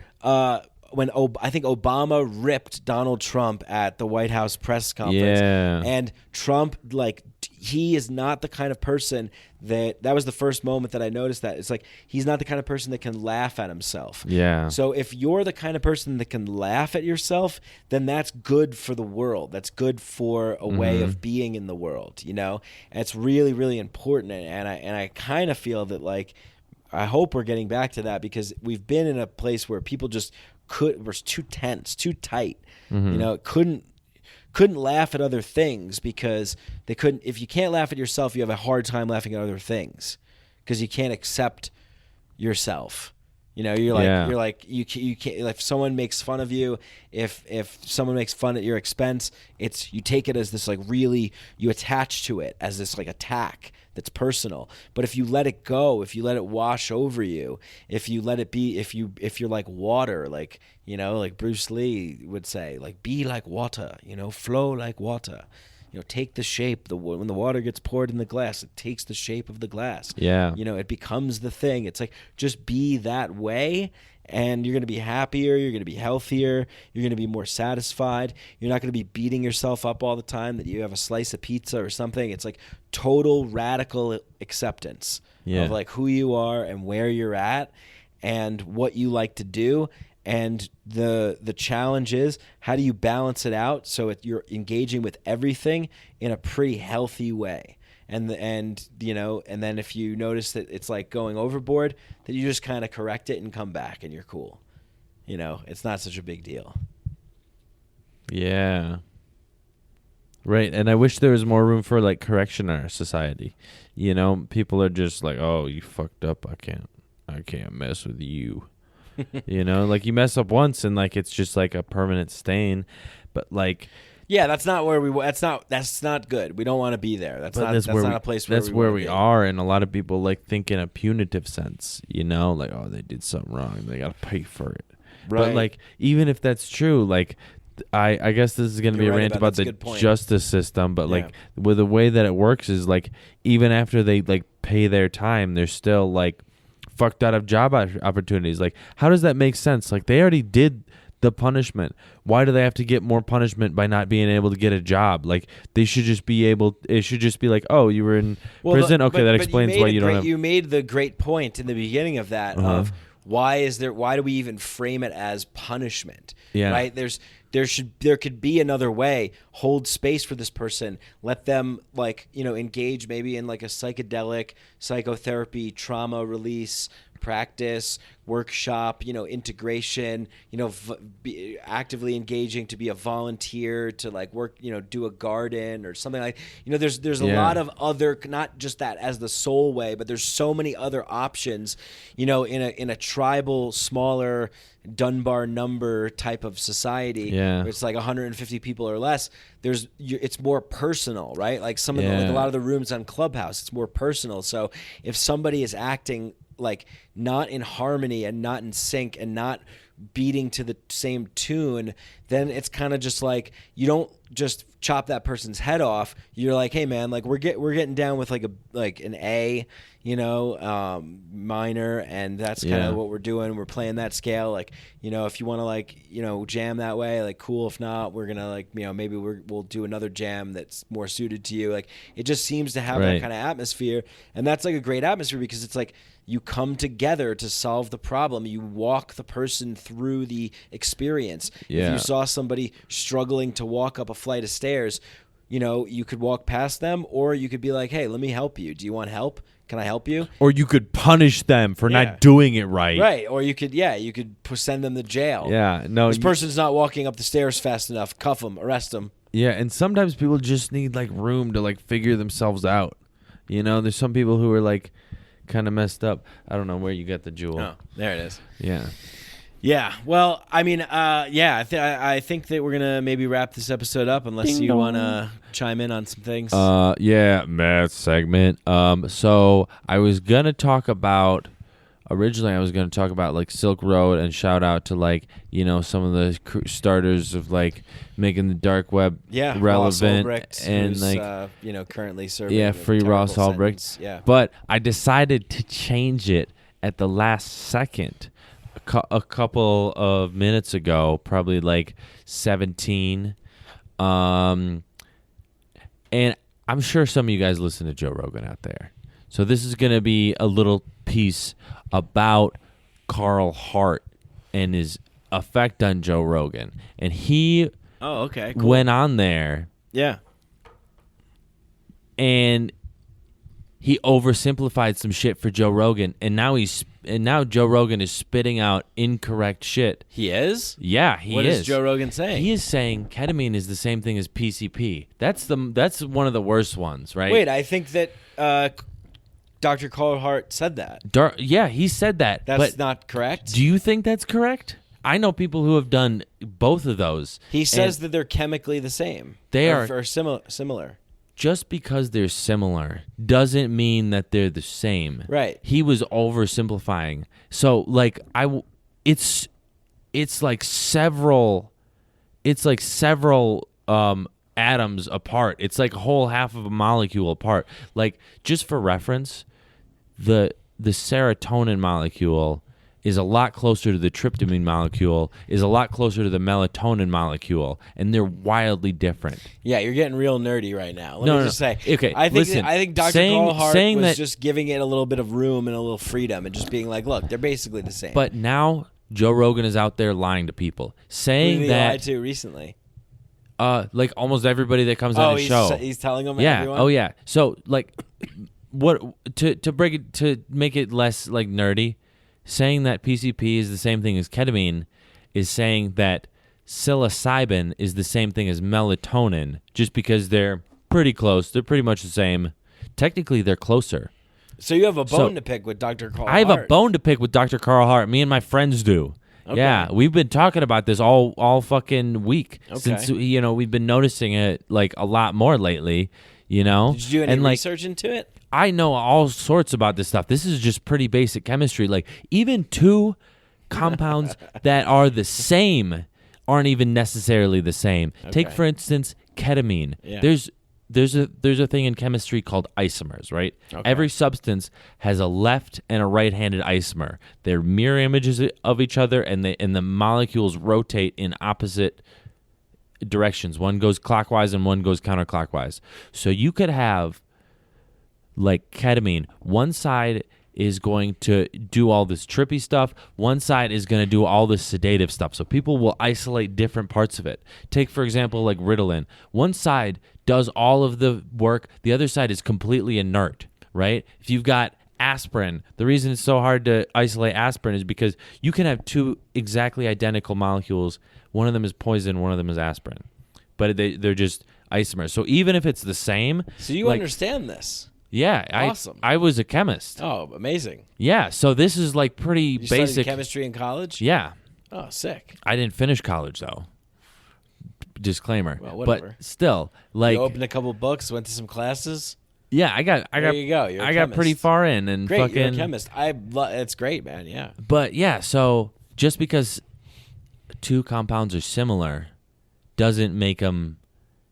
B: when I think Obama ripped Donald Trump at the White House press conference, and Trump, like, he is not the kind of person that was the first moment that I noticed that. It's like, he's not the kind of person that can laugh at himself. Yeah. So if you're the kind of person that can laugh at yourself, then that's good for the world. That's good for a way of being in the world, you know? And it's really, really important. And I kind of feel that, like, I hope we're getting back to that, because we've been in a place where people just were too tense, too tight, you know, couldn't laugh at other things, because they couldn't. If you can't laugh at yourself, you have a hard time laughing at other things, because you can't accept yourself. You know, you can't, like, if someone makes fun of you, if someone makes fun at your expense, you take it as this, like, really, you attach to it as this, like, attack that's personal. But if you let it go, if you let it wash over you, if you let it be, if you're like water, like, you know, like Bruce Lee would say, like, be like water, you know, flow like water. You know, take the shape. When the water gets poured in the glass, it takes the shape of the glass. Yeah. You know, it becomes the thing. It's like, just be that way, and you're going to be happier. You're going to be healthier. You're going to be more satisfied. You're not going to be beating yourself up all the time that you have a slice of pizza or something. It's like total radical acceptance of, like, who you are and where you're at and what you like to do. And the challenge is, how do you balance it out so you're engaging with everything in a pretty healthy way? And you know, and then if you notice that it's like going overboard, then you just kind of correct it and come back, and you're cool. You know, it's not such a big deal.
A: Yeah. Right, and I wish there was more room for, like, correction in our society. You know, people are just like, "Oh, you fucked up. I can't mess with you." You know, like, you mess up once and, like, it's just like a permanent stain. But, like,
B: yeah, that's not where that's not good. We don't want to be there. That's not a place where
A: that's where we are. And a lot of people, like, think in a punitive sense, you know, like, oh, they did something wrong, they got to pay for it. Right. But, like, even if that's true, like, I guess this is going to be a rant about the justice system, but like, with the way that it works is, like, even after they, like, pay their time, they're still, like, fucked out of job opportunities. Like, how does that make sense? Like, they already did the punishment. Why do they have to get more punishment by not being able to get a job? Like, they should just be able. It should just be like, oh, you were in prison. Okay, that explains why you don't have.
B: You made the great point in the beginning of that of Why do we even frame it as punishment?
A: Yeah.
B: Right? There could be another way. Hold space for this person. Let them engage maybe in like a psychedelic, psychotherapy, trauma release practice, workshop, integration, actively engaging to be a volunteer, to like work, do a garden or something like, there's a lot of other, not just that as the sole way, but there's so many other options, in a tribal, smaller Dunbar number type of society where it's like 150 people or less. It's more personal, right? Like like a lot of the rooms on Clubhouse, it's more personal. So if somebody is acting like not in harmony and not in sync and not beating to the same tune, then it's kind of just like, you don't just chop that person's head off. You're like, hey man, like we're getting down with an A, minor, and that's kind of what we're doing. We're playing that scale. Like, if you want to jam that way, like cool. If not, we're gonna maybe we'll do another jam that's more suited to you. Like, it just seems to have that kind of atmosphere, and that's like a great atmosphere because it's like you come together to solve the problem. You walk the person through the experience. If you saw somebody struggling to walk up a flight of stairs, you could walk past them, or you could be like, hey, let me help you. Do you want help? Can I help you?
A: Or you could punish them for not doing it right.
B: Right. Or you could send them to jail.
A: Yeah. No.
B: This person's not walking up the stairs fast enough. Cuff them. Arrest them.
A: Yeah. And sometimes people just need like room to like figure themselves out. There's some people who are like kind of messed up. I don't know where you got the jewel.
B: Oh, there it is.
A: Yeah.
B: Yeah. Well, I mean, I think that we're gonna maybe wrap this episode up, unless you want to chime in on some things.
A: Matt segment. So I was gonna talk about. Originally, I was going to talk about like Silk Road and shout out to like some of the starters of like making the dark web relevant, and
B: who's,
A: like
B: currently serving
A: free Ross Ulbricht.
B: Yeah,
A: but I decided to change it at the last second, a couple of minutes ago, probably like 17. And I'm sure some of you guys listen to Joe Rogan out there, so this is going to be a little piece about Carl Hart and his effect on Joe Rogan. And he went on there.
B: Yeah.
A: And he oversimplified some shit for Joe Rogan, and now Joe Rogan is spitting out incorrect shit.
B: He is?
A: Yeah, he is.
B: What is Joe Rogan saying?
A: He is saying ketamine is the same thing as PCP. That's one of the worst ones, right?
B: Wait, I think that Dr. Carl Hart said that.
A: Yeah, he said that.
B: That's not correct.
A: Do you think that's correct? I know people who have done both of those.
B: He says that they're chemically the same.
A: They
B: are similar.
A: Just because they're similar doesn't mean that they're the same.
B: Right.
A: He was oversimplifying. So like it's like several atoms apart. It's like a whole half of a molecule apart. Like, just for reference, the serotonin molecule is a lot closer to the tryptamine molecule, is a lot closer to the melatonin molecule, and they're wildly different.
B: Yeah, you're getting real nerdy right now. Let me just say.
A: Okay,
B: I think Dr. Carl Hart was just giving it a little bit of room and a little freedom and just being like, look, they're basically the same.
A: But now Joe Rogan is out there lying to people, saying
B: Who did he
A: that
B: lie to recently?
A: Like almost everybody that comes on his show.
B: He's telling them
A: yeah.
B: everyone?
A: Oh yeah. So like what to break it, to make it less like nerdy, saying that PCP is the same thing as ketamine is saying that psilocybin is the same thing as melatonin, just because they're pretty close. They're pretty much the same. Technically they're closer.
B: So you have a bone to pick with Dr. Carl Hart.
A: I have a bone to pick with Dr. Carl Hart. Me and my friends do. Okay. Yeah, we've been talking about this all fucking week since we've been noticing it like a lot more lately. Did
B: you do any research into it?
A: I know all sorts about this stuff. This is just pretty basic chemistry. Like, even two compounds that are the same aren't even necessarily the same. Okay. Take for instance ketamine. Yeah. There's a thing in chemistry called isomers, right? Okay. Every substance has a left and a right-handed isomer. They're mirror images of each other, and the molecules rotate in opposite directions. One goes clockwise and one goes counterclockwise. So you could have like ketamine. One side is going to do all this trippy stuff. One side is going to do all this sedative stuff. So people will isolate different parts of it. Take, for example, like Ritalin. One side does all of the work. The other side is completely inert, right? If you've got aspirin, the reason it's so hard to isolate aspirin is because you can have two exactly identical molecules. One of them is poison, one of them is aspirin. But they're just isomers. So even if it's the same...
B: So you understand this.
A: Yeah.
B: Awesome.
A: I was a chemist.
B: Oh, amazing.
A: Yeah, so this is like pretty
B: you
A: basic.
B: Studied chemistry in college?
A: Yeah.
B: Oh, sick.
A: I didn't finish college, though. Disclaimer.
B: Well, whatever.
A: But still, like...
B: You opened a couple books, went to some classes?
A: Yeah, I got.
B: There you go. You're a
A: I got pretty far in, and
B: great,
A: fucking.
B: You're a chemist. It's great, man. Yeah.
A: But yeah, so just because two compounds are similar doesn't make them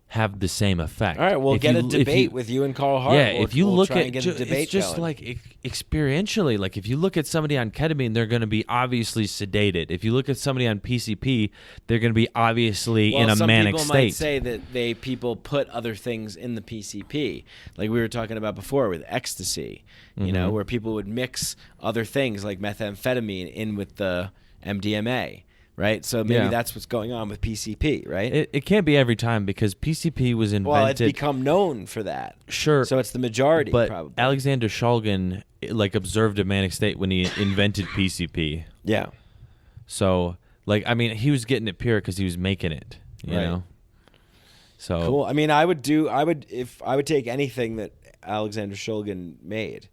A: have the same effect.
B: All right, we'll get a debate with you and Carl Hart.
A: Yeah, if you look at
B: it's
A: just like experientially, like if you look at somebody on ketamine, they're going to be obviously sedated. If you look at somebody on PCP, they're going to be obviously in a manic state.
B: Some people might say that people put other things in the PCP, like we were talking about before with ecstasy, you know, where people would mix other things like methamphetamine in with the MDMA. Right, so maybe that's what's going on with PCP, right?
A: It can't be every time because PCP was invented.
B: Well, it's become known for that.
A: Sure,
B: so it's the majority.
A: But
B: probably.
A: Alexander Shulgin observed a manic state when he invented PCP.
B: Yeah.
A: So I mean, he was getting it pure because he was making it. You know. So
B: cool. I mean, I would take anything that Alexander Shulgin made.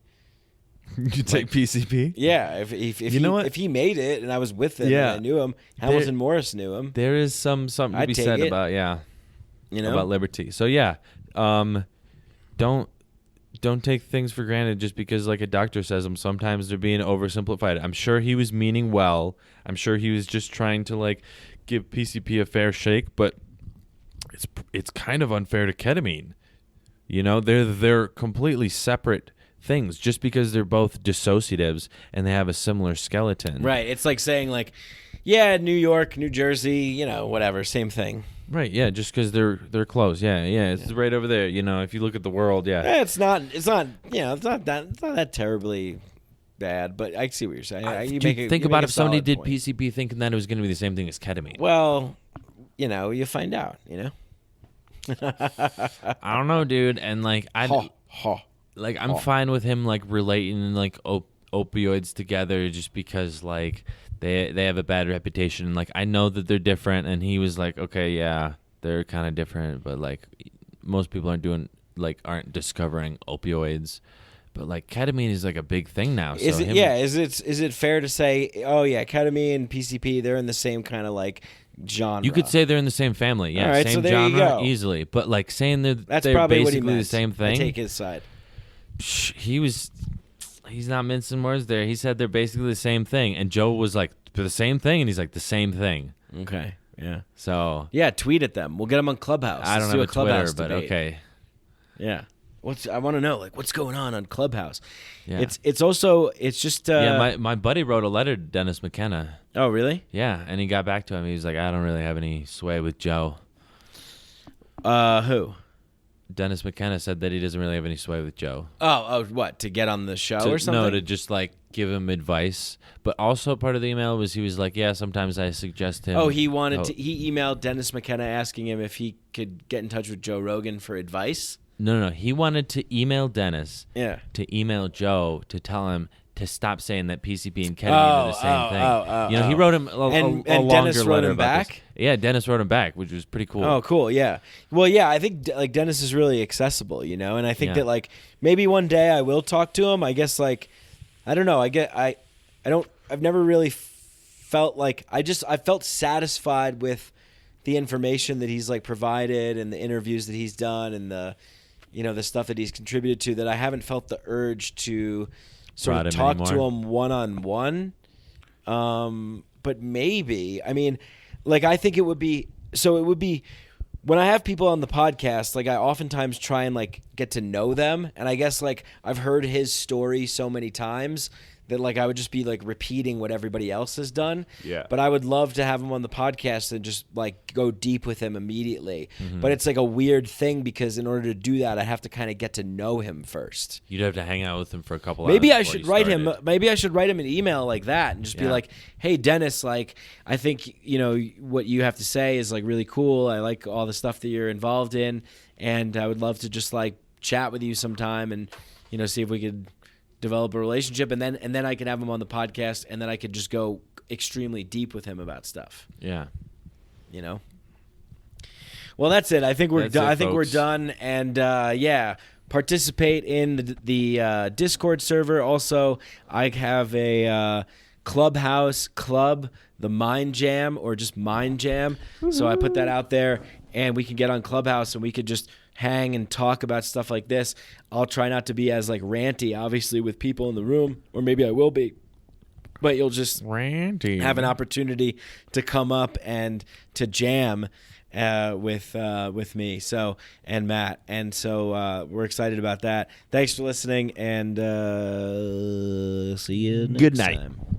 A: You take PCP?
B: Yeah, if
A: you know what?
B: If he made it and I was with him and I knew him, Hamilton Morris knew him.
A: There is something to be said about about liberty. So don't take things for granted just because like a doctor says them. Sometimes they're being oversimplified. I'm sure he was meaning well. I'm sure he was just trying to give PCP a fair shake, but it's kind of unfair to ketamine. You know, they're completely separate things just because they're both dissociatives and they have a similar skeleton.
B: Right. It's like saying New York, New Jersey, you know, whatever, same thing.
A: Right. Yeah. Just because they're close. Yeah. It's right over there. You know, if you look at the world,
B: it's not that terribly bad, but I see what you're saying.
A: Think about if somebody did PCP thinking that it was going to be the same thing as ketamine.
B: Well, you know, you find out, you know.
A: I don't know, dude. And I'm fine with him relating opioids together just because they have a bad reputation. I know that they're different, and he was okay, yeah, they're kind of different, but most people aren't discovering opioids. But ketamine is a big thing now.
B: Is it fair to say, oh yeah, ketamine, PCP, they're in the same kind of genre?
A: You could say they're in the same family, yeah,
B: right,
A: same
B: so there
A: genre,
B: you go.
A: Easily. But saying they're
B: probably
A: basically the same thing.
B: I take his side.
A: He's not mincing words there. He said they're basically the same thing, and Joe was the same thing, and he's the same thing.
B: Okay, yeah.
A: So
B: tweet at them. We'll get them on Clubhouse.
A: I don't
B: have
A: a
B: Clubhouse
A: Twitter, but
B: debate.
A: okay.
B: Yeah. I want to know what's going on Clubhouse.
A: Yeah.
B: It's just
A: my buddy wrote a letter to Dennis McKenna.
B: Oh, really?
A: Yeah, and he got back to him. He was I don't really have any sway with Joe.
B: Who?
A: Dennis McKenna said that he doesn't really have any sway with Joe.
B: Oh, what? To get on the show or something?
A: No, to just give him advice. But also part of the email was he was yeah, sometimes I suggest him.
B: Oh, he emailed Dennis McKenna asking him if he could get in touch with Joe Rogan for advice?
A: No. He wanted to email Dennis.
B: Yeah.
A: To email Joe to tell him to stop saying that PCP and ketamine are the same thing. He wrote him a longer
B: Dennis wrote
A: letter
B: him
A: about
B: back?
A: this. Yeah, Dennis wrote him back, which was pretty cool.
B: Oh, cool. Yeah. Well, yeah, I think Dennis is really accessible, you know, and I think that maybe one day I will talk to him. I guess I don't know. I've never really felt I felt satisfied with the information that he's provided and the interviews that he's done and the stuff that he's contributed to, that I haven't felt the urge to sort of talk to him one-on-one. But maybe, I mean, I think it would be when I have people on the podcast, I oftentimes try and get to know them. And I guess I've heard his story so many times that like I would just be like repeating what everybody else has done.
C: Yeah.
B: But I would love to have him on the podcast and just like go deep with him immediately. But it's like a weird thing because in order to do that, I have to kind of get to know him first.
A: You'd have to hang out with him for a couple
B: Maybe
A: hours.
B: I should write him. Maybe I should write him an email like that and just be like, "Hey, Dennis, like I think what you have to say is like really cool. I like all the stuff that you're involved in, and I would love to just like chat with you sometime and see if we could develop a relationship, and then I could have him on the podcast, and then I could just go extremely deep with him about stuff.
A: Yeah.
B: Well, that's it. I think we're done. I think we're done. And participate in the Discord server. Also, I have a Clubhouse club, the Mind Jam, or just Mind Jam. So I put that out there, and we can get on Clubhouse, and we could just hang and talk about stuff like this. I'll try not to be as like ranty, obviously, with people in the room, or maybe I will be, but you'll just
C: ranty.
B: Have an opportunity to come up and to jam with me and Matt, and so we're excited about that. Thanks for listening, and see you next time.